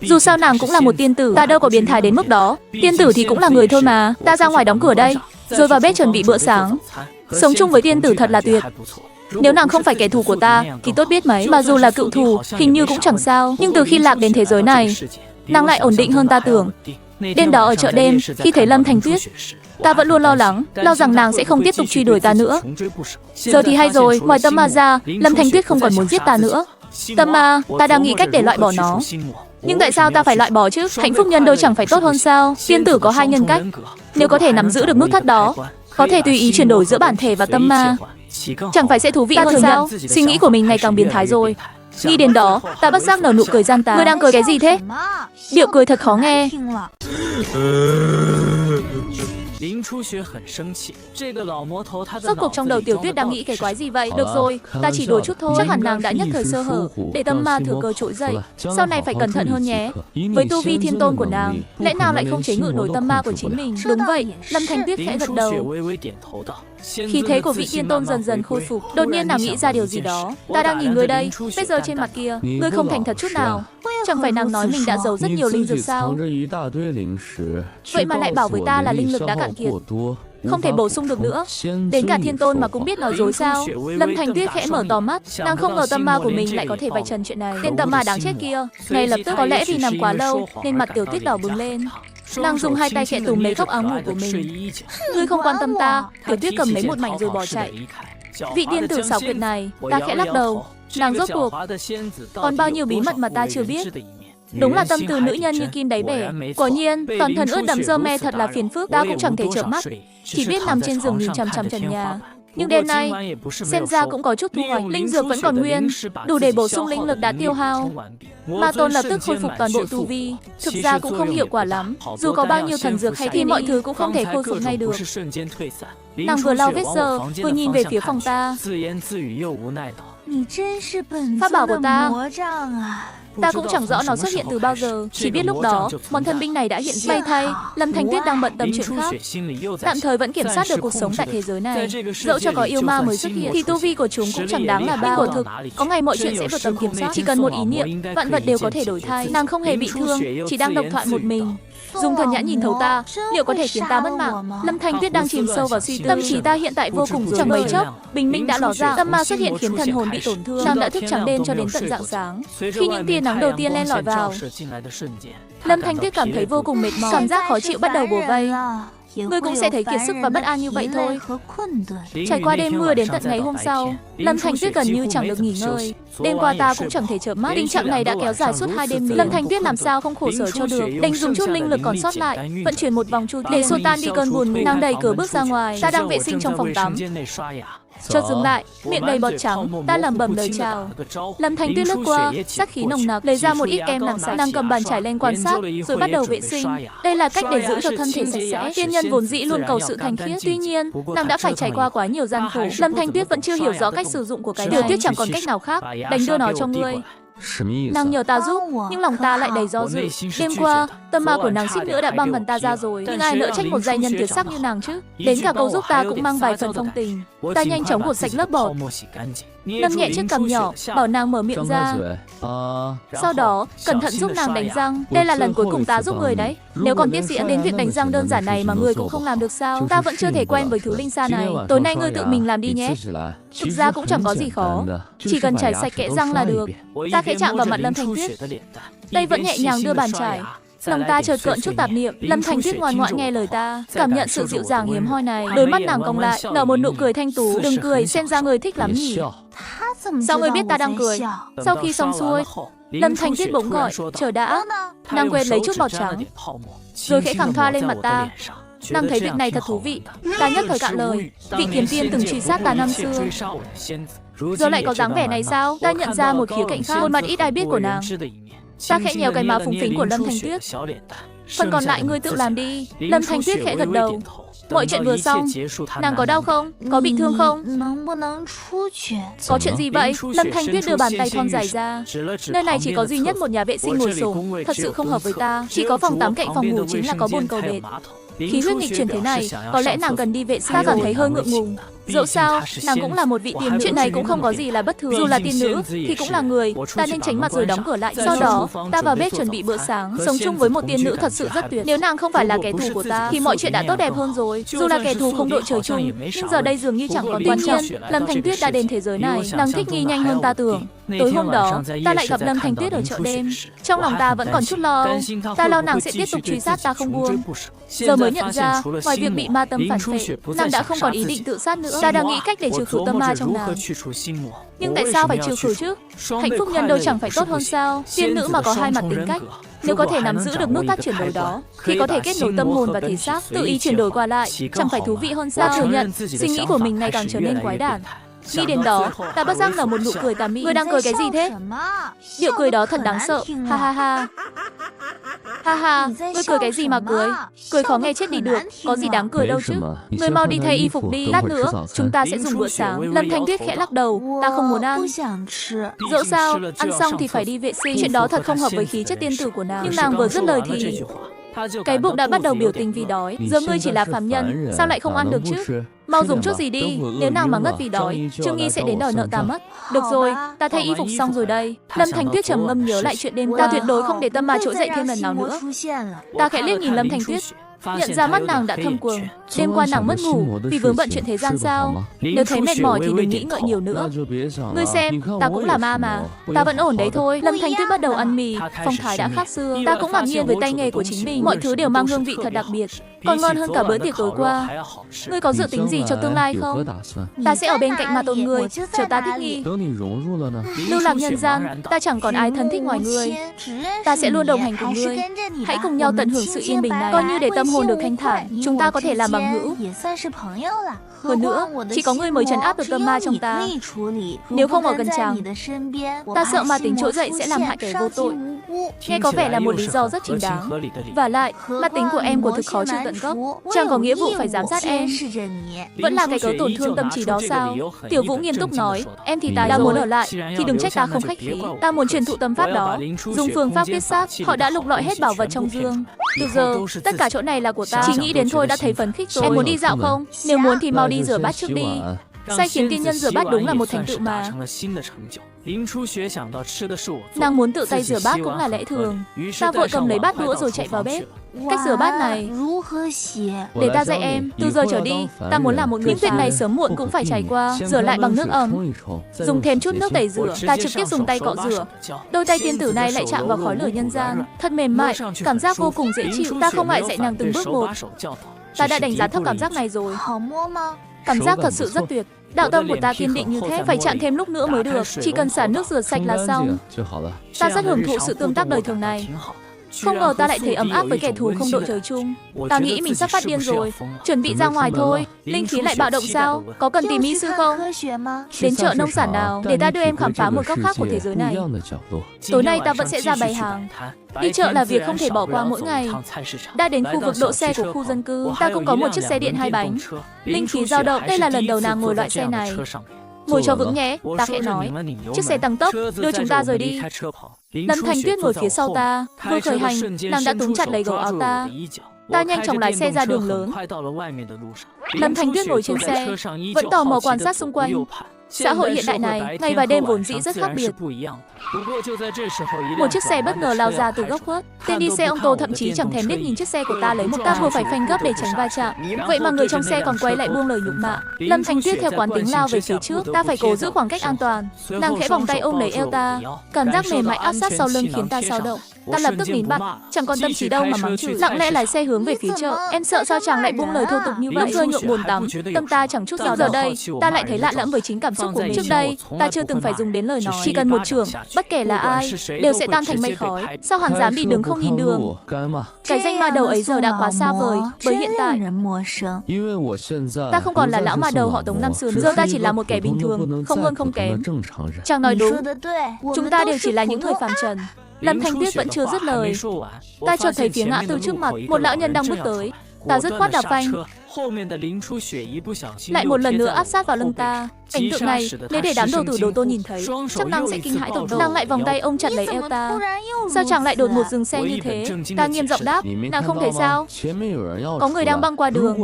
Dù sao nàng cũng là một tiên tử, ta đâu có biến thái đến mức đó. Tiên tử thì cũng là người thôi mà. Ta ra ngoài đóng cửa đây, rồi vào bếp chuẩn bị bữa sáng. Sống chung với tiên tử thật là tuyệt. Nếu nàng không phải kẻ thù của ta thì tốt biết mấy. Mà dù là cựu thù, hình như cũng chẳng sao. Nhưng từ khi lạc đến thế giới này, nàng lại ổn định hơn ta tưởng. Đêm đó ở chợ đêm, khi thấy Lâm Thanh Tuyết, ta vẫn luôn lo lắng, lo rằng nàng sẽ không tiếp tục truy đuổi ta nữa. Giờ thì hay rồi, ngoài tâm ma ra, Lâm Thanh Tuyết không còn muốn giết ta nữa. Tâm ma, ta đang nghĩ cách để loại bỏ nó. Nhưng tại sao ta phải loại bỏ chứ? Hạnh phúc nhân đôi chẳng phải tốt hơn sao? Tiên tử có 2 nhân cách. Nếu có thể nắm giữ được nút thắt đó, có thể tùy ý chuyển đổi giữa bản thể và tâm ma, chẳng phải sẽ thú vị hơn sao? Suy nghĩ của mình ngày càng biến thái rồi. Nghĩ đến đó, ta bất giác nở nụ cười gian tà. Ngươi đang cười cái gì thế? Điệu cười thật khó nghe. Rốt cuộc trong đầu Tiểu Tuyết đang nghĩ cái quái gì vậy? Được rồi, ta chỉ đùa chút thôi. Chắc hẳn nàng đã nhất thời sơ hở, để tâm ma thừa cơ trỗi dậy. Sau này phải cẩn thận hơn nhé. Với tu vi thiên tôn của nàng, lẽ nào lại không chế ngự nổi tâm ma của chính mình? Đúng vậy, Lâm Thanh Tuyết khẽ gật đầu. Khí thế của vị tiên tôn dần dần khôi phục. Đột nhiên nàng nghĩ ra điều gì đó. Ta đang nhìn ngươi đây, bây giờ trên mặt kia, ngươi không thành thật chút nào. Chẳng phải nàng nói mình đã giấu rất nhiều linh dược sao? Vậy mà lại bảo với ta là linh lực đã cạn kiệt, không thể bổ sung được nữa. Đến cả thiên tôn mà cũng biết nói dối sao? Lâm Thanh Tuyết khẽ mở to mắt, nàng không ngờ tâm ma của mình lại có thể vạch trần chuyện này. Tên tâm ma đáng chết kia, ngay lập tức có lẽ vì nằm quá lâu nên mặt Tiểu Tuyết đỏ bừng lên. Nàng dùng hai tay khẽ túm lấy góc áo ngủ của mình. Ngươi không quan tâm ta. Tiểu Tuyết cầm lấy một mảnh rồi bỏ chạy. Vị tiên tử xảo quyệt này, ta khẽ lắc đầu. Nàng rốt cuộc còn bao nhiêu bí mật mà ta chưa biết. Đúng là tâm tư nữ nhân như kim đáy bể. Quả nhiên, toàn thân ướt đẫm rơ me thật là phiền phức. Ta cũng chẳng thể chợp mắt, chỉ biết nằm trên giường nhìn chằm chằm trần nhà. Nhưng đêm nay, xem ra cũng có chút thu hoạch. Linh dược vẫn còn nguyên, đủ để bổ sung linh lực đã tiêu hao. Ma tôn lập tức khôi phục toàn bộ tu vi. Thực ra cũng không hiệu quả lắm. Dù có bao nhiêu thần dược hay thì mọi thứ cũng không thể khôi phục ngay được. Nàng vừa lau vết dơ, vừa nhìn về phía phòng ta. Pháp bảo của ta. Ta cũng chẳng rõ nó xuất hiện từ bao giờ, chỉ biết lúc đó món thần binh này đã hiện diện. May thay, Lâm Thanh Tuyết đang bận tâm chuyện khác, tạm thời vẫn kiểm soát được cuộc sống tại thế giới này. Dẫu cho có yêu ma mới xuất hiện thì tu vi của chúng cũng chẳng đáng là bao. Quả thực, có ngày mọi chuyện sẽ vượt tầm kiểm soát. Chỉ cần một ý niệm, vạn vật đều có thể đổi thay. Nàng không hề bị thương, chỉ đang độc thoại một mình. Dùng thần nhãn nhìn thấu ta, liệu có thể khiến ta mất mạng? Lâm Thanh Tuyết đang chìm sâu vào suy tư. Tâm trí ta hiện tại vô cùng rối. Chẳng mấy chốc, bình minh đã ló ra. Tâm ma xuất hiện khiến thần hồn bị tổn thương. Nàng đã thức trắng đêm cho đến tận rạng sáng. Khi những tia nắng đầu tiên len lỏi vào, Lâm Thanh Tuyết cảm thấy vô cùng mệt mỏi. Cảm giác khó chịu bắt đầu bủa vây. Ngươi cũng sẽ thấy kiệt sức và bất an như vậy thôi. Trải qua đêm mưa đến tận ngày hôm sau, Lâm Thanh Tuyết gần như chẳng được nghỉ ngơi. Đêm qua ta cũng chẳng thể chợp mắt. Tình trạng này đã kéo dài suốt 2 đêm liền. Lâm Thanh Tuyết làm sao không khổ sở cho được, đành dùng chút linh lực còn sót lại, vận chuyển một vòng chu để xua tan đi cơn buồn ngủ. Nàng đẩy cửa bước ra ngoài. Ta đang vệ sinh trong phòng tắm, chợt dừng lại, miệng đầy bọt trắng. Ta lẩm bẩm lời chào. Lâm Thanh Tuyết lướt qua, sát khí nồng nặc, lấy ra một ít kem làm sạch. Nàng cầm bàn chải lên quan sát, rồi bắt đầu vệ sinh. Đây là cách để giữ cho thân thể sạch sẽ. Tiên nhân vốn dĩ luôn cầu sự thanh khiết, tuy nhiên, nàng đã phải trải qua quá nhiều gian khổ. Lâm Thanh Tuyết vẫn chưa hiểu rõ cách sử dụng của cái này. Tiểu Tuyết chẳng còn cách nào khác, đành đưa nó cho ngươi. Nàng nhờ ta giúp, nhưng lòng ta lại đầy do dự. Đêm qua, tâm ma của nàng suýt nữa đã băng gần ta ra rồi. Nhưng ai nỡ trách một giai nhân tuyệt sắc như nàng chứ? Đến cả câu giúp ta cũng mang vài phần phong tình. Ta nhanh chóng gột sạch lớp bọt, nâng nhẹ chiếc cằm nhỏ, bảo nàng mở miệng ra. Sau đó, cẩn thận giúp nàng đánh răng. Đây là lần cuối cùng ta giúp người đấy. Nếu còn tiếp diễn đến việc đánh răng đơn giản này mà người cũng không làm được sao? Ta vẫn chưa thể quen với thứ linh xa này. Tối nay ngươi tự mình làm đi nhé. Thực ra cũng chẳng có gì khó, chỉ cần chải sạch kẽ răng là được. Ta khẽ chạm vào mặt Lâm Thanh Tuyết, tay vẫn nhẹ nhàng đưa bàn chải. Lòng ta chợt cợn chút tạp niệm. Lâm Thanh Tuyết ngoan ngoãn nghe lời ta, cảm nhận sự dịu dàng hiếm hoi này. Đôi mắt nàng cong lại, nở một nụ cười thanh tú. Đừng cười, xem ra người thích lắm nhỉ. Sao ngươi biết ta đang cười? Sau khi xong xuôi, Lâm Thanh Tuyết bỗng gọi, chờ đã. Nàng quên lấy chút bọt trắng, rồi khẽ khẳng thoa lên mặt ta. Nàng thấy việc này thật thú vị. Ta nhất thời cạn lời. Vị kiếm tiên từng truy sát ta năm xưa, giờ lại có dáng vẻ này sao? Ta nhận ra một khía cạnh khác, một mặt ít ai biết của nàng. Ta khẽ nhéo cái má phúng phính của Lâm Thanh Tuyết. Phần còn lại ngươi tự làm đi. Lâm Thanh Tuyết khẽ gật đầu. Mọi chuyện vừa xong, nàng có đau không? Có bị thương không? Có chuyện gì vậy? Lâm Thanh Tuyết đưa bàn tay thon dài ra. Nơi này chỉ có duy nhất một nhà vệ sinh ngồi xổm, thật sự không hợp với ta. Chỉ có phòng tắm cạnh phòng ngủ chính là có bồn cầu bệt. Khí huyết nghịch chuyển thế này, có lẽ nàng cần đi vệ sinh. Ta cảm thấy hơi ngượng ngùng. Dẫu sao, nàng cũng là một vị tiên nữ. Chuyện này cũng không có gì là bất thường. Dù là tiên nữ thì cũng là người. Ta nên tránh mặt rồi đóng cửa lại. Sau đó, ta vào bếp chuẩn bị bữa sáng. Sống chung với một tiên nữ thật sự rất tuyệt. Nếu nàng không phải là kẻ thù của ta thì mọi chuyện đã tốt đẹp hơn rồi. Dù là kẻ thù không đội trời chung, nhưng giờ đây dường như chẳng còn quan trọng. Lâm Thanh Tuyết đã đến thế giới này, nàng thích nghi nhanh hơn ta tưởng. Tối hôm đó, ta lại gặp Lâm Thanh Tuyết ở chợ đêm. Trong lòng ta vẫn còn chút lo âu. Ta lo nàng sẽ tiếp tục truy sát ta không buông. Giờ mới nhận ra, ngoài việc bị ma tâm phản phệ, nàng đã không còn ý định tự sát nữa. Ta đang nghĩ cách để trừ khử tâm ma trong nàng. Nhưng tại sao phải trừ khử chứ? Hạnh phúc nhân đâu chẳng phải tốt hơn sao? Tiên nữ mà có hai mặt tính cách, nếu có thể nắm giữ được nút tắt chuyển đổi đó, thì có thể kết nối tâm hồn và thể xác, tự ý chuyển đổi qua lại, chẳng phải thú vị hơn sao? Ta thừa nhận, suy nghĩ của mình ngày càng trở nên quái đản. Nghĩ đến đó, ta bất giác nở một nụ cười tà mị. Ngươi đang cười cái gì thế? Điệu cười đó thật đáng sợ. Ha ha ha. Ha ha, ngươi cười cái gì mà cười? Cười khó nghe chết đi được, có gì đáng cười đâu chứ. Ngươi mau đi thay y phục đi, lát nữa chúng ta sẽ dùng bữa sáng. Lâm Thanh Tuyết khẽ lắc đầu, ta không muốn ăn. Dẫu sao, ăn xong thì phải đi vệ sinh. Chuyện đó thật không hợp với khí chất tiên tử của nàng. Nhưng nàng vừa dứt lời thì Cái bụng đã bắt đầu biểu tình vì đói. Giờ ngươi chỉ là phàm nhân, sao lại không ăn được chứ? Mau dùng chút gì đi, nếu nào mà ngất vì đói, Trương Nghi sẽ đến đòi nợ ta mất. Được rồi, ta thay y phục xong rồi đây. Lâm Thanh Tuyết trầm ngâm nhớ lại chuyện đêm ta tuyệt đối không để tâm ma trỗi dậy thêm lần nào nữa. Ta khẽ liếc nhìn Lâm Thanh Tuyết, nhận ra mắt nàng đã thâm quầng. Đêm qua nàng mất ngủ vì vướng bận chuyện thế gian sao? Nếu thấy mệt mỏi thì đừng nghĩ ngợi nhiều nữa. Ngươi xem, ta cũng là ma mà. Ta vẫn ổn đấy thôi. Lâm Thanh Tuyết bắt đầu ăn mì, phong thái đã khác xưa. Ta cũng ngạc nhiên với tay nghề của chính mình. Mọi thứ đều mang hương vị thật đặc biệt, còn ngon hơn cả bữa tiệc tối qua. Ngươi có dự tính gì cho tương lai không? Ta sẽ ở bên cạnh mà tôn ngươi, chờ ta thích nghi. Lưu lạc nhân gian, ta chẳng còn ai thân thích ngoài ngươi. Ta sẽ luôn đồng hành cùng ngươi. Hãy cùng nhau tận hưởng sự yên bình này, coi như để tâm hồn được thanh thản. Chúng ta có thể làm bằng hữu. Hơn nữa, chỉ có ngươi mới trấn áp được tâm ma trong ta. Nếu không ở gần chàng, ta sợ ma tính trỗi dậy sẽ làm hại kẻ vô tội. Nghe có vẻ là một lý do rất chính đáng. Và lại, ma tính của em quả thực khó trừ tận gốc. Chàng có nghĩa vụ phải giám sát em. Vẫn là cái cớ tổn thương tâm trí đó sao? Tiểu Vũ nghiêm túc nói, em thì ta đã muốn ở lại, thì đừng trách ta không khách khí. Ta muốn truyền thụ tâm pháp đó, dùng phương pháp viết xác. Họ đã lục lọi hết bảo vật trong dương. Từ giờ, tất cả chỗ này là của ta. Chỉ nghĩ đến thôi đã thấy phấn khích rồi. Em muốn đi dạo không? Nếu muốn thì mau đi rửa bát trước đi. Sai khiến tiên nhân rửa bát đúng là một thành tựu mà. Nàng muốn tự tay rửa bát cũng là lẽ thường. Ta vội cầm lấy bát đũa rồi chạy vào bếp. Cách rửa bát này, để ta dạy em. Từ giờ trở đi, ta muốn làm một người. Những việc này sớm muộn cũng phải trải qua. Rửa lại bằng nước ấm, dùng thêm chút nước tẩy rửa. Ta trực tiếp dùng tay cọ rửa. Đôi tay tiên tử này lại chạm vào khói lửa nhân gian, thật mềm mại, cảm giác vô cùng dễ chịu. Ta không ngại dạy nàng từng bước một. Ta đã đánh giá thấp cảm giác này rồi. Cảm giác thật sự rất tuyệt. Đạo tâm của ta kiên định như thế, phải chạm thêm lúc nữa mới được. Chỉ cần xả nước rửa sạch là xong. Ta rất hưởng thụ sự tương tác đời thường này. Không ngờ ta lại thấy ấm áp với kẻ thù không đội trời chung. Ta nghĩ mình sắp phát điên rồi, chuẩn bị ra ngoài thôi. Linh khí lại bạo động sao? Có cần tìm y sư không? Đến chợ nông sản nào để ta đưa em khám phá một góc khác của thế giới này. Tối nay ta vẫn sẽ ra bày hàng. Đi chợ là việc không thể bỏ qua mỗi ngày. Đã đến khu vực đỗ xe của khu dân cư, ta cũng có một chiếc xe điện 2 bánh. Linh khí dao động, đây là lần đầu nàng ngồi loại xe này. Ngồi cho vững nhé, ta khẽ nói. Chiếc xe tăng tốc đưa chúng ta rời đi. Lâm Thanh Tuyết ngồi phía sau ta, vừa khởi hành, nàng đã túm chặt lấy gấu áo ta. Ta nhanh chóng lái xe ra đường lớn. Lâm Thanh Tuyết ngồi trên xe, vẫn tò mò quan sát xung quanh. Xã hội hiện đại này, ngày và đêm vốn dĩ rất khác biệt. Một chiếc xe bất ngờ lao ra từ góc khuất. Tên đi xe ô tô thậm chí chẳng thèm liếc nhìn chiếc xe của ta lấy một. Ta vừa phải phanh gấp để tránh va chạm, vậy mà người trong xe còn quay lại buông lời nhục mạ. Lâm Thanh Tuyết theo quán tính lao về phía trước. Ta phải cố giữ khoảng cách an toàn. Nàng khẽ vòng tay ôm lấy eo ta, cảm giác mềm mại áp sát sau lưng khiến ta xao động. Ta lập tức nín bặt, chẳng còn tâm trí đâu mà mắng chửi. Lặng lẽ lái xe hướng về phía chợ. Em sợ sao chàng lại buông lời thô tục như vậy. Lúc rơi nhuộm bồn tắm, tâm ta chẳng chút dao động. Giờ đây, ta lại thấy lạ lẫm với chính cảm xúc của mình. Trước đây, ta chưa từng phải dùng đến lời nói. Chỉ cần một chưởng, bất kể là ai, đều sẽ tan thành mây khói. Sao hắn dám đi đứng không nhìn đường? Cái danh ma đầu ấy giờ đã quá xa vời. Bởi hiện tại, ta không còn là lão ma đầu họ Tống năm xưa nữa. Giờ ta chỉ là một kẻ bình thường, không hơn không kém. Chàng nói đúng, chúng ta đều chỉ là những người phàm trần. Lâm Thanh Tuyết vẫn chưa dứt lời. Ta chợt thấy phía ngã tư trước mặt, một lão nhân đang bước tới. Ta dứt khoát đạp phanh, lại một lần nữa áp sát vào lưng ta. Cảnh tượng này, nếu để đám đồ tử đồ tôn nhìn thấy, chắc nàng sẽ kinh hãi tột độ. Nàng lại vòng tay ôm chặt lấy eo ta. Sao chàng lại đột ngột dừng xe như thế? Ta nghiêm giọng đáp, nàng không thấy sao? Có người đang băng qua đường,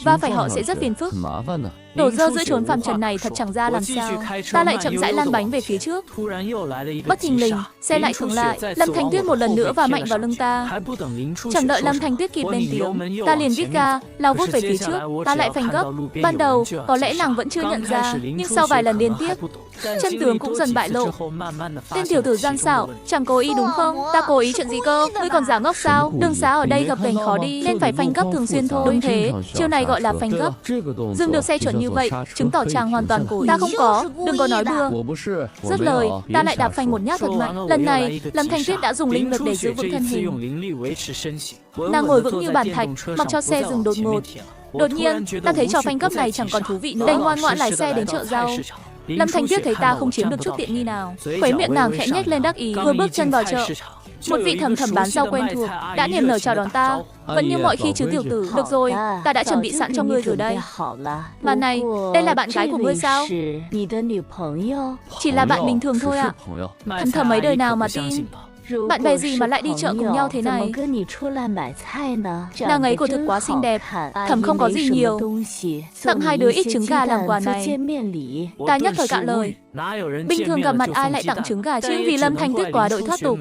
và phải họ sẽ rất phiền phức. Đổ dơ giữa chốn phàm trần này thật chẳng ra làm sao. Ta lại chậm rãi lăn bánh về phía trước. Bất thình lình, xe lại khựng lại. Lâm Thanh Tuyết một lần nữa va mạnh vào lưng ta. Chẳng đợi Lâm Thanh Tuyết kịp lên tiếng, ta liền vít ga, lao vút về phía trước. Ta lại phanh gấp. Ban đầu, có lẽ nàng vẫn chưa nhận ra, nhưng sau vài lần liên tiếp, chân tướng cũng dần bại lộ. Tên tiểu tử gian xảo, chẳng cố ý đúng không? Ta cố ý chuyện gì cơ? Ngươi còn giả ngốc sao? Đường xá ở đây gập ghềnh khó đi, nên phải phanh gấp thường xuyên thôi. Đúng thế, chiêu này gọi là phanh gấp. Dừng được xe chuẩn như vậy, chứng tỏ chàng hoàn toàn cố ý. Ta không có, đừng có nói bừa. Dứt lời, ta lại đạp phanh một nhát thật mạnh. Lần này, Lâm Thanh Tuyết đã dùng linh lực để giữ vững thân hình. Nàng ngồi vững như bàn thạch, mặc cho xe dừng đột ngột. Đột nhiên, ta thấy trò phanh gấp này chẳng còn thú vị nữa. Đành ngoan ngoãn lái xe đến chợ rau. Lâm Thanh Tuyết thấy ta không chiếm được chút tiện nghi nào, khóe miệng nàng khẽ nhếch lên đắc ý. Vừa bước chân vào chợ, một vị thầm thầm bán rau quen thuộc đã niềm nở chào đón ta. Vẫn như mọi khi chứ tiểu tử. Được rồi, ta đã chuẩn bị sẵn cho ngươi rồi đây. Mà này, đây là bạn gái của ngươi sao? Chỉ là bạn bình thường thôi ạ. Thầm thầm mấy đời nào mà tin. Bạn bè gì mà lại đi chợ cùng nhau thế này? Nàng ấy quả thực quá xinh đẹp. Thầm không có gì nhiều, tặng 2 đứa ít trứng gà làm quà này. Ta nhất thời cạn lời. Bình thường gặp mặt ai lại tặng trứng gà chứ? Nhưng vì Lâm Thanh Tuyết quá đội thoát tục,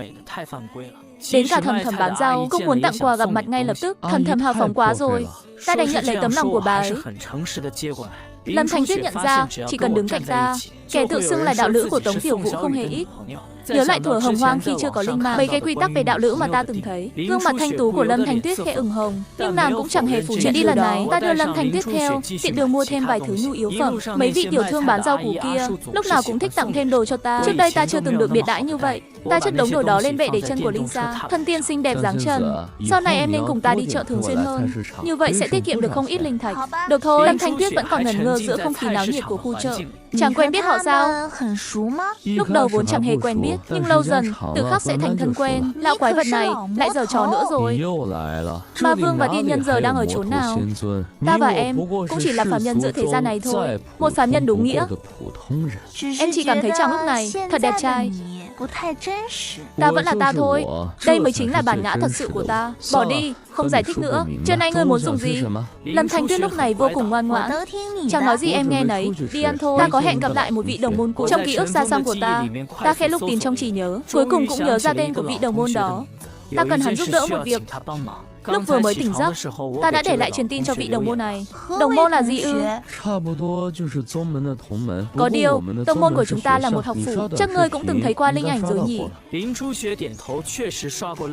đến cả Thầm Thầm bán rau cũng muốn tặng quà gặp mặt ngay lập tức. Thầm Thầm hào phóng quá rồi, ta đành nhận lấy tấm lòng của bà ấy. Lâm Thanh Tuyết nhận ra, chỉ cần đứng cạnh ta, kẻ tự xưng là đạo lữ của Tống Tiểu Vũ không hề ít. Nhớ lại thuở hồng hoang khi chưa có linh mạng, mấy cái quy tắc về đạo lữ mà ta từng thấy, gương mặt thanh tú của Lâm Thanh Tuyết khẽ ửng hồng, nhưng nàng cũng chẳng hề phủ nhận. Đi lần này, ta đưa Lâm Thanh Tuyết theo, tiện đường mua thêm vài thứ nhu yếu phẩm. Mấy vị tiểu thương bán rau củ kia, lúc nào cũng thích tặng thêm đồ cho ta. Trước đây ta chưa từng được biệt đãi như vậy. Ta chất đống đồ đó lên bệ để chân của Linh Sa. Thân tiên xinh đẹp dáng trần. Sau này em nên cùng ta đi chợ thường xuyên hơn, như vậy sẽ tiết kiệm được không ít linh thạch. Được thôi. Lâm Thanh Tuyết vẫn còn ngẩn ngơ giữa không khí náo nhiệt của khu chợ. Chẳng quen biết họ sao? Lúc đầu vốn chẳng hề quen biết, nhưng lâu dần, tự khắc sẽ thành thân quen. Lão quái vật này lại giở trò nữa rồi. Ma vương và tiên nhân giờ đang ở chốn nào? Ta và em cũng chỉ là phàm nhân giữa thế gian này thôi. Một phàm nhân đúng nghĩa. Em chỉ cảm thấy chàng lúc này thật đẹp trai. Ta vẫn là ta thôi. Đây mới chính là bản ngã thật sự của ta. Bỏ đi, không giải thích nữa. Trưa nay ngươi muốn dùng gì? Lâm Thanh Tuyết lúc này vô cùng ngoan ngoãn. Chàng nói gì em nghe nấy. Đi ăn thôi. Ta có hẹn gặp lại một vị đồng môn cũ trong ký ức xa xăm của ta. Ta khẽ lúc tín trong trí nhớ, cuối cùng cũng nhớ ra tên của vị đồng môn đó. Ta cần hắn giúp đỡ một việc. Lúc vừa mới tỉnh giấc, ta đã để lại truyền tin cho vị đồng môn này. Đồng môn là gì ư? Có điều, tông môn của chúng ta là một học phủ. Chắc ngươi cũng từng thấy qua linh ảnh rồi nhỉ?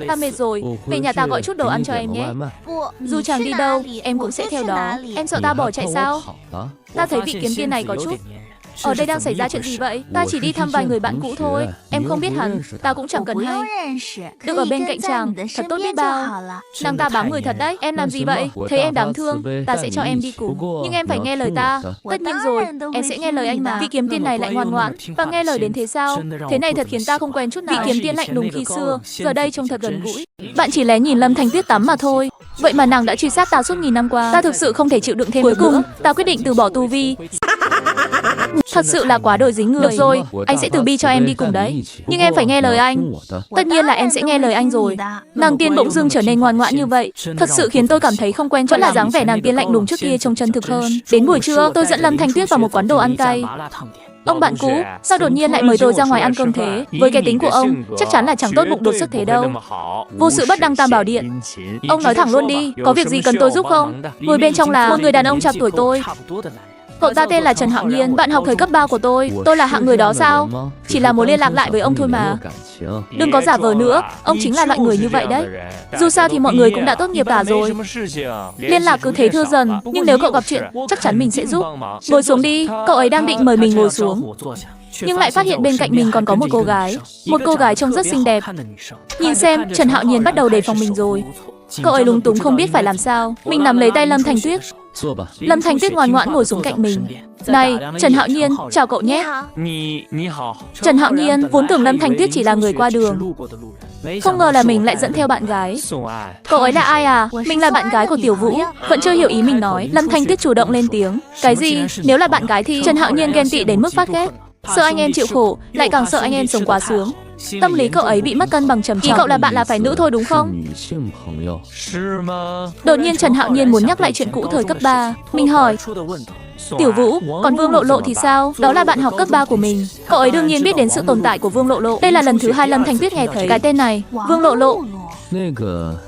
Ta mệt rồi, về nhà ta gọi chút đồ ăn cho em nhé. Dù chàng đi đâu, em cũng sẽ theo đó. Em sợ ta bỏ chạy sao? Ta thấy vị kiếm tiên này có chút. Ở đây đang xảy ra chuyện gì vậy? Ta chỉ đi thăm vài người bạn cũ thôi. Em không biết hắn, ta cũng chẳng cần hay. Được ở bên cạnh chàng, thật tốt biết bao. Nàng ta bám người thật đấy. Em làm gì vậy? Thấy em đáng thương, ta sẽ cho em đi cùng. Nhưng em phải nghe lời ta. Tất nhiên rồi, em sẽ nghe lời anh mà. Vị kiếm tiên này lại ngoan ngoãn và nghe lời đến thế sao? Thế này thật khiến ta không quen chút nào. Vị kiếm tiên lạnh lùng khi xưa, giờ đây trông thật gần gũi. Bạn chỉ lén nhìn Lâm Thanh Tuyết tắm mà thôi. Vậy mà nàng đã truy sát ta suốt nghìn năm qua. Ta thực sự không thể chịu đựng thêm. Cuối cùng, ta quyết định từ bỏ tu vi. Thật sự là quá đổi dính người. Được rồi, anh sẽ từ bi cho em đi cùng đấy. Nhưng em phải nghe lời anh. Tất nhiên là em sẽ nghe lời anh rồi. Nàng tiên bỗng dưng trở nên ngoan ngoãn như vậy, thật sự khiến tôi cảm thấy không quen. Vẫn là dáng vẻ nàng tiên lạnh lùng trước kia trông chân thực hơn. Đến buổi trưa, tôi dẫn Lâm Thanh Tuyết vào một quán đồ ăn cay. Ông bạn cũ, sao đột nhiên lại mời tôi ra ngoài ăn cơm thế? Với cái tính của ông, chắc chắn là chẳng tốt bụng đột xuất thế đâu. Vô sự bất đăng tam bảo điện. Ông nói thẳng luôn đi, có việc gì cần tôi giúp không? Ngồi bên trong là một người đàn ông chạc tuổi tôi. Cậu ta tên là Trần Hạo Nhiên, bạn học thời cấp 3 của tôi. Tôi là hạng người đó sao? Chỉ là muốn liên lạc lại với ông thôi mà. Đừng có giả vờ nữa, ông chính là loại người như vậy đấy. Dù sao thì mọi người cũng đã tốt nghiệp cả rồi. Liên lạc cứ thế thưa dần, nhưng nếu cậu gặp chuyện, chắc chắn mình sẽ giúp. Ngồi xuống đi, cậu ấy đang định mời mình ngồi xuống, nhưng lại phát hiện bên cạnh mình còn có một cô gái. Một cô gái trông rất xinh đẹp. Nhìn xem, Trần Hạo Nhiên bắt đầu đề phòng mình rồi. Cậu ấy lúng túng không biết phải làm sao. Mình nắm lấy tay Lâm Thanh Tuyết. Lâm Thanh Tuyết ngoan ngoãn ngồi xuống cạnh mình. Này, Trần Hạo Nhiên, chào cậu nhé. Trần Hạo Nhiên vốn tưởng Lâm Thanh Tuyết chỉ là người qua đường, không ngờ là mình lại dẫn theo bạn gái. Cậu ấy là ai à? Mình là bạn gái của Tiểu Vũ. Vẫn chưa hiểu ý mình nói, Lâm Thanh Tuyết chủ động lên tiếng. Cái gì? Nếu là bạn gái thì... Trần Hạo Nhiên ghen tị đến mức phát ghét. Sợ anh em chịu khổ, lại càng sợ anh em sống quá sướng. Tâm lý cậu ấy bị mất cân bằng trầm trọng. Ý cậu là bạn là phải nữ thôi đúng không? Đột nhiên Trần Hạo Nhiên muốn nhắc lại chuyện cũ thời cấp 3. Mình hỏi, Tiểu Vũ, còn Vương Lộ Lộ thì sao? Đó là bạn học cấp 3 của mình. Cậu ấy đương nhiên biết đến sự tồn tại của Vương Lộ Lộ. Đây là lần thứ 2 Lâm Thanh Tuyết nghe thấy cái tên này, Vương Lộ Lộ.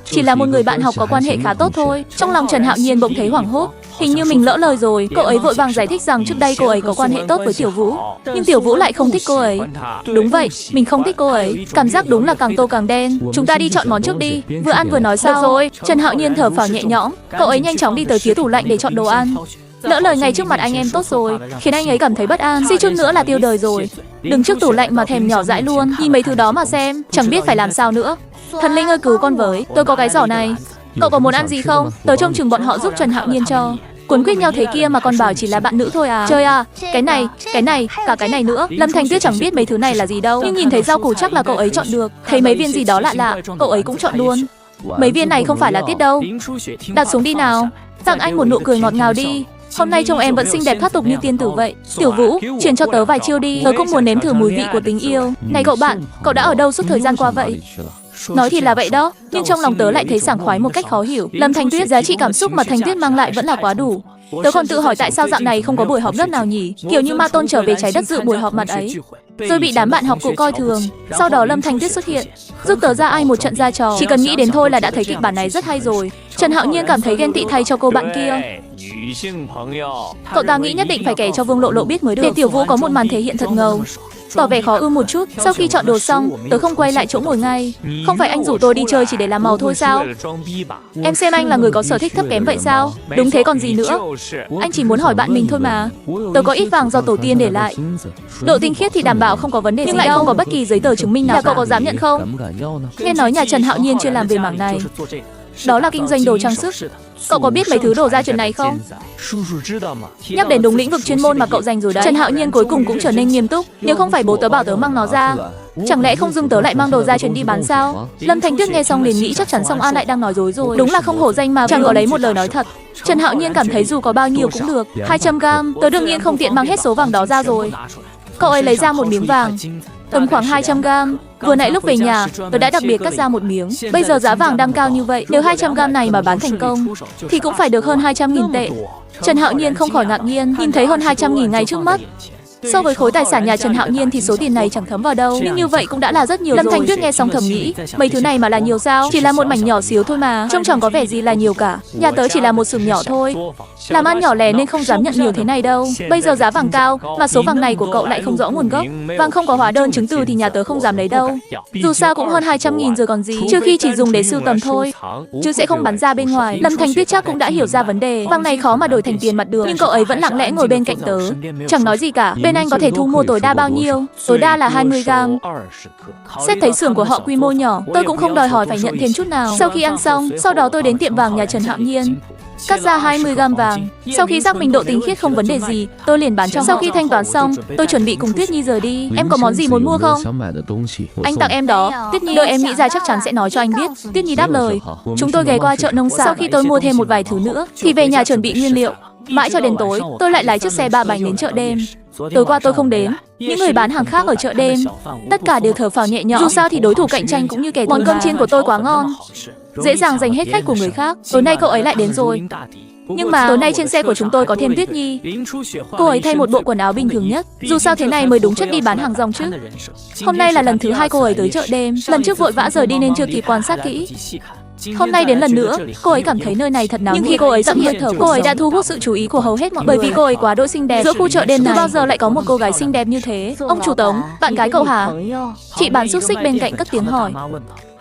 Chỉ là một người bạn học có quan hệ khá tốt thôi. Trong lòng Trần Hạo Nhiên bỗng thấy hoảng hốt. Hình như mình lỡ lời rồi. Cậu ấy vội vàng giải thích rằng trước đây cô ấy có quan hệ tốt với Tiểu Vũ, nhưng Tiểu Vũ lại không thích cô ấy. Đúng vậy, mình không thích cô ấy. Cảm giác đúng là càng tô càng đen. Chúng ta đi chọn món trước đi. Vừa ăn vừa nói sao? Được rồi. Trần Hạo Nhiên thở phào nhẹ nhõm. Cậu ấy nhanh chóng đi tới phía tủ lạnh để chọn đồ ăn. Lỡ lời ngay trước mặt anh em tốt rồi, khiến anh ấy cảm thấy bất an. Suy chút nữa là tiêu đời rồi. Đứng trước tủ lạnh mà thèm nhỏ dãi luôn. Nhìn mấy thứ đó mà xem, chẳng biết phải làm sao nữa. Thần linh ơi cứu con với, tôi có cái giỏ này. Cậu có muốn ăn gì không? Tớ trông chừng bọn họ giúp Trần Hạo Nhiên cho. Cuốn quýt nhau thế kia mà còn bảo chỉ là bạn nữ thôi à? Chơi à? Cái này, cả cái này nữa. Lâm Thanh Tuyết chẳng biết mấy thứ này là gì đâu, nhưng nhìn thấy rau củ chắc là cậu ấy chọn được. Thấy mấy viên gì đó lạ lạ, cậu ấy cũng chọn luôn. Mấy viên này không phải là tiết đâu. Đặt xuống đi nào. Tặng anh một nụ cười ngọt ngào đi. Hôm nay trông em vẫn xinh đẹp thoát tục như tiên tử vậy. Tiểu Vũ, truyền cho tớ vài chiêu đi, tớ cũng muốn nếm thử mùi vị của tình yêu. Này cậu bạn, cậu đã ở đâu suốt thời gian qua vậy? Nói thì là vậy đó, nhưng trong lòng tớ lại thấy sảng khoái một cách khó hiểu. Lâm Thanh Tuyết, giá trị cảm xúc mà Thanh Tuyết mang lại vẫn là quá đủ. Tớ còn tự hỏi tại sao dạo này không có buổi họp lớp nào nhỉ? Kiểu như Ma Tôn trở về trái đất dự buổi họp mặt ấy, rồi bị đám bạn học cũ coi thường. Sau đó Lâm Thanh Tuyết xuất hiện, giúp tớ ra ai một trận ra trò. Chỉ cần nghĩ đến thôi là đã thấy kịch bản này rất hay rồi. Trần Hạo Nhiên cảm thấy ghen tị thay cho cô bạn kia. Cậu ta nghĩ nhất định phải kể cho Vương Lộ Lộ biết mới được. Để Tiểu Vũ có một màn thể hiện thật ngầu, tỏ vẻ khó ư một chút. Sau khi chọn đồ xong, tớ không quay lại chỗ ngồi ngay. Không phải anh rủ tôi đi chơi chỉ để làm màu thôi sao? Em xem anh là người có sở thích thấp kém vậy sao? Đúng thế còn gì nữa. Anh chỉ muốn hỏi bạn mình thôi mà. Tớ có ít vàng do tổ tiên để lại. Độ tinh khiết thì đảm bảo không có vấn đề gì đâu. Không có bất kỳ giấy tờ chứng minh nào. Nhà cậu có dám nhận không? Nghe nói nhà Trần Hạo Nhiên chuyên làm về mảng này. Đó là kinh doanh đồ trang sức. Cậu có biết mấy thứ đồ gia truyền này không? Nhắc đến đúng lĩnh vực chuyên môn mà cậu dành rồi đấy. Trần Hạo Nhiên cuối cùng cũng trở nên nghiêm túc. Nếu không phải bố tớ bảo tớ mang nó ra, chẳng lẽ không dưng tớ lại mang đồ gia truyền đi bán sao? Lâm Thanh Tuyết nghe xong liền nghĩ chắc chắn Song An lại đang nói dối rồi. Đúng là không hổ danh mà chẳng có lấy một lời nói thật. Trần Hạo Nhiên cảm thấy dù có bao nhiêu cũng được. 200g, tớ đương nhiên không tiện mang hết số vàng đó ra rồi. Cậu ấy lấy ra một miếng vàng, tầm khoảng 200g. Vừa nãy lúc về nhà, tớ đã đặc biệt cắt ra một miếng. Bây giờ giá vàng đang cao như vậy, nếu 200g này mà bán thành công thì cũng phải được hơn 200.000 tệ. Trần Hạo Nhiên không khỏi ngạc nhiên, nhìn thấy hơn 200.000 ngay trước mắt. So với khối tài sản nhà Trần Hạo Nhiên thì số tiền này chẳng thấm vào đâu, nhưng như vậy cũng đã là rất nhiều. Lâm Thanh Tuyết nghe xong thầm nghĩ, mấy thứ này mà là nhiều sao? Chỉ là một mảnh nhỏ xíu thôi mà, trông chẳng có vẻ gì là nhiều cả. Nhà tớ chỉ là một xưởng nhỏ thôi, làm ăn nhỏ lẻ nên không dám nhận nhiều thế này đâu. Bây giờ giá vàng cao, mà số vàng này của cậu lại không rõ nguồn gốc, vàng không có hóa đơn chứng từ thì nhà tớ không dám lấy đâu. Dù sao cũng hơn 200.000 rồi còn gì, trừ khi chỉ dùng để sưu tầm thôi, chứ sẽ không bán ra bên ngoài. Lâm Thanh Tuyết chắc cũng đã hiểu ra vấn đề, vàng này khó mà đổi thành tiền mặt được, nhưng cậu ấy vẫn lặng lẽ ngồi bên cạnh tớ, chẳng nói gì cả. Bên anh có thể thu mua tối đa bao nhiêu? Tối đa là 20g. Xét thấy xưởng của họ quy mô nhỏ, tôi cũng không đòi hỏi phải nhận thêm chút nào. Sau khi ăn xong, sau đó tôi đến tiệm vàng nhà Trần Hạo Nhiên, cắt ra 20g vàng. Sau khi xác minh độ tinh khiết không vấn đề gì, tôi liền bán cho họ. Sau khi thanh toán xong, tôi chuẩn bị cùng Tuyết Nhi rời đi. Em có món gì muốn mua không? Anh tặng em đó. Tuyết Nhi đợi em nghĩ ra chắc chắn sẽ nói cho anh biết. Tuyết Nhi đáp lời. Chúng tôi ghé qua chợ nông sản. Sau khi tôi mua thêm một vài thứ nữa, thì về nhà chuẩn bị nguyên liệu. Mãi cho đến tối, tôi lại lái chiếc xe ba bánh đến chợ đêm. Tối qua tôi không đến, những người bán hàng khác ở chợ đêm, tất cả đều thở phào nhẹ nhõm. Dù sao thì đối thủ cạnh tranh cũng như kẻ thù. Món cơm chiên của tôi quá ngon, dễ dàng giành hết khách của người khác. Tối nay cậu ấy lại đến rồi. Nhưng mà tối nay trên xe của chúng tôi có thêm Tuyết Nhi. Cô ấy thay một bộ quần áo bình thường nhất. Dù sao thế này mới đúng chất đi bán hàng rong chứ. Hôm nay là lần thứ 2 cô ấy tới chợ đêm. Lần trước vội vã rời đi nên chưa kịp quan sát kỹ. Hôm nay đến lần nữa, cô ấy cảm thấy nơi này thật náo nhiệt. Nhưng khi cô ấy dậm hơi thở, cô ấy đã thu hút sự chú ý của hầu hết mọi người. Bởi vì cô ấy quá đỗi xinh đẹp. Giữa khu chợ đêm này, bao giờ lại có một cô gái xinh đẹp như thế? Ông chủ Tống, bạn gái cậu hả? Chị bán xúc xích bên cạnh cất tiếng hỏi.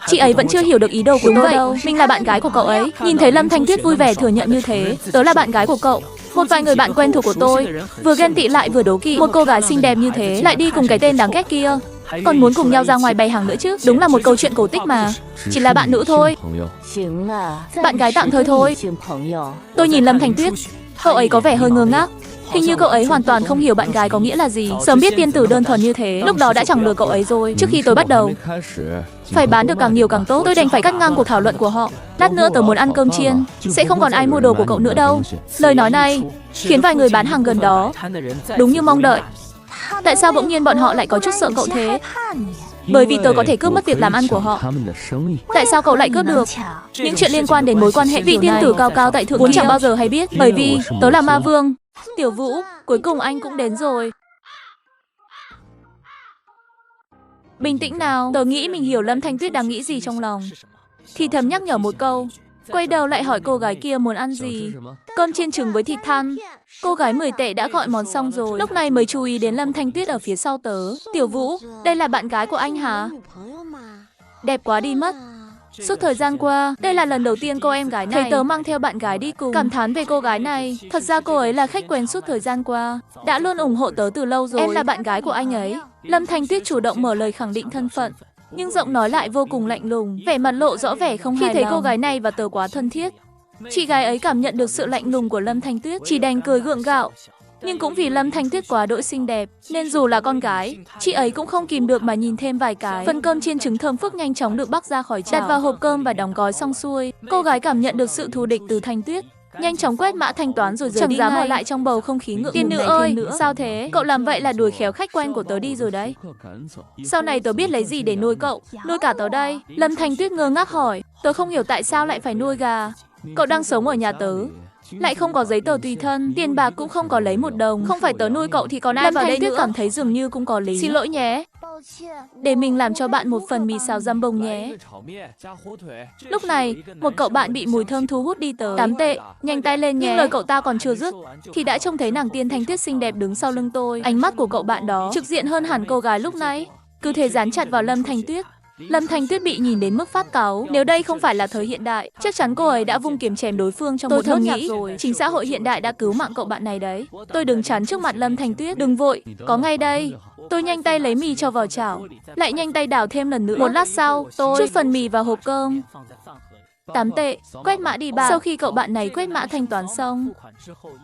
Chị ấy vẫn chưa hiểu được ý đồ của tôi đâu. Mình là bạn gái của cậu ấy. Nhìn thấy Lâm Thanh Tuyết vui vẻ thừa nhận như thế, tớ là bạn gái của cậu. Một vài người bạn quen thuộc của tôi vừa ghen tị lại vừa đố kỵ. Một cô gái xinh đẹp như thế lại đi cùng cái tên đáng ghét kia, còn muốn cùng nhau ra ngoài bày hàng nữa chứ. Đúng là một câu chuyện cổ tích mà. Chỉ là bạn nữ thôi, bạn gái tạm thời thôi. Tôi nhìn Lâm Thanh Tuyết, cậu ấy có vẻ hơi ngơ ngác. Hình như cậu ấy hoàn toàn không hiểu bạn gái có nghĩa là gì. Sớm biết tiên tử đơn thuần như thế, lúc đó đã chẳng lừa cậu ấy rồi. Trước khi tôi bắt đầu, phải bán được càng nhiều càng tốt, tôi đành phải cắt ngang cuộc thảo luận của họ. Lát nữa tớ muốn ăn cơm chiên, sẽ không còn ai mua đồ của cậu nữa đâu. Lời nói này khiến vài người bán hàng gần đó đúng như mong đợi. Tại sao bỗng nhiên bọn họ lại có chút sợ cậu thế? Bởi vì tớ có thể cướp mất việc làm ăn của họ. Tại sao cậu lại cướp được? Những chuyện liên quan đến mối quan hệ vị tiên tử cao cao tại thượng vốn chẳng bao giờ hay biết. Bởi vì tớ là ma vương. Tiểu Vũ, cuối cùng anh cũng đến rồi. Bình tĩnh nào, tớ nghĩ mình hiểu Lâm Thanh Tuyết đang nghĩ gì trong lòng. Thì thầm nhắc nhở một câu, quay đầu lại hỏi cô gái kia muốn ăn gì. Cơm chiên trứng với thịt than. Cô gái 10 tệ đã gọi món xong rồi, lúc này mới chú ý đến Lâm Thanh Tuyết ở phía sau tớ. Tiểu Vũ, đây là bạn gái của anh hả? Đẹp quá đi mất. Suốt thời gian qua, đây là lần đầu tiên cô em gái này thấy tớ mang theo bạn gái đi cùng. Cảm thán về cô gái này, thật ra cô ấy là khách quen suốt thời gian qua, đã luôn ủng hộ tớ từ lâu rồi. Em là bạn gái của anh ấy. Lâm Thanh Tuyết chủ động mở lời khẳng định thân phận, nhưng giọng nói lại vô cùng lạnh lùng, vẻ mặt lộ rõ vẻ không hài lòng. Khi thấy cô gái này và tớ quá thân thiết, chị gái ấy cảm nhận được sự lạnh lùng của Lâm Thanh Tuyết, chỉ đành cười gượng gạo. Nhưng cũng vì Lâm Thanh Tuyết quá đỗi xinh đẹp, nên dù là con gái, chị ấy cũng không kìm được mà nhìn thêm vài cái. Phần cơm chiên trứng thơm phức nhanh chóng được bắc ra khỏi chảo, đặt vào hộp cơm và đóng gói xong xuôi. Cô gái cảm nhận được sự thù địch từ Thanh Tuyết, nhanh chóng quét mã thanh toán rồi rời Chẳng đi dám ngay. ở lại trong bầu không khí ngượng Tiên ngùng nữ này ơi, thêm nữa. sao thế? Cậu làm vậy là đuổi khéo khách quen của tớ đi rồi đấy. Sau này tớ biết lấy gì để nuôi cậu, nuôi cả tớ đây. Lâm Thanh Tuyết ngơ ngác hỏi, tớ không hiểu tại sao lại phải nuôi gà. Cậu đang sống ở nhà tớ, lại không có giấy tờ tùy thân, tiền bạc cũng không có lấy một đồng. Không phải tớ nuôi cậu thì còn ai Lâm vào Thanh đây Tuyết nữa? cảm thấy dường như cũng có lý. Xin lỗi nhé, để mình làm cho bạn một phần mì xào dăm bông nhé. Lúc này, một cậu bạn bị mùi thơm thu hút đi tới. 8 tệ, nhanh tay lên nhé. Nhưng lời cậu ta còn chưa dứt thì đã trông thấy nàng tiên Thanh Tuyết xinh đẹp đứng sau lưng tôi. Ánh mắt của cậu bạn đó trực diện hơn hẳn cô gái lúc nãy, cứ thế dán chặt vào Lâm Thanh Tuyết. Lâm Thanh Tuyết bị nhìn đến mức phát cáu. Nếu đây không phải là thời hiện đại, chắc chắn cô ấy đã vung kiếm chém đối phương trong một nốt nhạc rồi. Chính xã hội hiện đại đã cứu mạng cậu bạn này đấy. Tôi đứng chắn trước mặt Lâm Thanh Tuyết. Đừng vội, có ngay đây. Tôi nhanh tay lấy mì cho vào chảo, lại nhanh tay đảo thêm lần nữa. Một lát sau, tôi chút phần mì vào hộp cơm. 8 tệ, quét mã đi bạn. Sau khi cậu bạn này quét mã thanh toán xong,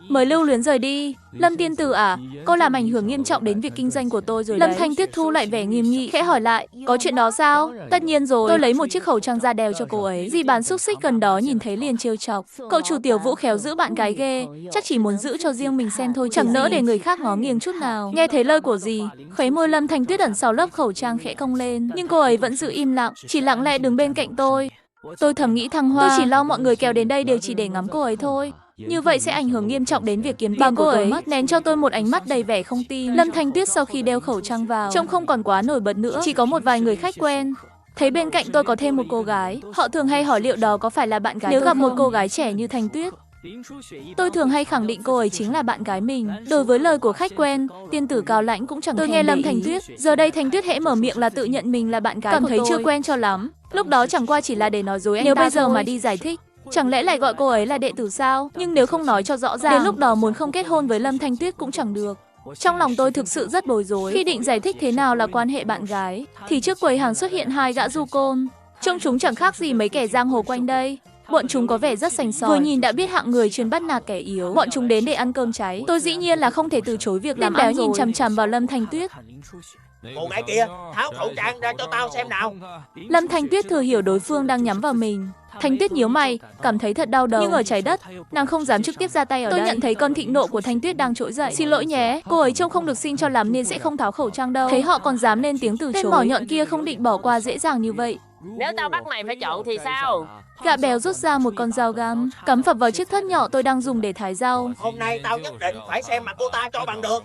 mới lưu luyến rời đi. Lâm tiên tử à, cô làm ảnh hưởng nghiêm trọng đến việc kinh doanh của tôi rồi đấy. Lâm Thanh Tuyết thu lại vẻ nghiêm nghị, khẽ hỏi lại, có chuyện đó sao? Tất nhiên rồi. Tôi lấy một chiếc khẩu trang da đeo cho cô ấy. Dì bán xúc xích gần đó nhìn thấy liền trêu chọc. Cậu chủ Tiểu Vũ khéo giữ bạn gái ghê, chắc chỉ muốn giữ cho riêng mình xem thôi, chẳng nỡ để người khác ngó nghiêng chút nào. Nghe thấy lời của dì, khóe môi Lâm Thanh Tuyết ẩn sau lớp khẩu trang khẽ cong lên, nhưng cô ấy vẫn giữ im lặng, chỉ lặng lẽ đứng bên cạnh tôi. Tôi thầm nghĩ thăng hoa, tôi chỉ lo mọi người kéo đến đây đều chỉ để ngắm cô ấy thôi. Như vậy sẽ ảnh hưởng nghiêm trọng đến việc kiếm tiền của tôi mất. Nén cho tôi một ánh mắt đầy vẻ không tin. Lâm Thanh Tuyết sau khi đeo khẩu trang vào, trông không còn quá nổi bật nữa, chỉ có một vài người khách quen. Thấy bên cạnh tôi có thêm một cô gái, họ thường hay hỏi liệu đó có phải là bạn gái tôi không. Nếu gặp một cô gái trẻ như Thanh Tuyết, tôi thường hay khẳng định cô ấy chính là bạn gái mình. Đối với lời của khách quen, tiên tử cao lãnh cũng chẳng. Tôi nghe Lâm Thanh Tuyết, giờ đây Thanh Tuyết hễ mở miệng là tự nhận mình là bạn gái của tôi. Cảm thấy chưa quen cho lắm. Lúc đó chẳng qua chỉ là để nói dối anh ta. Nếu bây giờ mà đi giải thích, chẳng lẽ lại gọi cô ấy là đệ tử sao? Nhưng nếu không nói cho rõ ràng, đến lúc đó muốn không kết hôn với Lâm Thanh Tuyết cũng chẳng được. Trong lòng tôi thực sự rất bối rối. Khi định giải thích thế nào là quan hệ bạn gái, thì trước quầy hàng xuất hiện hai gã du côn. Trông chúng chẳng khác gì mấy kẻ giang hồ quanh đây. Bọn chúng có vẻ rất sành sỏi, vừa nhìn đã biết hạng người chuyên bắt nạt kẻ yếu. Bọn chúng đến để ăn cơm cháy. Tôi dĩ nhiên là không thể từ chối việc làm ăn rồi. Nhìn chằm chằm vào Lâm Thanh Tuyết. Cô gái kia, tháo khẩu trang ra cho tao xem nào. Lâm Thanh Tuyết thừa hiểu đối phương đang nhắm vào mình. Thanh Tuyết nhíu mày, cảm thấy thật đau đầu. Nhưng ở trái đất, nàng không dám trực tiếp ra tay ở đây. Tôi nhận thấy cơn thịnh nộ của Thanh Tuyết đang trỗi dậy. Xin lỗi nhé, cô ấy trông không được xinh cho lắm nên sẽ không tháo khẩu trang đâu. Thấy họ còn dám lên tiếng từ chối. Tên mỏ nhọn kia không định bỏ qua dễ dàng như vậy. Nếu tao bắt mày phải chọn thì sao? Gã béo rút ra một con dao găm, cắm phập vào chiếc thớt nhỏ tôi đang dùng để thái rau. Hôm nay tao nhất định phải xem mặt cô ta cho bằng được.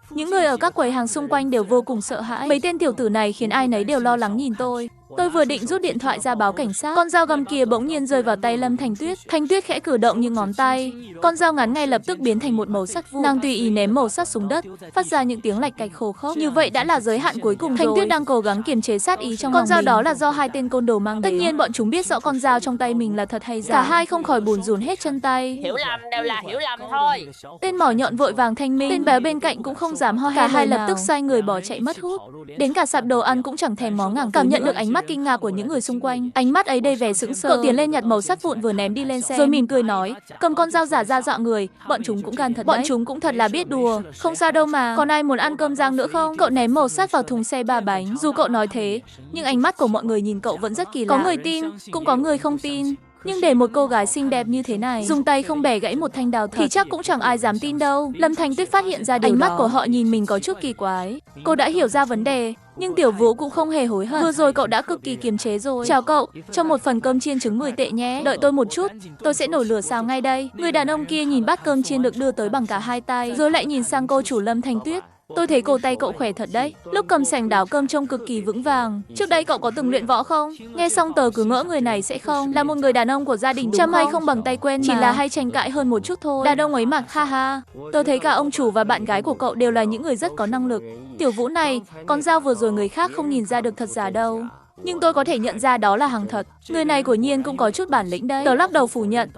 Những người ở các quầy hàng xung quanh đều vô cùng sợ hãi. Mấy tên tiểu tử này khiến ai nấy đều lo lắng nhìn tôi. Tôi vừa định rút điện thoại ra báo cảnh sát, con dao găm kia bỗng nhiên rơi vào tay Lâm Thanh Tuyết. Thanh Tuyết khẽ cử động như ngón tay, con dao ngắn ngay lập tức biến thành một mẩu sắt vụn. Nàng tùy ý ném mẩu sắt xuống đất, phát ra những tiếng lạch cạch khô khốc. Như vậy đã là giới hạn cuối cùng rồi. Thanh Tuyết đang cố gắng kiềm chế sát ý trong lòng mình. Con dao đó là do hai tên côn đồ mang đến. Tất nhiên bọn chúng biết rõ con dao trong tay mình là thật hay giả. Cả hai không khỏi bủn rủn hết chân tay. Hiểu lầm đều là hiểu lầm thôi. Tên mỏ nhọn vội vàng thanh minh, tên béo bên cạnh cũng không dám ho he. Cả hai lập tức xoay người bỏ chạy mất hút. Đến cả sạp đồ ăn cũng chẳng thèm ngó ngàng. Cảm nhận được ánh mắt kinh ngạc của những người xung quanh, ánh mắt ấy đầy vẻ sững sờ. Cậu tiến lên nhặt mẩu sắt vụn vừa ném đi lên xe, rồi mỉm cười nói, cầm con dao giả ra dọa người. Bọn chúng cũng gan thật đấy. Bọn chúng cũng thật là biết đùa. Không sao đâu mà. Còn ai muốn ăn cơm rang nữa không? Cậu ném mẩu sắt vào thùng xe 3 bánh. Dù cậu nói thế, nhưng ánh mắt của mọi người nhìn cậu vẫn rất kỳ lạ. Có người tin, cũng có người không tin. Nhưng để một cô gái xinh đẹp như thế này dùng tay không bẻ gãy một thanh đào thật thì chắc cũng chẳng ai dám tin đâu. Lâm Thanh Tuyết phát hiện ra điều ánh mắt của họ nhìn mình có chút kỳ quái. Cô đã hiểu ra vấn đề, nhưng Tiểu Vũ cũng không hề hối hận. Vừa rồi cậu đã cực kỳ kiềm chế rồi. Chào cậu, cho một phần cơm chiên trứng 10 tệ nhé. Đợi tôi một chút, tôi sẽ nổi lửa xào ngay đây. Người đàn ông kia nhìn bát cơm chiên được đưa tới bằng cả hai tay, rồi lại nhìn sang cô chủ Lâm Thanh Tuyết. Tôi thấy cổ tay cậu khỏe thật đấy. Lúc cầm sành đáo cơm trông cực kỳ vững vàng. Trước đây cậu có từng luyện võ không? Nghe xong tớ cứ ngỡ người này sẽ không là một người đàn ông của gia đình đúng chăm hay không bằng tay quen, chỉ là hay tranh cãi hơn một chút thôi. Đàn ông ấy mặc ha ha. Tớ thấy cả ông chủ và bạn gái của cậu đều là những người rất có năng lực. Tiểu Vũ này, con dao vừa rồi người khác không nhìn ra được thật giả đâu. Nhưng tôi có thể nhận ra đó là hàng thật. Người này của nhiên cũng có chút bản lĩnh đấy. Tớ lắc đầu phủ nhận.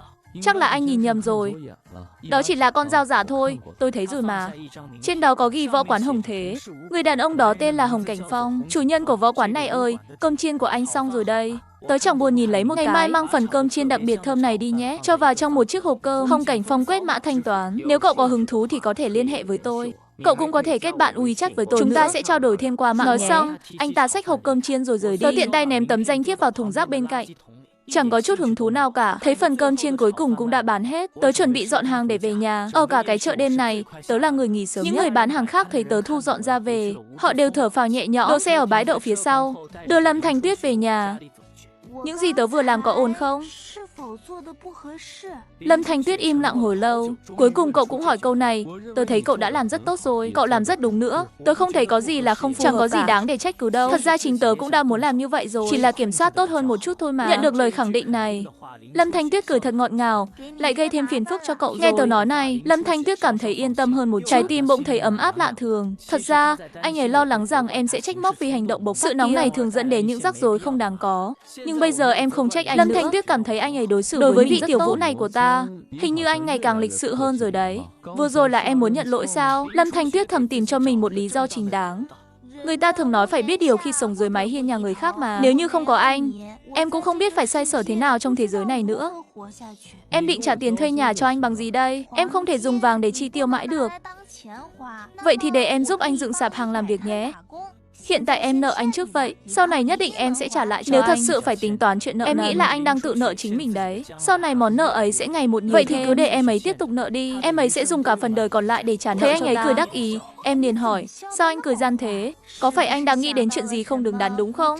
Chắc là anh nhìn nhầm rồi. Đó chỉ là con dao giả thôi, tôi thấy rồi mà. Trên đó có ghi võ quán Hồng Thế. Người đàn ông đó tên là Hồng Cảnh Phong, chủ nhân của võ quán này ơi. Cơm chiên của anh xong rồi đây. Tớ chẳng buồn nhìn lấy một cái. Ngày mai mang phần cơm chiên đặc biệt thơm này đi nhé. Cho vào trong một chiếc hộp cơm. Hồng Cảnh Phong quét mã thanh toán. Nếu cậu có hứng thú thì có thể liên hệ với tôi. Cậu cũng có thể kết bạn WeChat với tôi. Chúng ta sẽ trao đổi thêm qua mạng. Nói xong, anh ta xách hộp cơm chiên rồi rời đi. Tớ tiện tay ném tấm danh thiếp vào thùng rác bên cạnh. Chẳng có chút hứng thú nào cả. Thấy phần cơm chiên cuối cùng cũng đã bán hết. Tớ chuẩn bị dọn hàng để về nhà. Ở cả cái chợ đêm này, tớ là người nghỉ sớm nhất. Những người bán hàng khác thấy tớ thu dọn ra về, họ đều thở phào nhẹ nhõm, đỗ xe ở bãi đậu phía sau, đưa Lâm Thanh Tuyết về nhà. Những gì tớ vừa làm có ổn không? Lâm Thanh Tuyết im lặng hồi lâu. Cuối cùng cậu cũng hỏi câu này. Tớ thấy cậu đã làm rất tốt rồi. Cậu làm rất đúng nữa. Tớ không thấy có gì là không phù hợp. Chẳng có gì đáng để trách cứ đâu. Thật ra chính tớ cũng đã muốn làm như vậy rồi. Chỉ là kiểm soát tốt hơn một chút thôi mà. Nhận được lời khẳng định này, Lâm Thanh Tuyết cười thật ngọt ngào. Lại gây thêm phiền phức cho cậu rồi. Nghe tớ nói này, Lâm Thanh Tuyết cảm thấy yên tâm hơn một chút. Trái tim bỗng thấy ấm áp lạ thường. Thật ra, anh ấy lo lắng rằng em sẽ trách móc vì hành động bộc phát. Sự nóng này thường dẫn đến những rắc rối không đáng có. Nhưng bây giờ em không trách anh nữa. Lâm Thanh Tuyết cảm thấy anh ấy đối xử đối với vị tiểu vũ này của ta, hình như anh ngày càng lịch sự hơn rồi đấy. Vừa rồi là em muốn nhận lỗi sao? Lâm Thanh Tuyết thầm tìm cho mình một lý do chính đáng. Người ta thường nói phải biết điều khi sống dưới mái hiên nhà người khác mà. Nếu như không có anh, em cũng không biết phải xoay sở thế nào trong thế giới này nữa. Em định trả tiền thuê nhà cho anh bằng gì đây? Em không thể dùng vàng để chi tiêu mãi được. Vậy thì để em giúp anh dựng sạp hàng làm việc nhé. Hiện tại em nợ anh trước vậy, sau này nhất định em sẽ trả lại cho Nếu anh. Thật sự phải tính toán chuyện nợ em nghĩ là anh đang tự nợ chính mình đấy. Sau này món nợ ấy sẽ ngày một nhiều Vậy thêm. Thì cứ để em ấy tiếp tục nợ đi. Em ấy sẽ dùng cả phần đời còn lại để trả nợ cho ta. Thấy anh ấy cười đắc ý, em liền hỏi, sao anh cười gian thế? Có phải anh đang nghĩ đến chuyện gì không đứng đắn đúng không?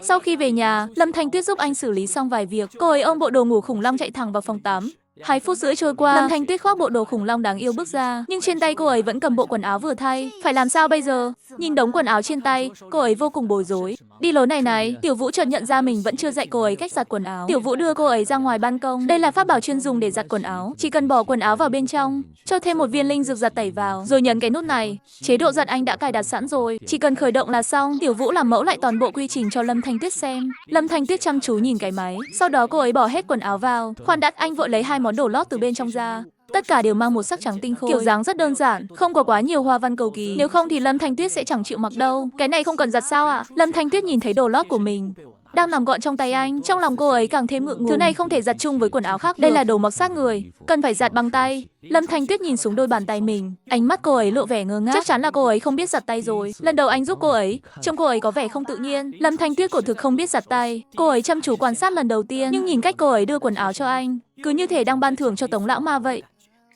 Sau khi về nhà, Lâm Thanh Tuyết giúp anh xử lý xong vài việc. Cô ấy ôm bộ đồ ngủ khủng long chạy thẳng vào phòng tắm. 2 phút rưỡi trôi qua, Lâm Thanh Tuyết khoác bộ đồ khủng long đáng yêu bước ra, nhưng trên tay cô ấy vẫn cầm bộ quần áo vừa thay. Phải làm sao bây giờ? Nhìn đống quần áo trên tay, cô ấy vô cùng bối rối. Đi lối này, Tiểu Vũ chợt nhận ra mình vẫn chưa dạy cô ấy cách giặt quần áo. Tiểu Vũ đưa cô ấy ra ngoài ban công. Đây là pháp bảo chuyên dùng để giặt quần áo. Chỉ cần bỏ quần áo vào bên trong, cho thêm một viên linh dược giặt tẩy vào, rồi nhấn cái nút này. Chế độ giặt anh đã cài đặt sẵn rồi, chỉ cần khởi động là xong. Tiểu Vũ làm mẫu lại toàn bộ quy trình cho Lâm Thanh Tuyết xem. Lâm Thanh Tuyết chăm chú nhìn cái máy. Sau đó cô ấy bỏ hết quần áo vào. Khoan đã, anh vội lấy 2 món đồ lót từ bên trong ra. Tất cả đều mang một sắc trắng tinh khôi. Kiểu dáng rất đơn giản, không có quá nhiều hoa văn cầu kỳ. Nếu không thì Lâm Thanh Tuyết sẽ chẳng chịu mặc đâu. Cái này không cần giặt sao ạ? Lâm Thanh Tuyết nhìn thấy đồ lót của mình đang nằm gọn trong tay anh, trong lòng cô ấy càng thêm ngượng ngùng. Thứ này không thể giặt chung với quần áo khác. Đây là đồ mặc sát người, cần phải giặt bằng tay. Lâm Thanh Tuyết nhìn xuống đôi bàn tay mình, ánh mắt cô ấy lộ vẻ ngơ ngác. Chắc chắn là cô ấy không biết giặt tay rồi. Lần đầu anh giúp cô ấy, trông cô ấy có vẻ không tự nhiên. Lâm Thanh Tuyết quả thực không biết giặt tay. Cô ấy chăm chú quan sát lần đầu tiên, nhưng nhìn cách cô ấy đưa quần áo cho anh, cứ như thể đang ban thưởng cho Tống lão ma vậy.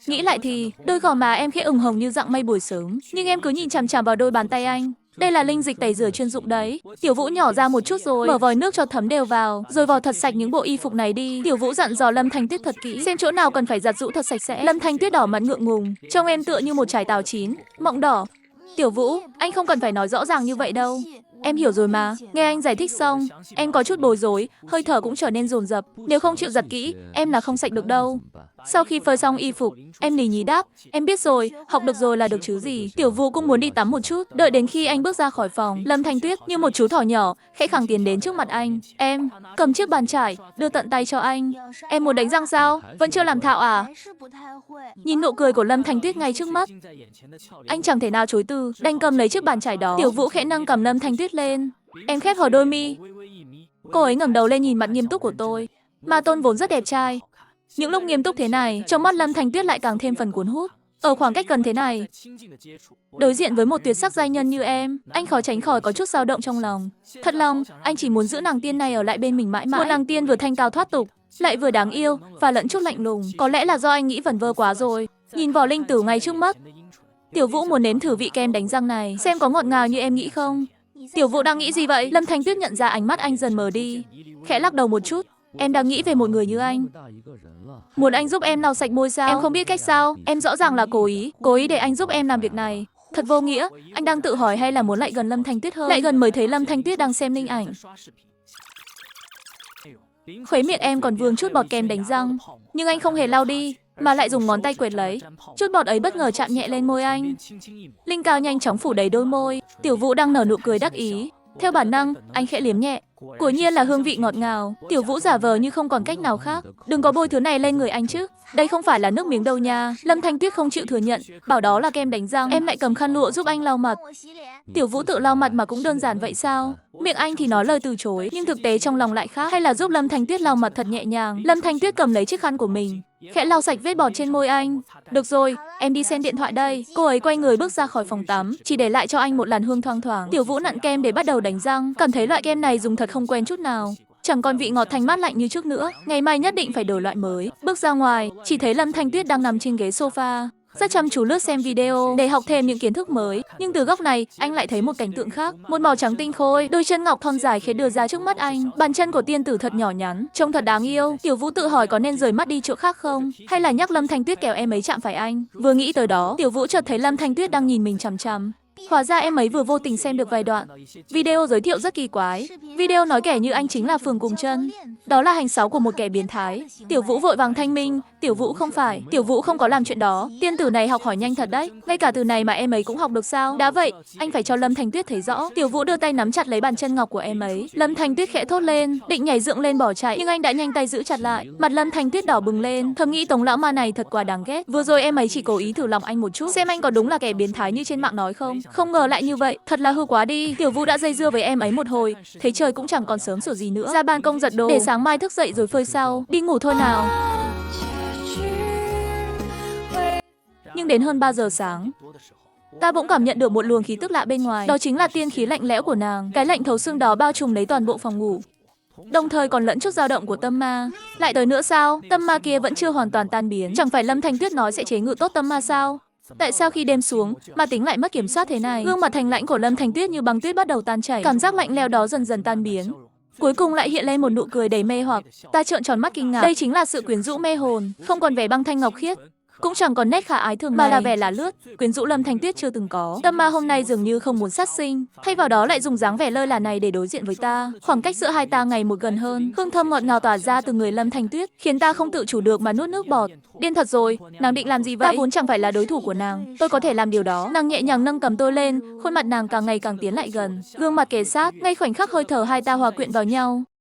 Nghĩ lại thì, đôi gò má em khẽ ửng hồng như dạng mây buổi sớm, nhưng em cứ nhìn chằm chằm vào đôi bàn tay anh. Đây là linh dịch tẩy rửa chuyên dụng đấy. Tiểu Vũ nhỏ ra một chút rồi, mở vòi nước cho thấm đều vào, rồi vò thật sạch những bộ y phục này đi. Tiểu Vũ dặn dò Lâm Thanh Tuyết thật kỹ, xem chỗ nào cần phải giặt giũ thật sạch sẽ. Lâm Thanh Tuyết đỏ mặt ngượng ngùng, trông em tựa như một trái táo chín, mọng đỏ. Tiểu Vũ, anh không cần phải nói rõ ràng như vậy đâu. Em hiểu rồi mà. Nghe anh giải thích xong, em có chút bối rối, hơi thở cũng trở nên dồn dập. Nếu không chịu giặt kỹ, em là không sạch được đâu. Sau khi phơi xong y phục, em lì nhí đáp, em biết rồi, học được rồi là được chứ gì. Tiểu Vũ cũng muốn đi tắm một chút. Đợi đến khi anh bước ra khỏi phòng, Lâm Thanh Tuyết như một chú thỏ nhỏ, khẽ khàng tiến đến trước mặt anh. Em cầm chiếc bàn chải, đưa tận tay cho anh. Em muốn đánh răng sao? Vẫn chưa làm thạo à? Nhìn nụ cười của Lâm Thanh Tuyết ngay trước mắt, anh chẳng thể nào chối từ, đành cầm lấy chiếc bàn chải đó. Tiểu Vũ khẽ nâng cầm Lâm Thanh Tuyết lên. Em khép hở đôi mi. Cô ấy ngẩng đầu lên nhìn mặt nghiêm túc của tôi. Ma Tôn vốn rất đẹp trai, những lúc nghiêm túc thế này, trong mắt Lâm Thanh Tuyết lại càng thêm phần cuốn hút. Ở khoảng cách gần thế này, đối diện với một tuyệt sắc giai nhân như em, anh khó tránh khỏi có chút dao động trong lòng. Thật lòng, anh chỉ muốn giữ nàng tiên này ở lại bên mình mãi mãi. Một nàng tiên vừa thanh cao thoát tục, lại vừa đáng yêu và lẫn chút lạnh lùng. Có lẽ là do anh nghĩ vẩn vơ quá rồi. Nhìn vỏ linh tử ngay trước mắt, Tiểu Vũ muốn nếm thử vị kem đánh răng này, xem có ngọt ngào như em nghĩ không. Tiểu Vũ đang nghĩ gì vậy? Lâm Thanh Tuyết nhận ra ánh mắt anh dần mờ đi, khẽ lắc đầu một chút. Em đang nghĩ về một người như anh. Muốn anh giúp em lau sạch môi sao? Em không biết cách sao? Em rõ ràng là cố ý để anh giúp em làm việc này. Thật vô nghĩa. Anh đang tự hỏi hay là muốn lại gần Lâm Thanh Tuyết hơn? Lại gần mới thấy Lâm Thanh Tuyết đang xem linh ảnh. Khuấy miệng em còn vương chút bọt kem đánh răng, nhưng anh không hề lau đi, mà lại dùng ngón tay quệt lấy. Chút bọt ấy bất ngờ chạm nhẹ lên môi anh. Linh cao nhanh chóng phủ đầy đôi môi. Tiểu Vũ đang nở nụ cười đắc ý. Theo bản năng, anh khẽ liếm nhẹ. Quả nhiên là hương vị ngọt ngào. Tiểu Vũ giả vờ như không còn cách nào khác. Đừng có bôi thứ này lên người anh chứ. Đây không phải là nước miếng đâu nha. Lâm Thanh Tuyết không chịu thừa nhận, bảo đó là kem đánh răng. Em lại cầm khăn lụa giúp anh lau mặt. Tiểu Vũ tự lau mặt mà cũng đơn giản vậy sao? Miệng anh thì nói lời từ chối, nhưng thực tế trong lòng lại khác. Hay là giúp Lâm Thanh Tuyết lau mặt thật nhẹ nhàng. Lâm Thanh Tuyết cầm lấy chiếc khăn của mình, khẽ lau sạch vết bọt trên môi anh. Được rồi, em đi xem điện thoại đây. Cô ấy quay người bước ra khỏi phòng tắm, chỉ để lại cho anh một làn hương thoang thoảng. Tiểu Vũ nặn kem để bắt đầu đánh răng, cảm thấy loại kem này dùng thật không quen chút nào. chẳng còn vị ngọt thanh mát lạnh như trước nữa. Ngày mai nhất định phải đổi loại mới. Bước ra ngoài, chỉ thấy Lâm Thanh Tuyết đang nằm trên ghế sofa, rất chăm chú lướt xem video để học thêm những kiến thức mới. Nhưng từ góc này, anh lại thấy một cảnh tượng khác. Một màu trắng tinh khôi, đôi chân ngọc thon dài khẽ đưa ra trước mắt anh. Bàn chân của tiên tử thật nhỏ nhắn, trông thật đáng yêu. Tiểu Vũ tự hỏi có nên rời mắt đi chỗ khác không, hay là nhắc Lâm Thanh Tuyết kéo em ấy chạm phải anh. Vừa nghĩ tới đó, Tiểu Vũ chợt thấy Lâm Thanh Tuyết đang nhìn mình chằm chằm. Hóa ra em ấy vừa vô tình xem được vài đoạn. Video giới thiệu rất kỳ quái. Video nói kẻ như anh chính là Phường Cùng Chân. Đó là hành xáo của một kẻ biến thái. Tiểu Vũ vội vàng thanh minh, Tiểu Vũ không phải, Tiểu Vũ không có làm chuyện đó. Tiên tử này học hỏi nhanh thật đấy. Ngay cả từ này mà em ấy cũng học được sao? Đã vậy, anh phải cho Lâm Thanh Tuyết thấy rõ. Tiểu Vũ đưa tay nắm chặt lấy bàn chân ngọc của em ấy. Lâm Thanh Tuyết khẽ thốt lên, định nhảy dựng lên bỏ chạy, nhưng anh đã nhanh tay giữ chặt lại. Mặt Lâm Thanh Tuyết đỏ bừng lên, thầm nghĩ Tống lão ma này thật quá đáng ghét. Vừa rồi em ấy chỉ cố ý thử lòng anh một chút, xem anh có đúng là kẻ biến thái như trên mạng nói không. Không ngờ lại như vậy, thật là hư quá đi. Tiểu Vũ đã dây dưa với em ấy một hồi, thấy trời cũng chẳng còn sớm sủa gì nữa, ra ban công giặt đồ để sáng mai thức dậy rồi phơi sau, đi ngủ thôi nào. Nhưng đến hơn 3 giờ sáng, ta bỗng cảm nhận được một luồng khí tức lạ bên ngoài, đó chính là tiên khí lạnh lẽo của nàng. Cái lạnh thấu xương đó bao trùm lấy toàn bộ phòng ngủ, đồng thời còn lẫn chút dao động của tâm ma. Lại tới nữa sao? Tâm ma kia vẫn chưa hoàn toàn tan biến. Chẳng phải Lâm Thanh Tuyết nói sẽ chế ngự tốt tâm ma sao? Tại sao khi đêm xuống, ma tính lại mất kiểm soát thế này? Gương mặt thành lãnh của Lâm Thanh Tuyết như băng tuyết bắt đầu tan chảy, cảm giác lạnh lẽo đó dần dần tan biến. Cuối cùng lại hiện lên một nụ cười đầy mê hoặc. Ta trợn tròn mắt kinh ngạc. Đây chính là sự quyến rũ mê hồn, không còn vẻ băng thanh ngọc khiết, cũng chẳng còn nét khả ái thường mà là vẻ là lướt, quyến rũ Lâm Thanh Tuyết chưa từng có. Tâm ma hôm nay dường như không muốn sát sinh, thay vào đó lại dùng dáng vẻ lơ là này để đối diện với ta. Khoảng cách giữa hai ta ngày một gần hơn, hương thơm ngọt ngào tỏa ra từ người Lâm Thanh Tuyết, khiến ta không tự chủ được mà nuốt nước bọt. Điên thật rồi, nàng định làm gì vậy? Ta vốn chẳng phải là đối thủ của nàng, tôi có thể làm điều đó. Nàng nhẹ nhàng nâng cầm tôi lên, khuôn mặt nàng càng ngày càng tiến lại gần, gương mặt kề sát, ngay khoảnh khắc hơi thở hai ta hòa quyện vào nhau.